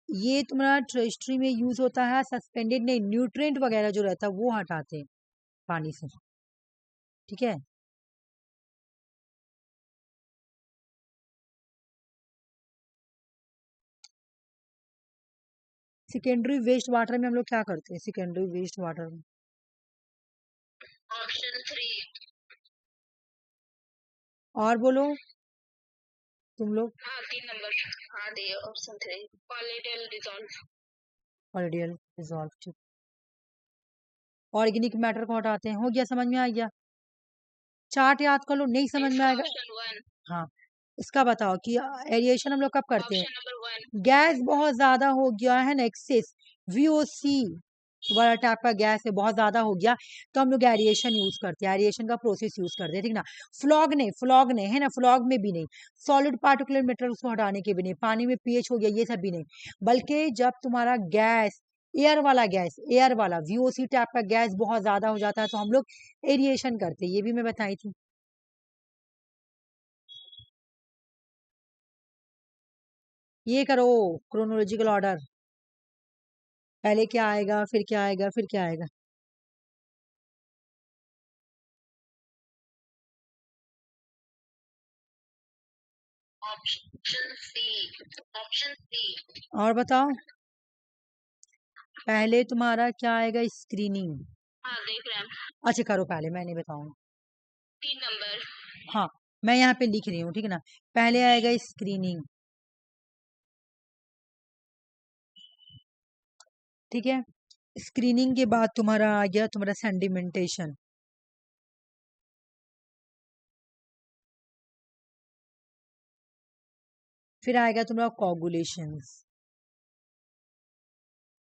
ये तुम्हारा ट्रेस्ट्री में यूज होता है सस्पेंडेड नहीं, न्यूट्रिएंट वगैरह जो रहता है वो हटाते हैं पानी से, ठीक है। सेकेंडरी वेस्ट वाटर में हम लोग क्या करते हैं, सेकेंडरी वेस्ट वाटर में, ऑप्शन 3। और बोलो तुम लोग, हाँ 3 नंबर, हाँ दिए option 3, colloidal dissolve. Colloidal dissolve, organic matter को हटाते हैं, हो गया, समझ में आ गया। चार्ट याद कर लो, नहीं समझ में आएगा, ऑप्शन 1, हाँ इसका बताओ कि एरिएशन हम लोग कब करते हैं, ऑप्शन नंबर 1, गैस बहुत ज्यादा हो गया है ना, एक्सेस वीओसी वाला टाइप का गैस है, बहुत ज्यादा हो गया, तो हम लोग एरिएशन यूज करते हैं, एरिएशन का प्रोसेस यूज करते हैं, ठीक ना। फ्लॉग नहीं है ना, फ्लॉग में भी नहीं, सॉलिड पार्टिकुलर मैटर उसको हटाने के भी नहीं, पानी में पीएच हो गया ये सब भी नहीं, बल्कि जब तुम्हारा गैस, एयर वाला वीओसी टाइप का गैस बहुत ज्यादा हो जाता है, तो हम लोग एरिएशन करते हैं, ये भी मैं बताई थी। ये करो क्रोनोलॉजिकल ऑर्डर, पहले क्या आएगा, फिर क्या आएगा, फिर क्या आएगा। Option C. और बताओ, पहले तुम्हारा क्या आएगा, स्क्रीनिंग, हाँ देख रहे हैं, अच्छा करो पहले, मैं नहीं बताऊंगा, 3 नंबर, हाँ मैं यहाँ पे लिख रही हूँ, ठीक है ना। पहले आएगा स्क्रीनिंग, ठीक है, स्क्रीनिंग के बाद तुम्हारा आ गया तुम्हारा सेंडिमेंटेशन, फिर आएगा तुम्हारा कोगुलेशंस,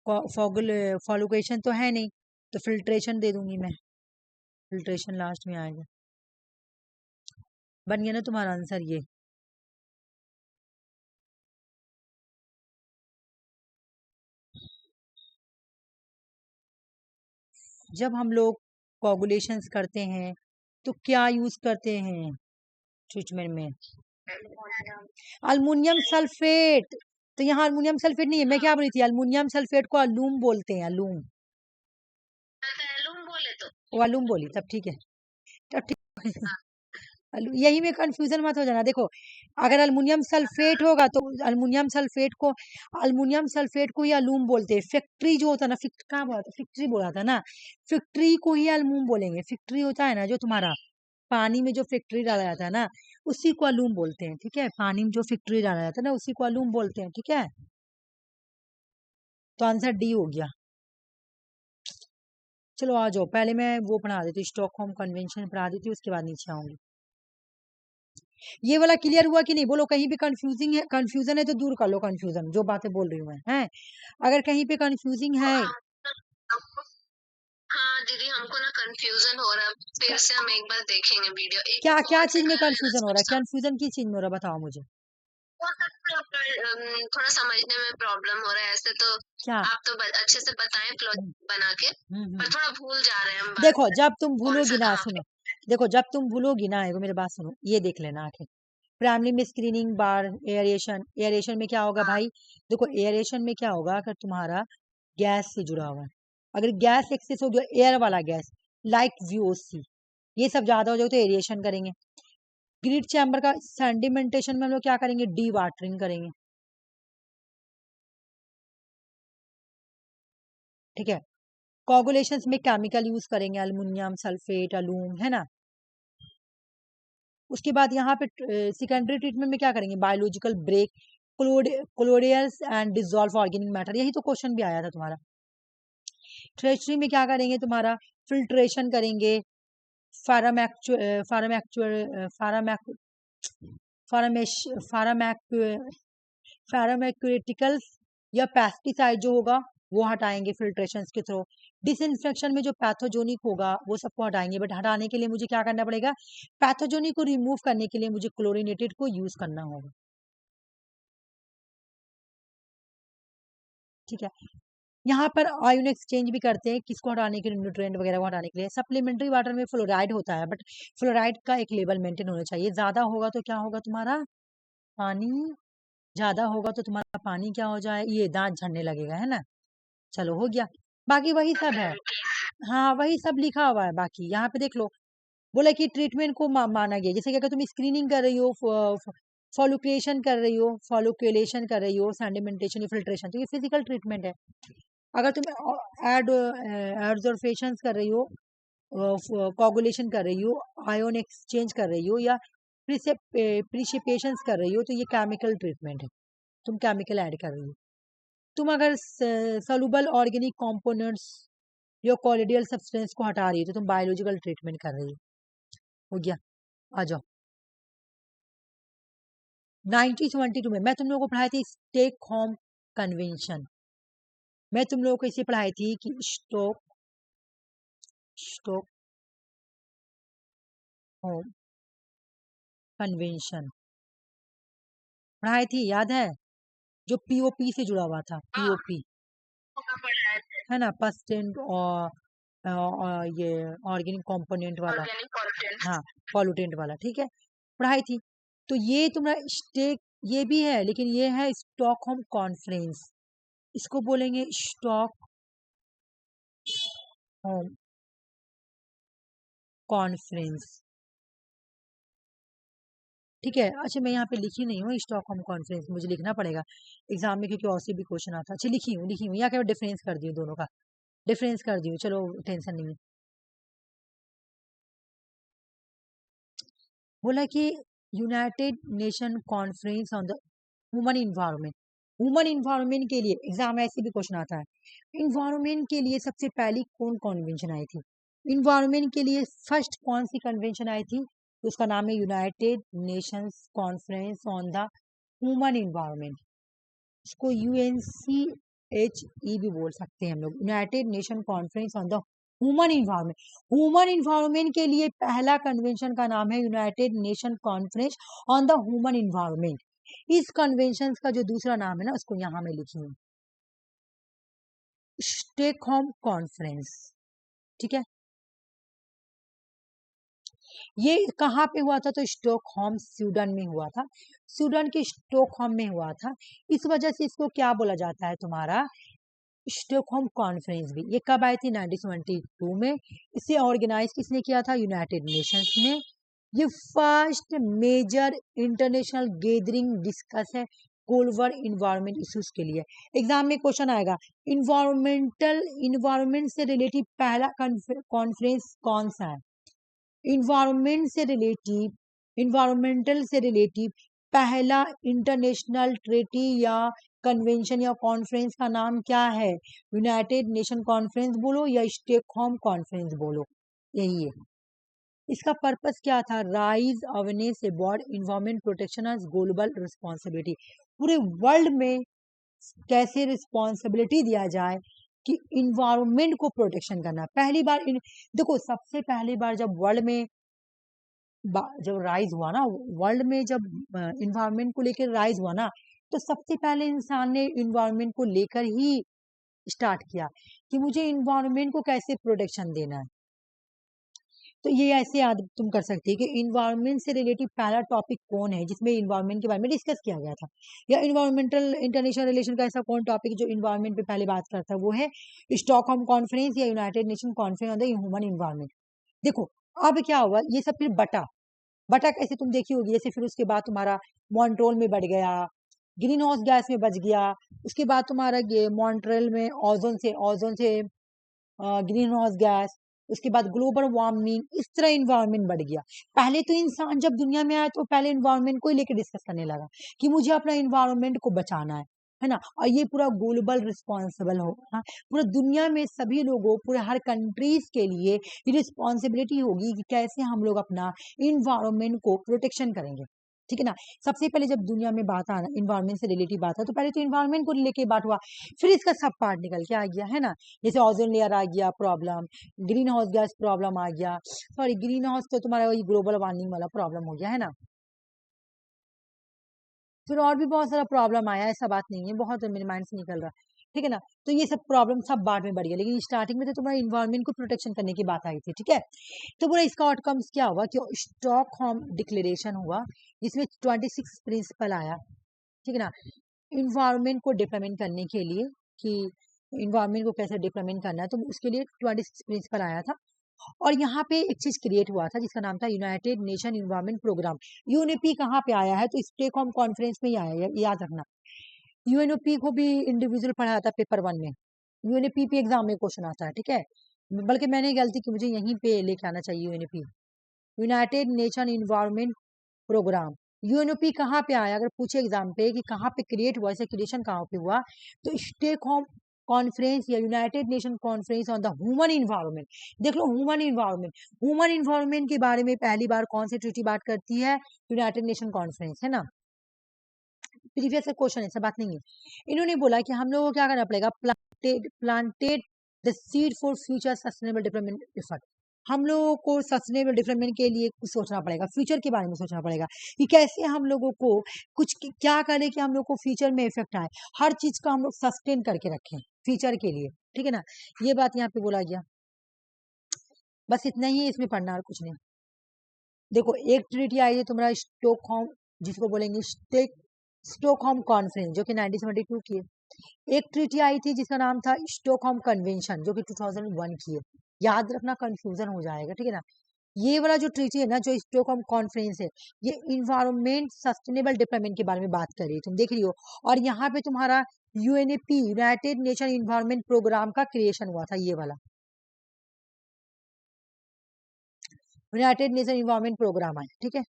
फॉलुकेशन तो है नहीं, तो फिल्ट्रेशन दे दूंगी मैं, फिल्ट्रेशन लास्ट में आएगा, बन गया ना तुम्हारा आंसर ये। जब हम लोग कोगुलेशंस करते हैं तो क्या यूज करते हैं ट्रीटमेंट में, अल्मुनियम सल्फेट, तो यहाँ अल्मुनियम सल्फेट नहीं है, मैं क्या बोली थी, अल्मुनियम सल्फेट को अलूम बोलते हैं, अलूम, बोले तो वो अलूम बोली, तब ठीक है, तब ठीक यही में कंफ्यूजन मत हो जाना, देखो अगर अल्मुनियम सल्फेट होगा तो अल्मुनियम सल्फेट को ही अलूम बोलते हैं, फैक्ट्री जो होता है ना, कहाँ बोला था, फैक्ट्री बोला था ना, फैक्ट्री को ही अलूम बोलेंगे, फैक्ट्री होता है ना जो तुम्हारा पानी में जो फैक्ट्री डाला जाता है ना, उसी को अलूम बोलते हैं, ठीक है, पानी में जो फैक्ट्री डाला जाता है ना उसी को अलूम बोलते हैं, ठीक है। तो आंसर डी हो गया। चलो आ जाओ, पहले मैं वो पढ़ा देती हूँ, स्टॉकहोम कन्वेंशन पढ़ा देती हूँ, उसके बाद नीचे आऊंगी। ये वाला क्लियर हुआ कि नहीं, बोलो, कहीं पे कंफ्यूजन है तो दूर कर लो कंफ्यूजन, जो बातें बोल रही हूँ मैं, है अगर कहीं पे कंफ्यूजिंग है, हाँ दीदी, हमको ना कंफ्यूजन हो रहा है, फिर से हम एक बार देखेंगे वीडियो। एक क्या क्या कौन से चीज में कलर लेना, कंफ्यूजन हो रहा है? सब कंफ्यूजन किस चीज में हो रहा है, बताओ मुझे। थोड़ा समझने में प्रॉब्लम हो रहा है। ऐसे तो क्या? आप तो अच्छे से बताएं क्लॉथ बना के, पर थोड़ा भूल जा रहे हैं हम बार देखो, जब तुम कौन भूलोगी सा ना, कहाँ पे। सुनो, देखो जब तुम भूलोगी ना, एगो मेरी बात सुनो, ये देख लेना आके। प्राइमरी में स्क्रीनिंग बार एयरेशन, एयरेशन में क्या होगा हाँ भाई? देखो एयरेशन में क्या होगा, अगर तुम्हारा गैस से जुड़ा हुआ है, अगर गैस एक्सेस हो गया, एयर वाला गैस, लाइक VOC, ये सब ज्यादा हो जाए तो एरिएशन करेंगे। ग्रिड चैम्बर का सेडिमेंटेशन में हम लोग क्या करेंगे? डी वाटरिंग करेंगे, ठीक है। कोगुलेशन में केमिकल यूज करेंगे, अल्युमिनियम सल्फेट, अलूम, है ना। उसके बाद यहाँ पे सेकेंडरी ट्रीटमेंट में क्या करेंगे? बायोलॉजिकल ब्रेक, क्लोरियस एंड डिजोल्व ऑर्गेनिक मैटर, यही तो क्वेश्चन भी आया था तुम्हारा। ट्रेचरी में क्या करेंगे तुम्हारा? फिल्ट्रेशन करेंगे, फार्माक्यूटिकल्स या पेस्टिसाइड जो होगा वो हटाएंगे फिल्ट्रेशन के थ्रू। डिसइंफेक्शन में जो पैथोजोनिक होगा वो सबको हटाएंगे, बट हटाने के लिए मुझे क्या करना पड़ेगा? पैथोजोनिक को रिमूव करने के लिए मुझे क्लोरिनेटेड को यूज करना होगा, ठीक है। यहाँ पर आयन एक्सचेंज भी करते हैं, किसको हटाने के लिए? न्यूट्रिएंट वगैरह को हटाने के लिए। सप्लीमेंट्री वाटर में फ्लोराइड होता है, बट फ्लोराइड का एक लेवल मेंटेन होना चाहिए। ज्यादा होगा तो क्या होगा तुम्हारा? पानी, ज्यादा होगा तो तुम्हारा पानी क्या हो जाए? ये दांत झड़ने लगेगा, है ना। चलो हो गया, बाकी वही सब है। हाँ वही सब लिखा हुआ है, बाकी यहाँ पे देख लो। बोला कि ट्रीटमेंट को माना गया, जैसे कि अगर तुम स्क्रीनिंग कर रही हो, फॉलोक्लेशन कर रही हो, फॉलोक्युलेशन कर रही हो, सेडिमेंटेशन, फिल्ट्रेशन, तो ये फिजिकल ट्रीटमेंट है। अगर तुम एड एब्जॉर्प्शन कर रही हो, कोगुलेशन कर रही हो, आयोन एक्सचेंज कर रही हो, या प्रिसिपेशन कर रही हो, तो ये केमिकल ट्रीटमेंट है, तुम केमिकल ऐड कर रही हो। तुम अगर सॉल्युबल ऑर्गेनिक कंपोनेंट्स या कॉलोइडल सब्सटेंस को हटा रही हो तो तुम बायोलॉजिकल ट्रीटमेंट कर रही हो गया। आ जाओ। 1972 में मैं तुम लोगों को पढ़ाई थी स्टेक होम कन्वेंशन। मैं तुम लोगों को इसे पढ़ाई थी कि स्टॉक स्टॉक होम कन्वेंशन पढ़ाई थी, याद है? जो POP से जुड़ा हुआ था, POP, है ना, पर्सेंट और ये ऑर्गेनिक कंपोनेंट वाला, हाँ पॉल्यूटेंट वाला, ठीक है, पढ़ाई थी। तो ये तुम्हारा स्टेक, ये भी है, लेकिन ये है स्टॉकहोम कॉन्फ्रेंस, इसको बोलेंगे स्टॉक होम कॉन्फ्रेंस, ठीक है। अच्छा मैं यहाँ पे लिखी नहीं हूँ स्टॉकहोम कॉन्फ्रेंस, मुझे लिखना पड़ेगा एग्जाम में, क्योंकि और से भी क्वेश्चन आता है। अच्छा लिखी हूँ यहाँ क्या डिफरेंस कर दी दोनों का, डिफरेंस कर दी, चलो टेंशन नहीं है। बोला कि United nation conference on the human environment, human environment के लिए एग्जाम ऐसे भी क्वेश्चन आता है। इन्वायरमेंट के लिए सबसे पहली कौन कन्वेंशन आई थी? इन्वायरमेंट के लिए फर्स्ट कौन सी कन्वेंशन आई थी? तो उसका नाम है United Nations conference on the human environment, इसको UNCHE भी बोल सकते हैं हम लोग, United nation conference on the human environment. Human environment के लिए पहला कन्वेंशन का नाम है United nation conference on the human environment. इस कन्वेंशन का जो दूसरा नाम है ना, उसको यहाँ में लिखी हूँ, स्टॉकहोम कॉन्फ्रेंस, ठीक है। ये कहाँ पे हुआ था? तो स्टॉकहोम स्वीडन में हुआ था, स्वीडन के स्टॉकहोम में हुआ था। इस वजह से इसको क्या बोला जाता है तुम्हारा? स्टॉकहोम कॉन्फ्रेंस भी। ये कब आई थी? 1972 में। इसे ऑर्गेनाइज किसने किया था? यूनाइटेड नेशंस ने। ये first major international gathering discuss है ग्लोबल इन्वायरमेंट इश्यूज के लिए। एग्जाम में क्वेश्चन आएगा, इन्वायरमेंट से रिलेटेड पहला कॉन्फ्रेंस कौन सा है? इन्वायरमेंटल से रिलेटिव पहला इंटरनेशनल ट्रीटी या कन्वेंशन या कॉन्फ्रेंस का नाम क्या है? यूनाइटेड नेशन कॉन्फ्रेंस बोलो या स्टॉकहोम कॉन्फ्रेंस बोलो, यही है। इसका पर्पस क्या था? Raise awareness about environment protection as global responsibility, पूरे वर्ल्ड में कैसे रिस्पॉन्सिबिलिटी दिया जाए कि इन्वायरमेंट को प्रोटेक्शन करना। पहली बार देखो, सबसे पहली बार जब वर्ल्ड में जब राइज हुआ ना, वर्ल्ड में जब इन्वायरमेंट को लेकर राइज हुआ ना, तो सबसे पहले इंसान ने इन्वायरमेंट को लेकर ही स्टार्ट किया कि मुझे इन्वायरमेंट को कैसे प्रोटेक्शन देना है। तो ये ऐसे याद तुम कर सकती है कि इन्वायरमेंट से रिलेटेड पहला टॉपिक कौन है जिसमें इन्वायरमेंट के बारे में डिस्कस किया गया था, या इन्वायरमेंटल इंटरनेशनल रिलेशन का ऐसा कौन टॉपिक जो इन्वायरमेंट पे पहले बात करता है, वो है स्टॉकहोम कॉन्फ्रेंस या United nation conference on the human environment. देखो अब क्या हुआ, ये सब फिर बटा बटा कैसे तुम देखी होगी, जैसे फिर उसके बाद तुम्हारा मॉन्ट्रोल में बढ़ गया, ग्रीन हाउस गैस में बच गया, उसके बाद तुम्हारा ये मॉन्ट्रियल में ओजोन से ग्रीन हाउस गैस, उसके बाद ग्लोबल वार्मिंग, इस तरह इन्वायरमेंट बढ़ गया। पहले तो इंसान जब दुनिया में आया तो पहले इन्वायरमेंट को ही लेकर डिस्कस करने लगा कि मुझे अपना इन्वायरमेंट को बचाना है ना, और ये पूरा ग्लोबल रिस्पॉन्सिबल होगा, पूरा दुनिया में सभी लोगों, पूरे हर कंट्रीज के लिए ये रिस्पॉन्सिबिलिटी होगी कि कैसे हम लोग अपना इन्वायरमेंट को प्रोटेक्शन करेंगे। ठीक है ना। सबसे पहले जब दुनिया में बात आना इन्वायरमेंट से रिलेटेड बात है, तो पहले तो इन्वायरमेंट को लेके बात हुआ, फिर इसका सब पार्ट निकल के आ गया, है ना। जैसे ओजोन लेयर आ गया problem, greenhouse gas problem आ गया, सॉरी ग्रीन हाउस तो तुम्हारा वही ग्लोबल वार्मिंग वाला प्रॉब्लम हो गया, है ना। फिर और भी बहुत सारा प्रॉब्लम आया, ऐसा बात नहीं है, बहुत मेरे माइंड से निकल रहा, ठीक है ना। तो ये सब प्रॉब्लम सब बाद में बढ़ गया, लेकिन स्टार्टिंग में तो तुम्हारा इन्वायरमेंट को प्रोटेक्शन करने की बात आई थी, ठीक है। तो पूरा इसका आउटकम्स क्या हुआ कि स्टॉकहोम डिक्लेरेशन हुआ, जिसमें 26 प्रिंसिपल आया, ठीक है ना, इन्वायरमेंट को डिप्लीमेंट करने के लिए, कि इन्वायरमेंट को कैसे डिप्लीमेंट करना है, तो उसके लिए 26 प्रिंसिपल आया था। और यहाँ पे एक चीज क्रिएट हुआ था जिसका नाम था United Nation Environment Programme. UNEP कहाँ पे आया है, तो स्टॉकहोम कॉन्फ्रेंस में ही आया है, याद रखना। यूएनईपी को भी इंडिविजुअल पढ़ाया था पेपर 1 में, यूएनईपी पे एग्जाम में क्वेश्चन आता है, ठीक है। बल्कि मैंने गलती की, मुझे यहीं पे लेके आना चाहिए UNEP, United Nation Environment Programme. UNOP कहाँ पे आया, अगर पूछे एग्जाम पे कि कहाँ पे क्रिएट हुआ, इसे क्रिएशन कहाँ पे हुआ, तो स्टॉकहोम कॉन्फ्रेंस या United nation conference on the human environment. देख लो, ह्यूमन इन्वायरमेंट के बारे में पहली बार कौन सी ट्रीटी बात करती है, यूनाइटेड नेशन कॉन्फ्रेंस, है ना। प्रीवियस क्वेश्चन ऐसा बात नहीं है। इन्होंने बोला कि हम लोगों को क्या करना पड़ेगा, planted the seed for future sustainable development effort. हम लोगों को सस्टेनेबल डेवलपमेंट के लिए कुछ सोचना पड़ेगा, फ्यूचर के बारे में सोचना पड़ेगा कि कैसे हम लोगों को कुछ क्या करें कि हम लोग को फ्यूचर में इफेक्ट आए, हर चीज का हम लोग सस्टेन करके रखें फ्यूचर के लिए, ठीक है ना। ये बात यहाँ पे बोला गया, बस इतना ही इसमें पढ़ना और कुछ नहीं। देखो एक ट्रीटी आई है तुम्हारा स्टॉकहोम, जिसको बोलेंगे स्टॉकहोम कॉन्फ्रेंस, जो कि 1972 की है। एक ट्रीटी आई थी जिसका नाम था स्टॉकहोम कन्वेंशन, जो कि 2001 की है। याद रखना, कंफ्यूजन हो जाएगा, ठीक है ना। ये वाला जो ट्रीटी है ना, जो स्टॉकहोम कॉन्फ्रेंस है, ये इन्वायरमेंट सस्टेनेबल डेवलपमेंट के बारे में बात कर रही है, तुम देख रही हो। और यहाँ पे तुम्हारा UNEP, United Nation Environment Programme का क्रिएशन हुआ था, ये वाला यूनाइटेड नेशन इन्वायरमेंट प्रोग्राम आया, ठीक है।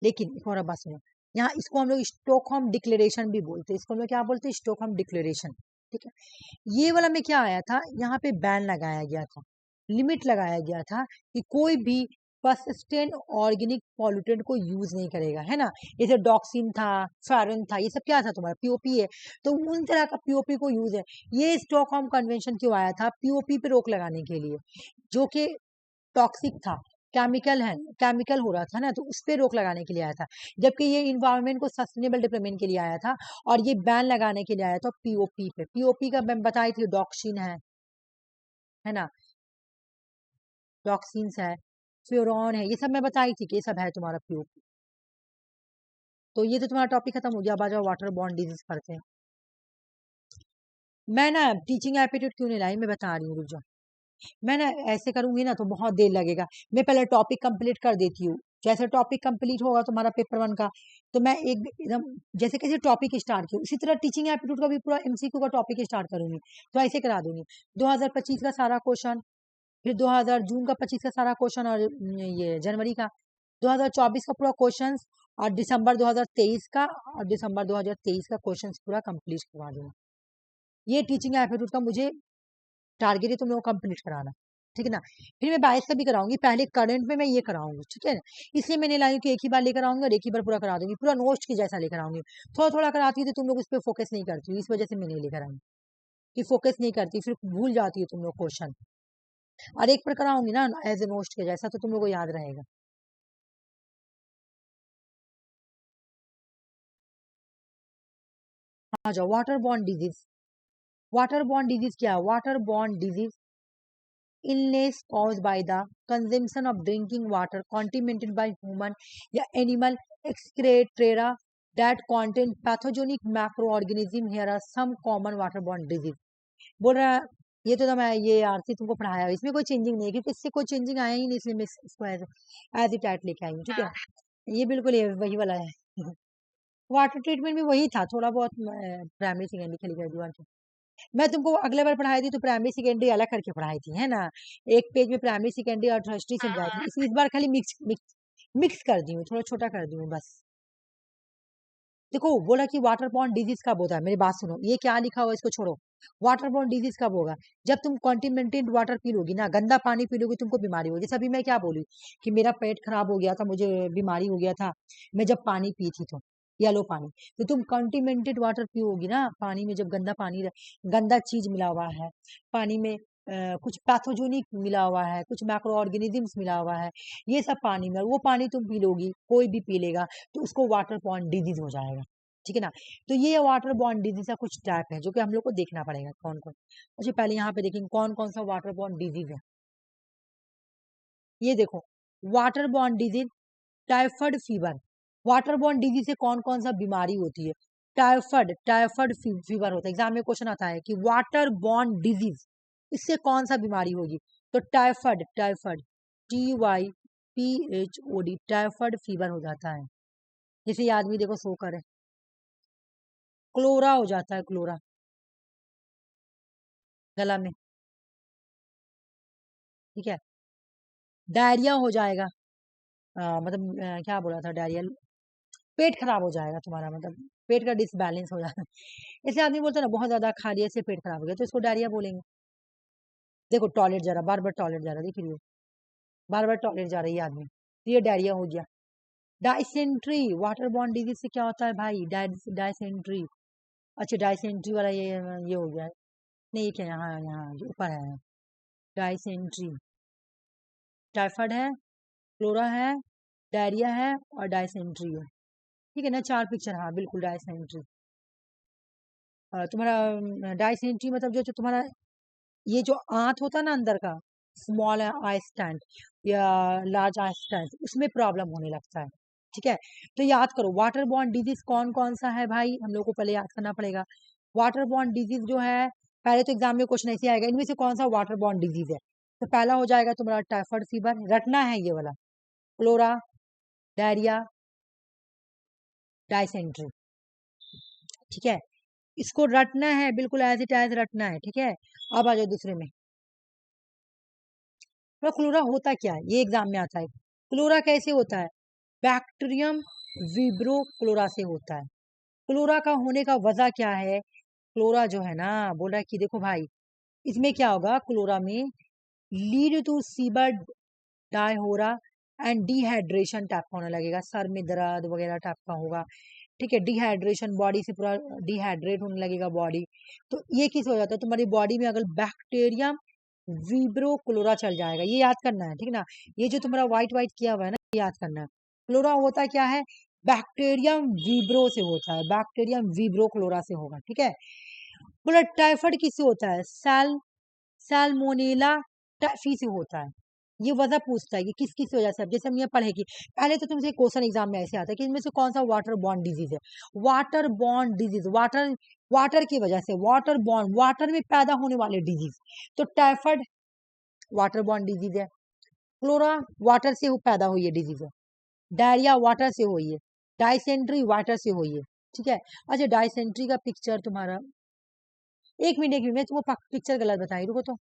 लेकिन एक और बात सुनो, यहाँ इसको हम लोग स्टॉकहोम डिक्लेरेशन भी बोलते हैं, इसको हम लोग क्या बोलते हैं, स्टॉकहोम डिक्लेरेशन, ठीक है। ये वाला में क्या आया था, यहाँ पे बैन लगाया गया था, लिमिट लगाया गया था कि कोई भी पर्सिस्टेंट ऑर्गेनिक पॉल्यूटेंट को यूज नहीं करेगा, है ना। जैसे डॉक्सिन था, फेरन था, ये सब क्या था तुम्हारा, पीओपी है, तो उन तरह का पीओपी को यूज है। ये स्टॉकहोम कन्वेंशन क्यों आया था, पीओपी पे रोक लगाने के लिए, जो कि टॉक्सिक था, केमिकल हो रहा था ना, तो उस पर रोक लगाने के लिए आया था। जबकि ये इन्वायरमेंट को सस्टेनेबल डेवलपमेंट के लिए आया था, और ये बैन लगाने के लिए आया था पीओपी पे। पीओपी का मैं बताई थी, डॉक्सिन है ना, टॉक्सिन्स है, फ्लोरॉन है, ये सब मैं बताई थी कि ये सब है तुम्हारा पीओपी। तो ये तो तुम्हारा टॉपिक खत्म हो गया। अब आ जाओ वाटर बॉर्न डिजीज पढ़ते हैं। मैं ना टीचिंग एप्टीट्यूड क्यों नहीं लाई, मैं बता रही हूँ, रुक जाओ। मैं ना ऐसे करूंगी ना तो बहुत देर लगेगा, मैं पहले टॉपिक कंप्लीट कर देती हूँ। जैसे टॉपिक कंप्लीट होगा तुम्हारा पेपर 1 का, तो मैं एकदम जैसे कैसे टॉपिक स्टार्ट किया, उसी तरह टीचिंग एप्टीट्यूड का भी पूरा एमसीक्यू का टॉपिक स्टार्ट करूंगी, तो ऐसे करा दूंगी। 2025 का सारा क्वेश्चन, फिर 2000 जून का 25 का सारा क्वेश्चन, और ये जनवरी का 2024 का पूरा क्वेश्चन, और दिसंबर 2023 का, और दिसंबर 2023 का क्वेश्चन पूरा कंप्लीट करवा दूंगा। ये टीचिंग एप्टीट्यूड का मुझे टारगेट है तुम लोगों को कंप्लीट कराना, ठीक है ना। फिर मैं 22 का भी कराऊंगी, पहले करंट में मैं ये कराऊंगी, ठीक है ना। इसलिए मैंने लाई कि एक ही बार लेकर आऊंगी और एक ही बार पूरा करा दूंगी, पूरा नोट्स की जैसा लेकर आऊंगी। थोड़ा थोड़ा कराती है तो तुम लोग उस पर फोकस नहीं करती, इस वजह से मैं नहीं लेकर आई। कि फोकस नहीं करती, फिर भूल जाती है तुम लोग क्वेश्चन। और एक पर कराऊंगी ना एज ए नोस्ट के जैसा, तो तुम लोग को याद रहेगा। आ जाओ, water borne disease. Water borne disease क्या है? Water borne disease illness caused by the consumption of drinking water contaminated by human या animal excreta that contain pathogenic microorganism. Here are some common waterborne disease. बोल रहा है ये तो मैं ये आरती तुमको पढ़ाया है, इसमें कोई चेंजिंग नहीं है क्योंकि इससे कोई चेंजिंग आया ही नहीं, इसलिए मैं इसको एज इट एट लेके आई हूँ। ठीक है, ये बिल्कुल ये वही वाला है। वाटर ट्रीटमेंट भी वही था, थोड़ा बहुत प्राइमरी सेकेंडरी खाली कर दिया। मैं तुमको अगले बार पढ़ाई थी तो प्राइमरी सेकेंडरी अलग करके पढ़ाई थी, है ना? एक पेज में प्राइमरी सेकेंडरी और टर्शरी हाँ समझाई हाँ थी, इस बार खाली मिक्स मिक्स मिक्स कर दी हूँ, थोड़ा छोटा कर दी हूँ बस। देखो बोला कि वाटर बॉर्न डिजीज कब होता है, मेरी बात सुनो, ये क्या लिखा हुआ इसको छोड़ो। वाटर बॉर्न डिजीज कब होगा? जब तुम कॉन्टिनेंटेड वाटर पी लोगी ना, गंदा पानी पी लोगी, तुमको बीमारी होगी। जैसे अभी मैं क्या बोली कि मेरा पेट खराब हो गया था, मुझे बीमारी हो गया था, मैं जब पानी पी थी तो येलो पानी। तो तुम कॉन्टिनेंटेड वाटर पियोगी ना, पानी में जब गंदा पानी गंदा चीज मिला हुआ है पानी में, कुछ पैथोजेनिक मिला हुआ है, कुछ माइक्रो ऑर्गेनिजम्स मिला हुआ है, ये सब पानी में, वो पानी तुम पी लोगी, कोई भी पी लेगा तो उसको वाटर बॉर्न डिजीज हो जाएगा। ठीक है ना? तो ये वाटर बॉर्न डिजीज का कुछ टाइप है जो कि हम लोग को देखना पड़ेगा कौन कौन। अच्छा पहले यहाँ पे देखेंगे कौन कौन सा वाटर बॉर्न डिजीज है। ये देखो, water borne disease, typhoid fever. Water borne disease से कौन कौन सा बीमारी होती है? टाइफाइड, टाइफाइड फीवर होता है। एग्जाम में क्वेश्चन आता है कि वाटर बॉर्न डिजीज, इससे कौन सा बीमारी होगी? तो typhoid, typhoid TYPHOD, typhoid fever हो जाता है। जैसे ये आदमी देखो सो करे, क्लोरा हो जाता है, क्लोरा गला में। ठीक है, डायरिया हो जाएगा। मतलब क्या बोला था, डायरिया, पेट खराब हो जाएगा तुम्हारा, मतलब पेट का डिसबैलेंस हो जाएगा। ऐसे आदमी बोलता है ना बहुत ज्यादा खा लिया से पेट खराब हो गया, तो इसको डायरिया बोलेंगे। देखो टॉयलेट जा रहा, बार बार टॉयलेट जा रहा, देख रही हो, बार बार टॉयलेट जा रही है आदमी, तो ये डायरिया हो गया। डायसेंट्री, वाटर बॉर्न डिजीज से क्या होता है भाई? डायसेंट्री। अच्छा डायसेंट्री वाला ये हो गया। नहीं ये क्या, यहाँ यहाँ जो ऊपर है, डायसेंट्री, टाइफाइड है, क्लोरा है, डायरिया है और डायसेंट्री है। ठीक है ना, चार पिक्चर, हाँ बिल्कुल डायसेंट्री। तुम्हारा डायसेंट्री मतलब जो जो तुम्हारा ये जो आंत होता है ना अंदर का, स्मॉल आई स्टेंट या लार्ज आई स्टेंट, उसमें प्रॉब्लम होने लगता है। ठीक है, तो याद करो वाटर बॉर्न डिजीज कौन कौन सा है भाई, हम लोग को पहले याद करना पड़ेगा। वाटर बॉर्न डिजीज जो है, पहले तो एग्जाम में क्वेश्चन ऐसे आएगा, इनमें से कौन सा वाटर बॉर्न डिजीज है? तो पहला हो जाएगा तुम्हारा टाइफाइड फीवर, रटना है ये वाला, क्लोरा, डायरिया, डायसेंट्री। ठीक है, इसको रटना है, बिल्कुल एज इट एज रटना है। ठीक है, अब आ जाओ दूसरे में। तो क्लोरा होता क्या है, ये एग्जाम में आता है। क्लोरा कैसे होता है? बैक्टीरियम विब्रो क्लोरा से होता है। क्लोरा का होने का वजह क्या है? क्लोरा जो है ना, बोल रहा है कि देखो भाई, इसमें क्या होगा, क्लोरा में lead to severe diarrhoea and dehydration type का होने लगेगा, सर में दर्द वगैरह टाइप का होगा। ठीक है, डिहाइड्रेशन, बॉडी से पूरा डिहाइड्रेट होने लगेगा बॉडी। तो ये किस हो जाता है, तुम्हारी बॉडी में अगर बैक्टीरियम विब्रो क्लोरा चल जाएगा, ये याद करना है। ठीक है ना, ये जो तुम्हारा व्हाइट व्हाइट किया हुआ है ना, ये याद करना है। क्लोरा होता क्या है? बैक्टीरियम विब्रो से होता है, बैक्टीरियम विब्रो क्लोरा से होगा। ठीक है, बोला टाइफाइड किससे होता है? सैल्मोनेला टाइफी से होता है। ये वजह पूछता है कि किस किस वजह से। अब जैसे हम ये पढ़े कि पहले तो तुमसे क्वेश्चन एग्जाम में ऐसे आता है कि इनमें से कौन सा वाटर बॉर्न डिजीज है? Water borne disease, water, water की वजह से, वाटर बॉर्न, वाटर में पैदा होने वाले डिजीज। तो टाइफाइड वाटर बॉर्न डिजीज है, क्लोरा वाटर से पैदा हुई है डिजीज है, डायरिया वाटर से हुई है, डायसेंट्री वाटर से हुई है। ठीक है, अच्छा डायसेंट्री का पिक्चर तुम्हारा, एक मिनट मैं तुमको पिक्चर गलत बताई, रुको तो।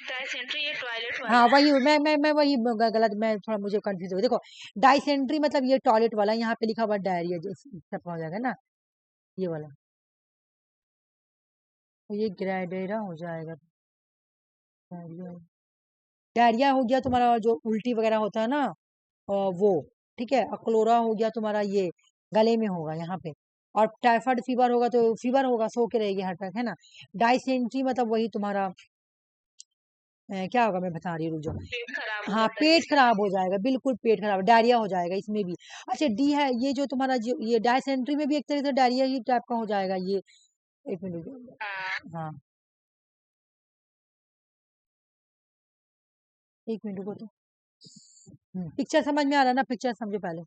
डायसेंट्री ये टॉयलेट हाँ वाला है। वही मैं वही गलत, मैं थोड़ा मुझे कंफ्यूज हो गया। देखो डायसेंट्री मतलब ये टॉयलेट वाला, यहाँ पे लिखा हुआ डायरिया जो सब हो जाएगा ना, ये वाला, तो ये ग्रेडेरा हो जाएगा। डायरिया, डायरिया हो गया तुम्हारा जो उल्टी वगैरह होता है ना, वो। ठीक है, क्लोरा हो गया तुम्हारा ये गले में होगा यहाँ पे। और टाइफाइड फीवर होगा तो फीवर होगा, सो के रहेगी हर तक, है ना। डाइसेंट्री मतलब वही तुम्हारा क्या होगा, मैं बता रही हूँ, रुक जाओ। पेट खराब हो हाँ, जाता है पेट जैसे। खराब हो जाएगा, बिल्कुल पेट खराब, डायरिया हो जाएगा इसमें भी। अच्छा, डी है ये जो तुम्हारा जो ये डायसेंट्री में भी एक तरह से डायरिया ही टाइप का हो जाएगा ये। एक मिनट रुको। हाँ। हाँ, एक मिनट रुको तो। पिक्चर समझ में आ रहा है ना, पिक्चर समझो पहले।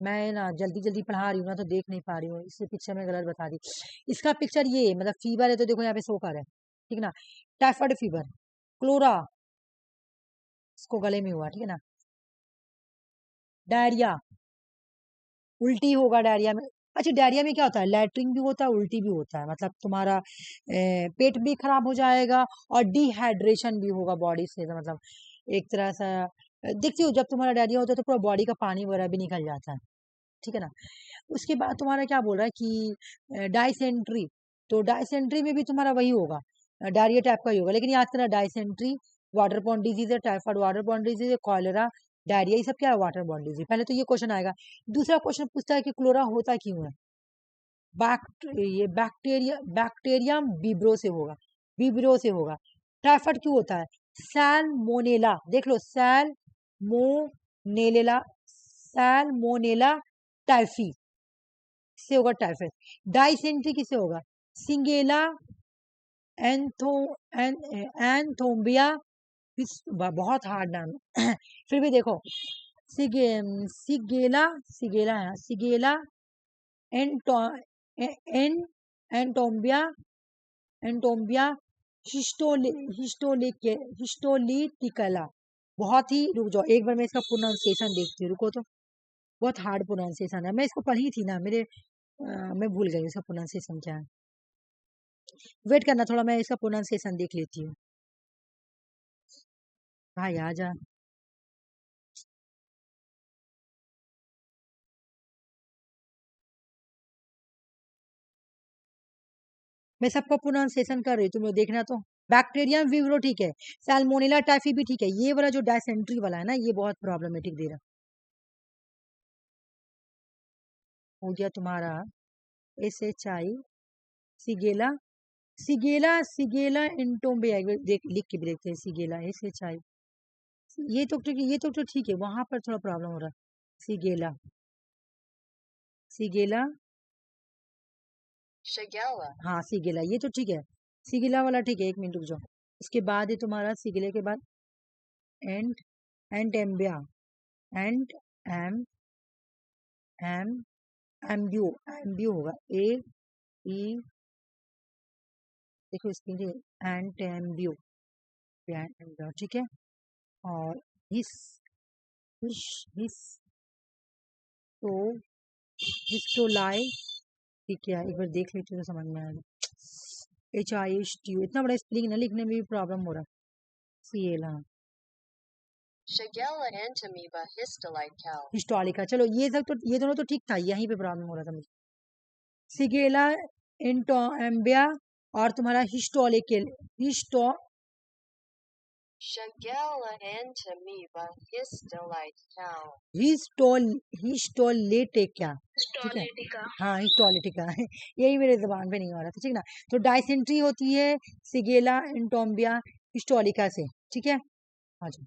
मैं ना जल्दी जल्दी पढ़ा रही हूँ ना, तो देख नहीं पा रही हूँ, इससे पिक्चर में गलत बता दी। इसका पिक्चर ये मतलब फीवर है तो देखो यहाँ पे शो कर है, ठीक है ना। टाइफाइड फीवर, क्लोरा, इसको गले में हुआ, ठीक है ना। डायरिया, उल्टी होगा डायरिया में। अच्छा, डायरिया में क्या होता है, लैट्रिन भी होता है, उल्टी भी होता है, मतलब तुम्हारा पेट भी खराब हो जाएगा और डिहाइड्रेशन भी होगा बॉडी से, तो मतलब एक तरह से देखती हो जब तुम्हारा डायरिया होता है तो पूरा बॉडी का पानी वगैरह भी निकल जाता है, ठीक है ना। उसके बाद तुम्हारा क्या बोल रहा है कि डाइसेंट्री, तो डाइसेंट्री में भी तुम्हारा वही होगा, डायरिया टाइप का ही होगा, लेकिन याद करना डाइसेंट्री वाटर बॉर्न डिजीज है, टाइफाइड वाटर बॉर्न डिजीज है, कॉलेरा डायरिया, ये सब क्या है, वाटर बॉर्न डिजीज। पहले तो ये क्वेश्चन आएगा। दूसरा क्वेश्चन पूछता है कि क्लोरा होता क्यों है। ये बैक्टीरियम विब्रो से होगा, विब्रो से होगा। टाइफाइड क्यों होता है, सैल्मोनेला, देख लो सैल्मोनेला, सैल्मोनेला टाइफी से होगा टाइफाइड। डाइसेंट्री किससे होगा, सिंगेला एंथो एंथोम्बिया, बहुत हार्ड नाम है। फिर भी देखो, सिगे सिगेला सिगेला है, सिगेला एंटो एन एंटोम्बिया, एंटोम्बिया हिस्टोलिटिकला। बहुत ही, रुक जाओ एक बार मैं इसका प्रोनाउंसिएशन देखती हूँ, रुको तो। बहुत हार्ड प्रोनाउंसिएशन है, मैं इसको पढ़ी थी ना मेरे मैं भूल गई इसका प्रोनाउंसिएशन क्या है। वेट करना थोड़ा, मैं इसका प्रोनाउंसिएशन देख लेती हूँ। भाई आजा। मैं सबका प्रोनाउंसिएशन कर रही हूँ, तुम लोग देखना तो। बैक्टीरियम विवरो ठीक है, सैल्मोनेला टाइफी भी ठीक है, ये वाला जो डायसेंट्री वाला है ना, ये बहुत प्रॉब्लमेटिक दे रहा हो गया तुम्हारा। SHI सिगेला, सिगेला सिगेला इंटोम्बिया, एक बार देख लिख के भी देखते हैं, सिगेला SHI। ये तो ठीक है, ये तो ठीक है, वहां पर थोड़ा प्रॉब्लम हो रहा है। सिगेला, सिगेला, शिगेला। हाँ सिगेला, ये तो ठीक है, सिगेला वाला ठीक है। एक मिनट रुक जाओ। उसके बाद है तुम्हारा सिगेले के बाद and Entamoeba, and M M एम्ब्यू, एम्ब्यू होगा AE, देखो इसकी एंटेम्ब्यू, ठीक है। और हिस हिस हिस तो हिस्टोलाई, ठीक है, एक बार देख लेते हो तो समझ में आएगा। HISTU, इतना बड़ा स्पेलिंग ना लिखने में भी प्रॉब्लम हो रहा है। CL, हाँ, शिगेला एंटोमीबा हिस्टोलाइकल। हिस्टोलिका, चलो ये सब तो, ये दोनों तो ठीक था, यहीं पे प्रॉब्लम हो रहा था मुझे। सिगेला इंटोएम्बिया और तुम्हारा हिस्टोलिकल, हिस्टो शिगेला एंटोमीबा हिस्टोलाइकल। हिस्टोल हिस्टोलेटिका, ठीक है। हिस्टोलिटिका। हाँ, हिस्टोलिटिका यही मेरे जबान पे नहीं आ रहा था, ठीक ना। तो डाइसेंट्री होती है सिगेला इंटोम्बिया हिस्टोलिका से, ठीक है। हाँ जी,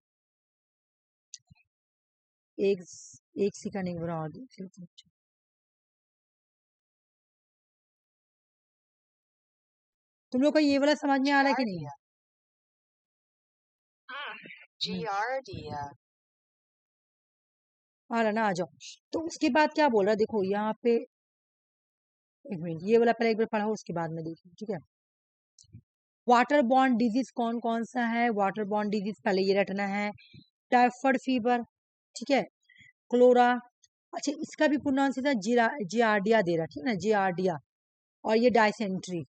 एक एक सेकंड, एक बार और देख लेते हैं। तुम लोग को ये वाला समझ में आ रहा है कि नहीं। Giardia। हाँ। Giardia। आ रहा ना, आ जाओ। तो उसके बाद क्या बोल रहा है, देखो यहाँ पे, एक मिनट, ये वाला पहले एक बार पढ़ो, उसके बाद में देखिए, ठीक है। वाटर बॉर्न डिजीज कौन कौन सा है, वाटर बॉर्न डिजीज पहले ये रटना है। टाइफाइड फीवर, ठीक है, क्लोरा, अच्छा इसका भी प्रोनाउंसिएशन जियार्डिया दे रहा है, ठीक है ना, जियार्डिया। और ये डायसेंट्री,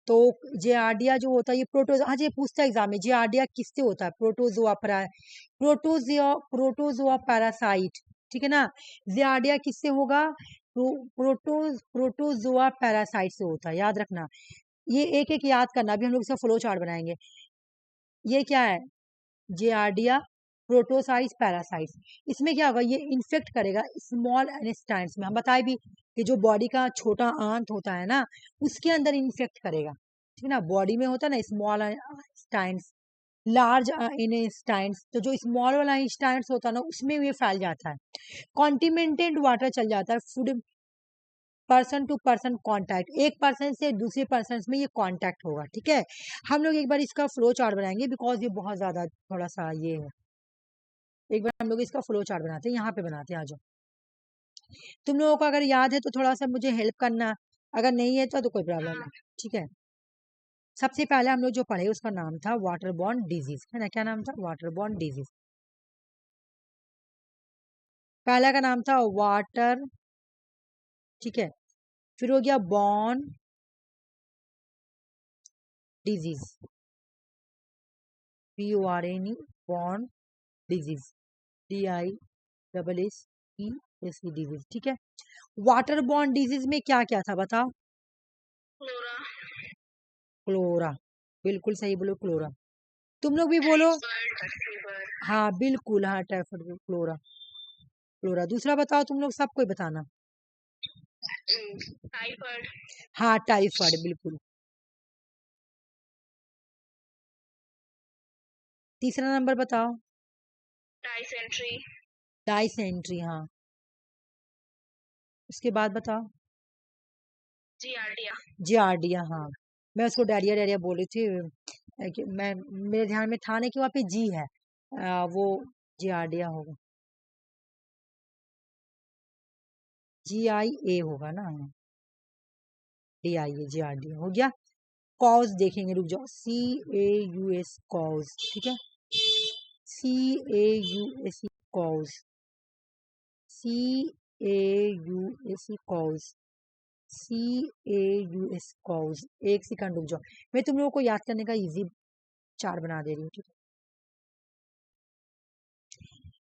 तो जियार्डिया जो होता है ये प्रोटोज, हाँ जी, ये पूछता है एग्जाम में, जियार्डिया किससे होता है, प्रोटोजोआ प्रोटोजोआ पैरासाइट, ठीक है ना। जियार्डिया किससे होगा, प्रोटोजोआ पैरासाइट से होता है, याद रखना। ये एक एक याद करना, अभी हम लोग इसका फ्लो चार्ट बनाएंगे। ये क्या है, जियार्डिया, प्रोटोसाइट्स, पैरासाइट्स। इसमें क्या होगा, ये इन्फेक्ट करेगा स्मॉल इंटेस्टाइन्स में। हम बताए भी कि जो बॉडी का छोटा आंत होता है ना, उसके अंदर इन्फेक्ट करेगा, ठीक है ना। बॉडी में होता है ना स्मॉल इंटेस्टाइन्स, लार्ज इंटेस्टाइन्स, तो जो स्मॉल वाला इंटेस्टाइन्स होता है ना, उसमें ये फैल जाता है। कॉन्टिमेंटेड वाटर चल जाता है, food person to person contact, एक पर्सन से दूसरे पर्सन में ये कांटेक्ट होगा, ठीक है। हम लोग एक बार इसका फ्लो चार्ट बनाएंगे, बिकॉज ये बहुत ज्यादा थोड़ा सा ये है। एक बार हम लोग इसका फ्लो चार्ट बनाते हैं, यहाँ पे बनाते हैं, आ जाओ। तुम लोगों को अगर याद है तो थोड़ा सा मुझे हेल्प करना, अगर नहीं है तो कोई प्रॉब्लम नहीं, ठीक है। सबसे पहले हम लोग जो पढ़े उसका नाम था वाटर बॉर्न डिजीज, है ना। क्या नाम था, वाटर बॉर्न डिजीज। पहला का नाम था वाटर, ठीक है। फिर हो गया borne disease, BORN, borne disease, DISSES disease, ठीक है। वाटर बॉर्न डिजीज में क्या क्या था बताओ। क्लोरा, क्लोरा, बिल्कुल सही बोलो, क्लोरा। तुम लोग भी बोलो। फीवर, हाँ बिल्कुल, हाँ टाइफाइड, क्लोरा, क्लोरा। दूसरा बताओ तुम लोग, सबको ही बताना। टाइफाइड, हाँ टाइफाइड, बिल्कुल। तीसरा नंबर बताओ। डाइसेंट्री, डाइसेंट्री, हाँ। उसके बाद बताओ। जियार्डिया, जियार्डिया, हाँ। मैं उसको डायरिया डायरिया बोल रही थी, कि मैं, मेरे ध्यान में था नहीं कि वहाँ पे जी है, वो जियार्डिया होगा, GIA होगा ना, DIA, जियार्डिया हो गया। कॉज देखेंगे, रुक जाओ, CAUS कॉज, ठीक है। CAUS cause, CAUS cause, CAUS cause. एक सेकंड रुक जाओ, मैं तुम लोगों को याद करने का इजी चार्ट बना दे रही हूँ, ठीक है।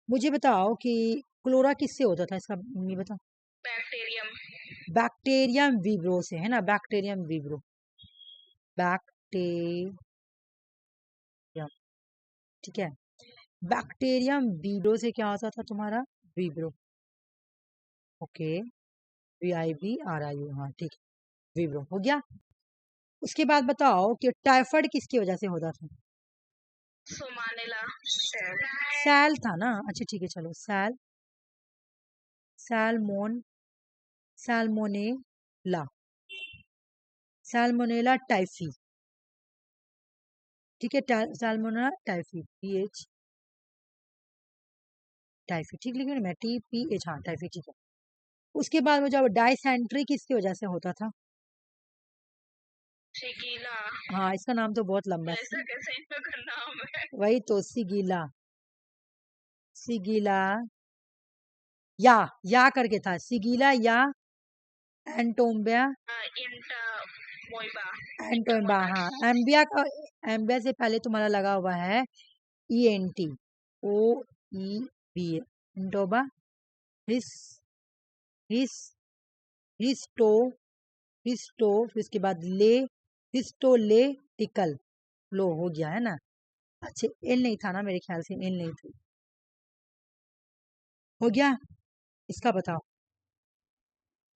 मुझे बताओ कि क्लोरा किससे होता था, इसका ये बताओ। बैक्टीरियम, बैक्टीरियम वीब्रो से, है ना, बैक्टीरियम वीब्रो, बैक्टीरियम, ठीक है। बैक्टीरियम वीब्रो से क्या होता था तुम्हारा, वीब्रो, ओके, VIBRIO, हाँ ठीक है, वीब्रो हो गया। उसके बाद बताओ कि टाइफाइड किसकी वजह से होता था। सोमानेला, सैल था ना, अच्छा ठीक है, चलो cell, salmon, Salmonella, Salmonella typhi, ठीक है। सैल्मोनेला टाइफी, PH टाइफी, ठीक लिखी ना मैं, TPH, हाँ टाइफी, ठीक है। उसके बाद में जब डाइसेंट्री किसकी वजह से होता था। शिगीला, हाँ इसका नाम तो बहुत लंबा है, ऐसा कैसे इनका नाम है? वही तो, सिगीला, सिगीला, या करके था, सिगीला या एंटोम्बिया, इंटा मोइबा, एंटोम्बा, हाँ एम्बिया का, एम्बिया से पहले तुम्हारा लगा हुआ है ENT, OEBA, एंटोबा, हिस, हिस, हिस्टो, हिस्टो, फिर उसके बाद ले, हिस्टोलेटिकल लो हो गया, है ना। अच्छा एल नहीं था ना, मेरे ख्याल से एल नहीं थी, हो गया। इसका बताओ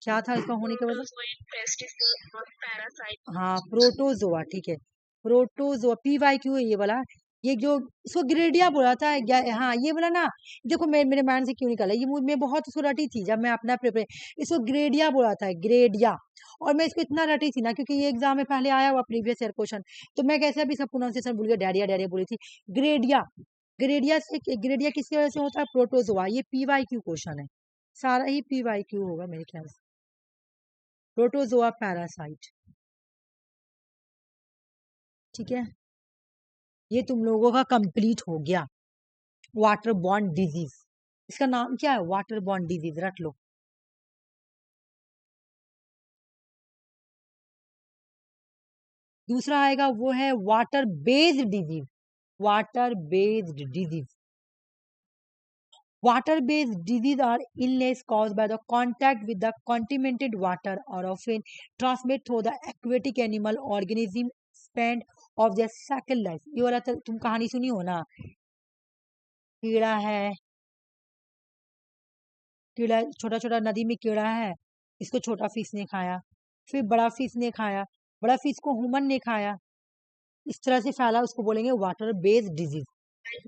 क्या था इसका होने के वजह। प्रोटोजोइक पेस्टिसाइड और पैरासाइट, हाँ प्रोटोजोआ, ठीक है, प्रोटोजोआ, PYQ है ये वाला। ये जो इसको ग्रेडिया बोला था, हाँ ये वाला ना, देखो मेरे माइंड से क्यों निकला ये, मैं बहुत इसको रटी थी जब मैं अपना प्रिपेयर, इसको ग्रेडिया बोला था, ग्रेडिया। और मैं इसको इतना रटी थी ना, क्योंकि ये एग्जाम में पहले आया हुआ प्रीवियस ईयर क्वेश्चन, तो मैं कैसे अभी सब प्रोनाउंसिएशन भूल गया, डायरिया डायरिया बोली थी, ग्रेडिया। ग्रेडिया से, ग्रेडिया किसकी वजह से होता है, प्रोटोजोआ। ये PYQ क्वेश्चन है, सारा ही PYQ होगा मेरे ख्याल से, प्रोटोजोआ पैरासाइट, ठीक है। ये तुम लोगों का कंप्लीट हो गया, वाटर बॉर्न डिजीज। इसका नाम क्या है, वाटर बॉर्न डिजीज, रट लो। दूसरा आएगा वो है water based disease, water based disease. Water based disease are illness caused by the contact with the contaminated water or often transmitted through the aquatic animal organism span of their cycle life। ये वाला तो तुम कहानी सुनी हो ना, कीड़ा है, कीड़ा छोटा छोटा नदी में कीड़ा है, इसको छोटा फिश ने खाया, फिर बड़ा फिश ने खाया, बड़ा फिश को ह्यूमन ने खाया, इस तरह से फैला, उसको बोलेंगे वाटर बेस्ड डिजीज।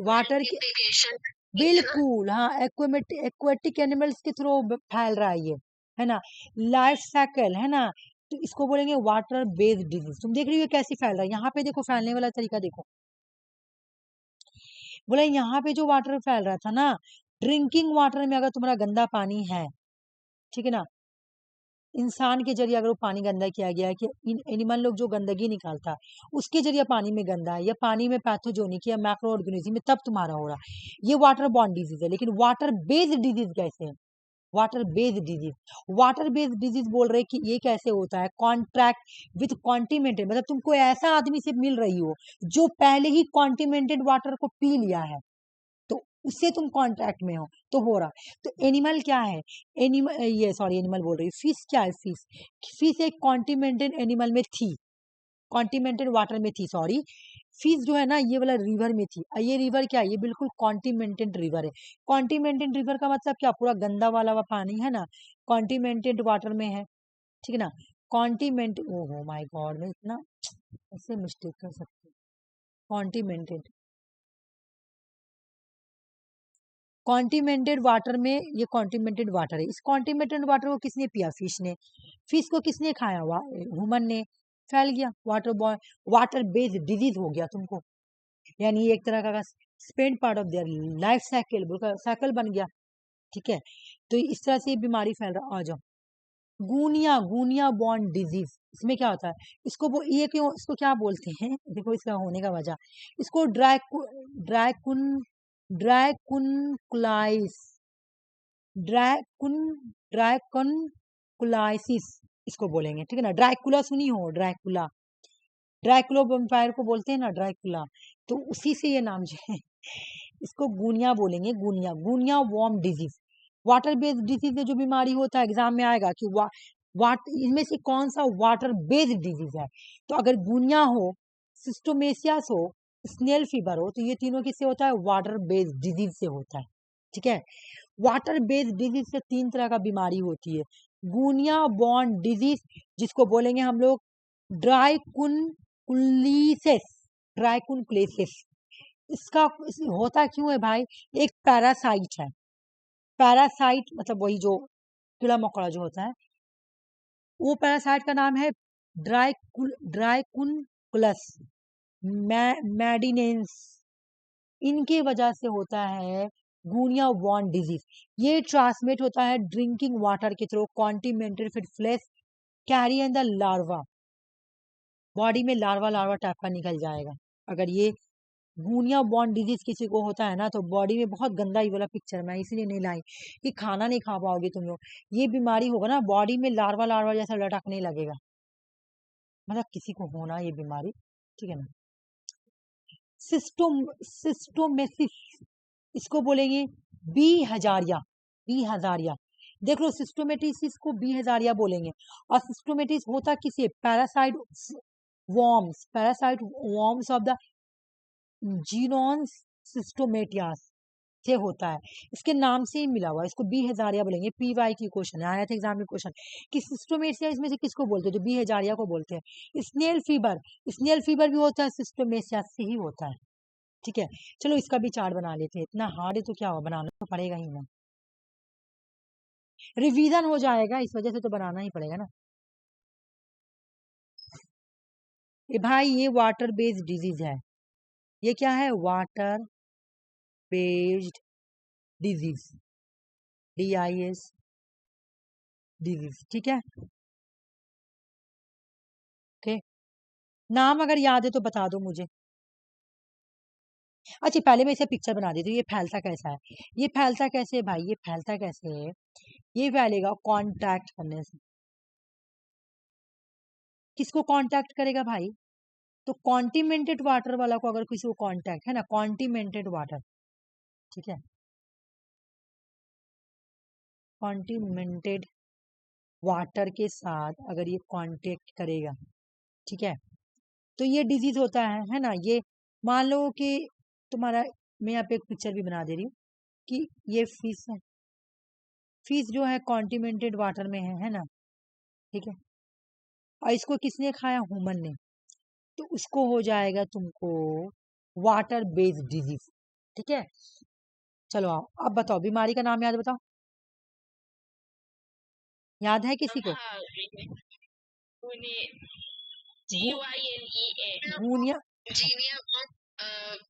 वाटर के मल्टीप्लिकेशन है ना। बिल्कुल हाँ, एक्वेटिक एनिमल्स के थ्रू फैल रहा है ये, है ना, लाइफ साइकिल, है ना, तो इसको बोलेंगे वाटर बेस्ड डिजीज। तुम देख रही हो कैसे फैल रहा है, यहाँ पे देखो फैलने वाला तरीका देखो, बोला यहाँ पे जो वाटर फैल रहा था ना, ड्रिंकिंग वाटर में अगर तुम्हारा गंदा पानी है, ठीक है ना, इंसान के जरिए अगर वो पानी गंदा किया गया है, कि एनिमल लोग जो गंदगी निकालता है उसके जरिए पानी में गंदा है, या पानी में पैथोजोनिक या मैक्रो ऑर्गेनिज्म, तब तुम्हारा हो रहा है, ये वाटर बॉर्न डिजीज है। लेकिन वाटर बेस्ड डिजीज कैसे है? Water based disease, water based disease बोल रहे कि ये कैसे होता है, कॉन्ट्रैक्ट विथ कॉन्टिमेंटेड, मतलब तुमको ऐसा आदमी से मिल रही हो जो पहले ही कॉन्टिमेंटेड वाटर को पी लिया है, तो उससे तुम कांटेक्ट में हो तो हो रहा। तो एनिमल क्या है, एनिमल ये सॉरी एनिमल बोल रही हूँ, फिश क्या है, फिश, फिश एक कॉन्टिनेंटल एनिमल में थी, कॉन्टिनेंटल वाटर में थी, सॉरी, फिश जो है ना ये वाला रिवर में थी, और ये रिवर क्या है, ये बिल्कुल कॉन्टिनेंटल रिवर है। कॉन्टिनेंटल रिवर का मतलब क्या, पूरा गंदा वाला पानी है ना, कॉन्टिनेंटल वाटर में है, ठीक है ना, कॉन्टिनेंट, ओहो माय गॉड, मैं इतना ऐसे मिस्टेक कर सकती हूँ, कॉन्टिनेंटल, कॉन्टिनेंटेड वाटर में, ये कॉन्टिनेंटेड वाटर है, इस कॉन्टिनेंटेड वाटर को किसने पिया, फिश ने, फिश को किसने खाया, ह्यूमन ने, फैल गया, water boy, water based disease हो गया तुमको, यानी एक तरह का spend part of their life cycle, cycle बन गया, ठीक है। तो इस तरह से ये बीमारी फैल रहा। आ जाओ, गूनिया, गूनिया बॉर्न डिजीज, इसमें क्या होता है, इसको वो ये क्यों, इसको क्या बोलते हैं, देखो इसका होने का वजह, इसको ड्रैकुन ड्रैकुनकुलाइस ड्रैकुन ड्रैकुनकुलाइसिस इसको बोलेंगे, ठीक है ना, ड्रैकुला सुनी हो, ड्रैकुला, ड्रैकुला वैम्पायर को बोलते हैं ना, ड्रैकुला, तो उसी से ये नाम जो है, इसको गूनिया बोलेंगे, guinea, guinea worm disease, water based disease जो बीमारी होता है, एग्जाम में आएगा कि वाट इनमें से कौन सा वाटर बेस्ड डिजीज है, तो अगर गूनिया हो, सिस्टोमेसियास हो, स्नेल फीवर हो, तो ये तीनों किससे होता है, वाटर बेस्ड डिजीज से होता है, ठीक है। वाटर बेस्ड डिजीज से तीन तरह का बीमारी होती है, गूनिया बॉर्न डिजीज, जिसको बोलेंगे हम लोग ड्राइकुनकुलिसिस, ड्राइकुनकुलिसिस, इसका होता क्यों है भाई, एक पैरासाइट है, पैरासाइट मतलब वही जो कीड़ा मकोड़ा जो होता है, वो पैरासाइट का नाम है ड्राइकुनकुलस मैडिनेंस, इनके वजह से होता है गूनिया वॉर्न डिजीज। ये ट्रांसमिट होता है ड्रिंकिंग वाटर के थ्रू, कॉन्टिनेंटल फिर flash carry and the larva, body में लार्वा लार्वा टाइप का निकल जाएगा। अगर ये गूनिया बॉर्न डिजीज किसी को होता है ना, तो बॉडी में बहुत गंदा, ये वाला पिक्चर मैं इसलिए नहीं लाई कि खाना नहीं खा पाओगे तुम लोग, ये बीमारी होगा ना, बॉडी में लार्वा लार्वा जैसा लटकने लगेगा, मतलब किसी को होना ये बीमारी, ठीक है ना। सिस्टोमेसिस, इसको बोलेंगे बी हजारिया, बी हजारिया, देख लो, सिस्टोमेटिस को बी हजारिया बोलेंगे। और सिस्टोमेटिस होता किसे, parasite worms, parasite worms of the genus सिस्टोमेटियास से होता है, इसके नाम से ही मिला हुआ, इसको बी हजारिया बोलेंगे। पीवाई की क्वेश्चन है, आया था एग्जाम में क्वेश्चन कि सिस्टोमेटिया इसमें से किसको बोलते हैं, तो बी हजारिया को बोलते हैं। स्नेल फीवर, स्नेल फीवर भी होता है, सिस्टोमेटिया से ही होता है, ठीक है। चलो इसका भी चार्ट बना लेते हैं, इतना हार्ड है तो क्या हो, बनाना तो पड़ेगा ही ना, रिवीजन हो जाएगा, इस वजह से तो बनाना ही पड़ेगा ना। भाई ये वाटर बेस्ड डिजीज है, ये क्या है, water based disease, DIS disease, ठीक है, ओके। नाम अगर याद है तो बता दो मुझे। अच्छा पहले मैं इसे पिक्चर बना देती हूँ, ये फैलता कैसा है, ये फैलता कैसे है भाई, ये फैलता कैसे है, ये फैलेगा कांटेक्ट करने से, किसको कांटेक्ट करेगा भाई, तो कॉन्टिनेंटेड वाटर वाला को अगर किसी को कांटेक्ट है ना, कॉन्टिनेंटेड वाटर, ठीक है, कॉन्टिनेंटेड वाटर के साथ अगर ये कांटेक्ट करेगा, ठीक है, तो ये डिजीज होता है ना, ये मान लो कि तुम्हारा मैं यहाँ पे एक पिक्चर भी बना दे रही हूँ कि ये फिश है, फिश जो है कॉन्टिनेंटेड वाटर में है ना, ठीक है। और इसको किसने खाया? ह्यूमन ने। तो उसको हो जाएगा तुमको वाटर बेस्ड डिजीज, ठीक है। चलो आओ, अब बताओ बीमारी का नाम याद बताओ, याद है किसी को? हाँ गूनिया, जीनिया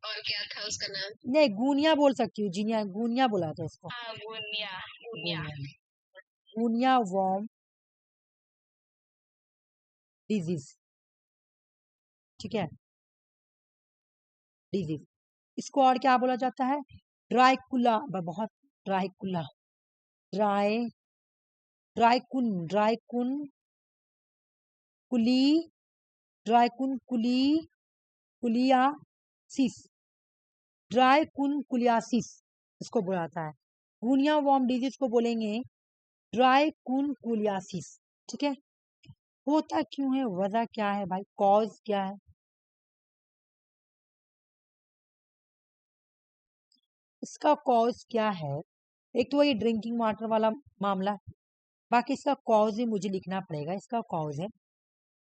और क्या था उसका नाम? नहीं गूनिया बोल सकती हूँ, जीनिया, गूनिया बोला था इसको, हाँ गुनिया गुनिया। गूनिया वॉर्म डिजीज, ठीक है, डिजीज। इसको और क्या बोला जाता है? ड्राइकुला, बहुत ड्राइकुला, ड्राई, ड्राइकुन, ड्राइकुन कुली, ड्राइकुन कुली, कुलियासिस, ड्राइकुन कुलियासिस इसको बोला जाता है। गूनिया वॉर्म डिजीज को बोलेंगे ड्राइकुन कुलियासिस, ठीक है। होता क्यों है, वजह क्या है भाई, कॉज क्या है? इसका कॉज क्या है? एक तो ये ड्रिंकिंग वाटर वाला मामला, बाकी इसका कॉज ही मुझे लिखना पड़ेगा। इसका कॉज है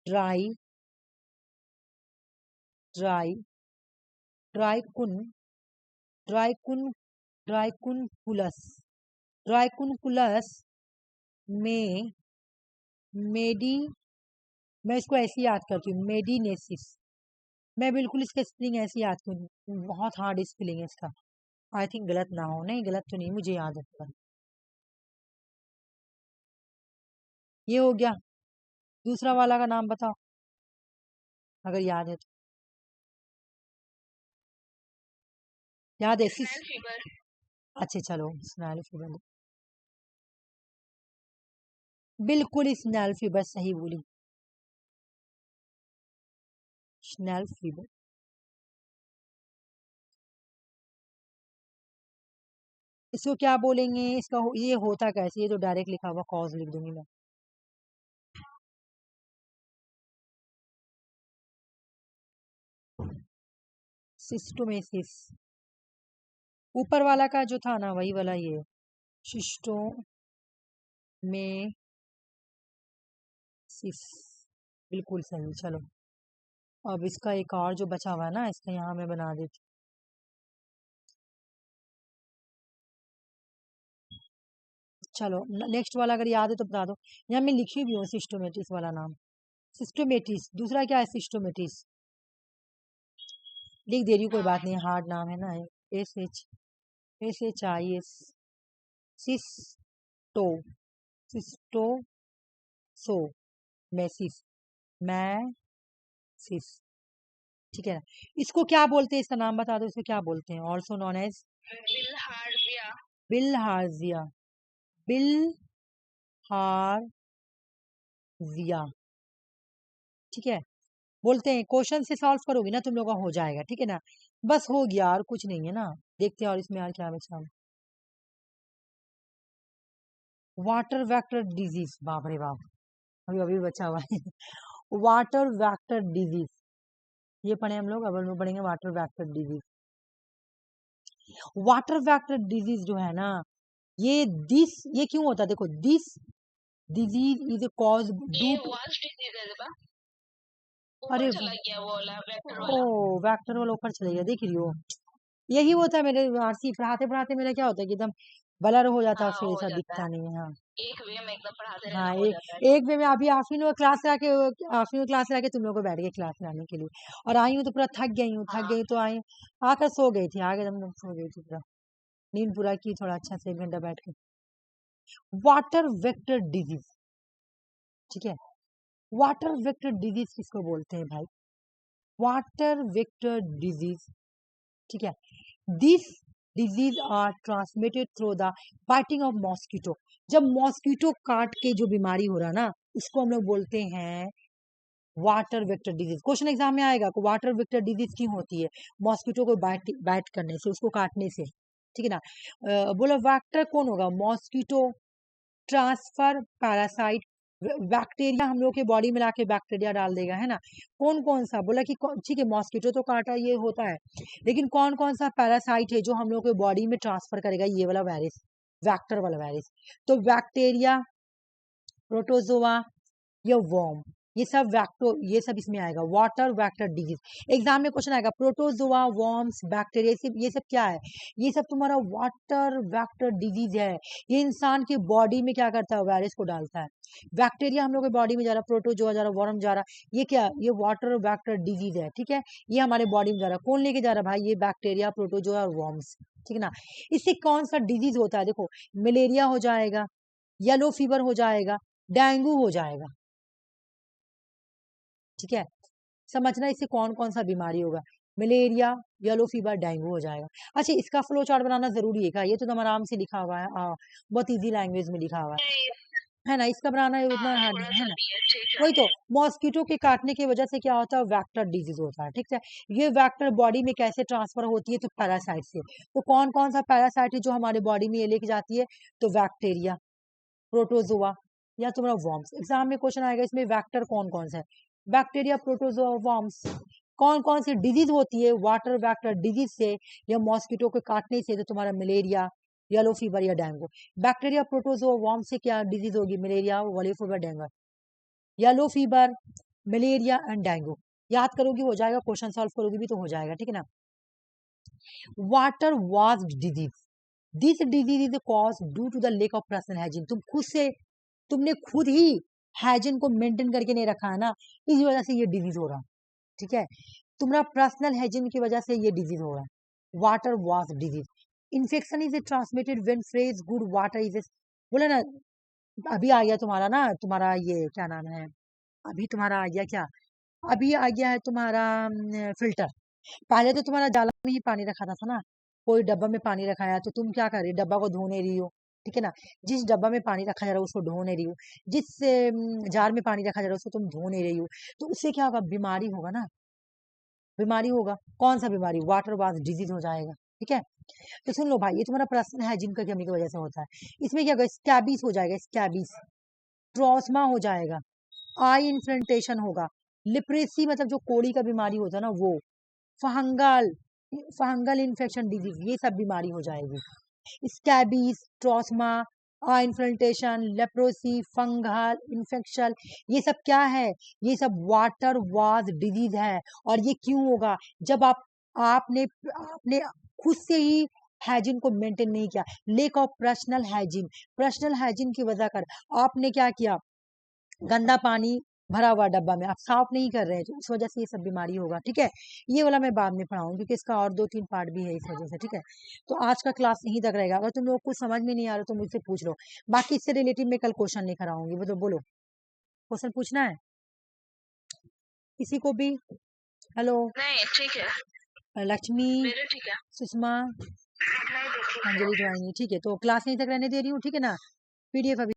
ड्राई, ड्राई, ड्राइकुन, ड्राइकुन, ड्राइकुनकुलस, ड्राइकुनकुलस में मेडी, मैं इसको ऐसे याद करती हूँ, मेडिनेसिस। मैं बिल्कुल इसका स्पेलिंग ऐसे याद करूँ, बहुत हार्ड स्पेलिंग है इसका, आई थिंक गलत ना हो, नहीं गलत तो नहीं, मुझे याद है पूरा। ये हो गया। दूसरा वाला का नाम बताओ अगर याद है तो, याद है सिस? फीवर। अच्छा चलो स्नेल फीवर, बिल्कुल स्नेल फीवर सही बोली, स्नेल फीवर। इसको क्या बोलेंगे? इसका ये होता कैसे? ये तो डायरेक्ट लिखा हुआ कॉज लिख दूंगी मैं। सिस्टोमेसिस, ऊपर वाला का जो था ना वही वाला, ये सिस्टोमेसिस, बिल्कुल सही। चलो अब इसका एक और जो बचा हुआ है ना, इसका यहाँ मैं बना देती हूँ। चलो नेक्स्ट वाला अगर याद है तो बता दो, यहाँ मैं लिखी भी हूँ सिस्टोमेटिस वाला नाम, सिस्टोमेटिस। दूसरा क्या है? सिस्टोमेटिस लिख दे रही हूँ, कोई बात नहीं, हार्ड नाम है ना। SHIS, सिस्टो, सिस्टो, सो, मैसिस, मैसिस, ठीक है ना। इसको क्या बोलते हैं? इसका नाम बता दो, इसको क्या बोलते हैं? Also known as bilharzia. Bilharzia, bilharzia, ठीक है, बोलते हैं। क्वेश्चन से सॉल्व करोगे ना तुम लोगों का हो जाएगा, ठीक है ना। बस हो गया और कुछ नहीं है ना। देखते हैं और इसमें यार क्या बचा। वाटर वेक्टर डिजीज, बाप रे बाप, अभी अभी बचा हुआ है वाटर वेक्टर डिजीज, ये पढ़े हम लोग, अब हम लोग पढ़ेंगे water vector disease. Water vector disease जो है ना, ये क्यों होता है? देखो, this disease is cause due to, अरे चला गया वो वाला वेक्टर ओ वाला। वेक्टर वाला ऊपर चले गया, देख रही हो। यही होता है मेरे आरसी पढ़ाते पढ़ाते, मेरा क्या होता है कि एकदम ब्लर हो जाता है, हाँ फिर हो ऐसा जाता दिखता है, नहीं है। हाँ एक वे में एकदम पढ़ाते रहना हाँ, हो जाता है। एक वे में अभी आफ्टरनून क्लास से आके, आफ्टरनून क्लास से आके तुम लोग को बैठ गए क्लास में आने के लिए, और आई हूँ तो पूरा थक गई हूँ, थक हाँ गई तो आई, आकर सो गई थी, आगे एकदम सो गई थी पूरा, नींद पूरा की थोड़ा अच्छा से 1 घंटा बैठ के। वाटर वेक्टर डिजीज, ठीक है, वाटर वेक्टर डिजीज किसको बोलते हैं भाई? वाटर वेक्टर डिजीज, ठीक है, this disease are transmitted through the biting of mosquito. जब मॉस्किटो काट के जो बीमारी हो रहा है ना, उसको हम लोग बोलते हैं water vector disease. Question exam में आएगा, वाटर वेक्टर डिजीज क्यों होती है? मॉस्किटो को बाइट करने से, उसको काटने से, ठीक है ना। बोलो वेक्टर कौन होगा? मॉस्किटो ट्रांसफर पैरासाइट बैक्टीरिया हम लोग के बॉडी में लाके बैक्टीरिया डाल देगा, है ना। कौन कौन सा बोला कि ठीक है, मॉस्किटो तो काटा ये होता है, लेकिन कौन कौन सा पैरासाइट है जो हम लोग के बॉडी में ट्रांसफर करेगा ये वाला वायरस, वैक्टर वाला वायरस। तो बैक्टीरिया, प्रोटोजोआ या वर्म, ये सब इसमें आएगा, वाटर वेक्टर डिजीज। एग्जाम में क्वेश्चन आएगा प्रोटोजोआ, वर्म्स, बैक्टीरिया, ये सब क्या है, ये सब तुम्हारा वाटर वेक्टर डिजीज है। ये इंसान के बॉडी में क्या करता है, वायरस को डालता है। बैक्टीरिया हम लोग के बॉडी में जा रहा, प्रोटोजोआ जा रहा, वर्म जा रहा, ये क्या, ये वाटर वेक्टर डिजीज है, ठीक है। ये हमारे बॉडी में जा रहा, कौन लेके जा रहा भाई, ये बैक्टीरिया, प्रोटोजोआ और वर्म्स, ठीक है ना। इससे कौन सा डिजीज होता है, देखो मलेरिया हो जाएगा, येलो फीवर हो जाएगा, डेंगू हो जाएगा, ठीक है। समझना इससे कौन कौन सा बीमारी होगा, मलेरिया, येलो फीवर, डेंगू हो जाएगा। अच्छा, इसका फ्लो चार्ट बनाना जरूरी है क्या, ये तो एकदम आराम से लिखा हुआ है, बहुत इजी लैंग्वेज में लिखा हुआ है ना, इसका बनाना उतना हार्ड नहीं है ना। वही तो, मॉस्किटो के काटने की वजह से क्या होता है, वैक्टर डिजीज होता है, ठीक है। ये वैक्टर बॉडी में कैसे ट्रांसफर होती है, तो पैरासाइट से। तो कौन कौन सा पैरासाइट है जो हमारे बॉडी में ये लेके जाती है, तो बैक्टीरिया, प्रोटोजोआ या तुम्हारा वर्म्स। एग्जाम में क्वेश्चन आएगा इसमें वैक्टर कौन कौन सा है, बैक्टीरिया, प्रोटोजोआ, वर्म्स। कौन कौन सी डिजीज होती है वाटर वेक्टर डिजीज से या मॉस्किटो के काटने से, तो तुम्हारा मलेरिया, येलो फीवर या डेंगू। बैक्टीरिया, प्रोटोजोआ, वर्म से क्या डिजीज होगी, malaria, yellow fever, dengue, yellow fever, malaria and dengue. याद करोगी हो जाएगा, क्वेश्चन सॉल्व करोगी भी तो हो जाएगा, ठीक है ना। Water was disease, this disease is cause due to the lack of personal hygiene. तुमने खुद ही हाइजीन को मेंटेन करके नहीं रखा है ना, इस वजह से ये डिजीज हो रहा, ठीक है। तुम्हारा पर्सनल हाइजीन की वजह से ये डिजीज हो रहा है, वाटर वास disease. Infection is transmitted when fresh good water is, बोला ना, अभी आ गया तुम्हारा ना, तुम्हारा ये क्या नाम है, अभी तुम्हारा आ गया क्या, अभी आ गया है तुम्हारा फिल्टर। पहले तो तुम्हारा जाला में ही पानी रखा था ना, कोई डब्बा में पानी रखा है तो तुम क्या कर रही हो, डब्बा को धो नहीं रही हो, ठीक है ना। जिस डब्बा में पानी रखा जा रहा है उसको धो नहीं रही हो, जिस जार में पानी रखा जा रहा है उसको तुम धो नहीं रही हो, तो उससे क्या होगा, बीमारी होगा ना, बीमारी होगा। कौन सा बीमारी, वाटर वास डिजीज हो जाएगा, ठीक है। तो सुन लो भाई, ये तुम्हारा पर्सनल हाइजीन का कमी की वजह से होता है। इसमें क्या होगा, स्कैबीज हो जाएगा, स्कैबीज, ट्रॉसमा हो जाएगा, आई इन्फ्लेमेशन होगा, लिप्रेसी मतलब जो कोड़ी का बीमारी होता है ना वो, फंगल फंगल इन्फेक्शन डिजीज, ये सब बीमारी हो जाएगी। Scabies, trachoma, inflammation, leprosy, fungal infection, ये सब क्या है, ये सब वाटर वाज डिजीज है। और ये क्यों होगा, जब आपने आपने खुद से ही हाइजीन को मेंटेन नहीं किया, लेक ऑफ पर्सनल हाइजीन की वजह कर आपने क्या किया, गंदा पानी भरा हुआ डब्बा में आप साफ नहीं कर रहे हैं, तो उस वजह से ये सब बीमारी होगा, ठीक है। ये वाला मैं बाद में पढ़ाऊंगी क्योंकि इसका और 2-3 पार्ट भी है इस वजह से, ठीक है। तो आज का क्लास यहीं तक रहेगा, अगर तुम लोग को समझ में नहीं आ रहा तो मुझसे पूछ लो, बाकी इससे रिलेटेड मैं कल क्वेश्चन लेकर आऊंगी। बोलो क्वेश्चन पूछना है किसी को भी, हेलो, नहीं ठीक है, लक्ष्मी, मेरे ठीक है, सुषमा, नहीं देखी अंजलि तो आई नहीं, ठीक है। तो क्लास यहीं तक रहने दे रही हूँ, ठीक है ना। पीडीएफ अभी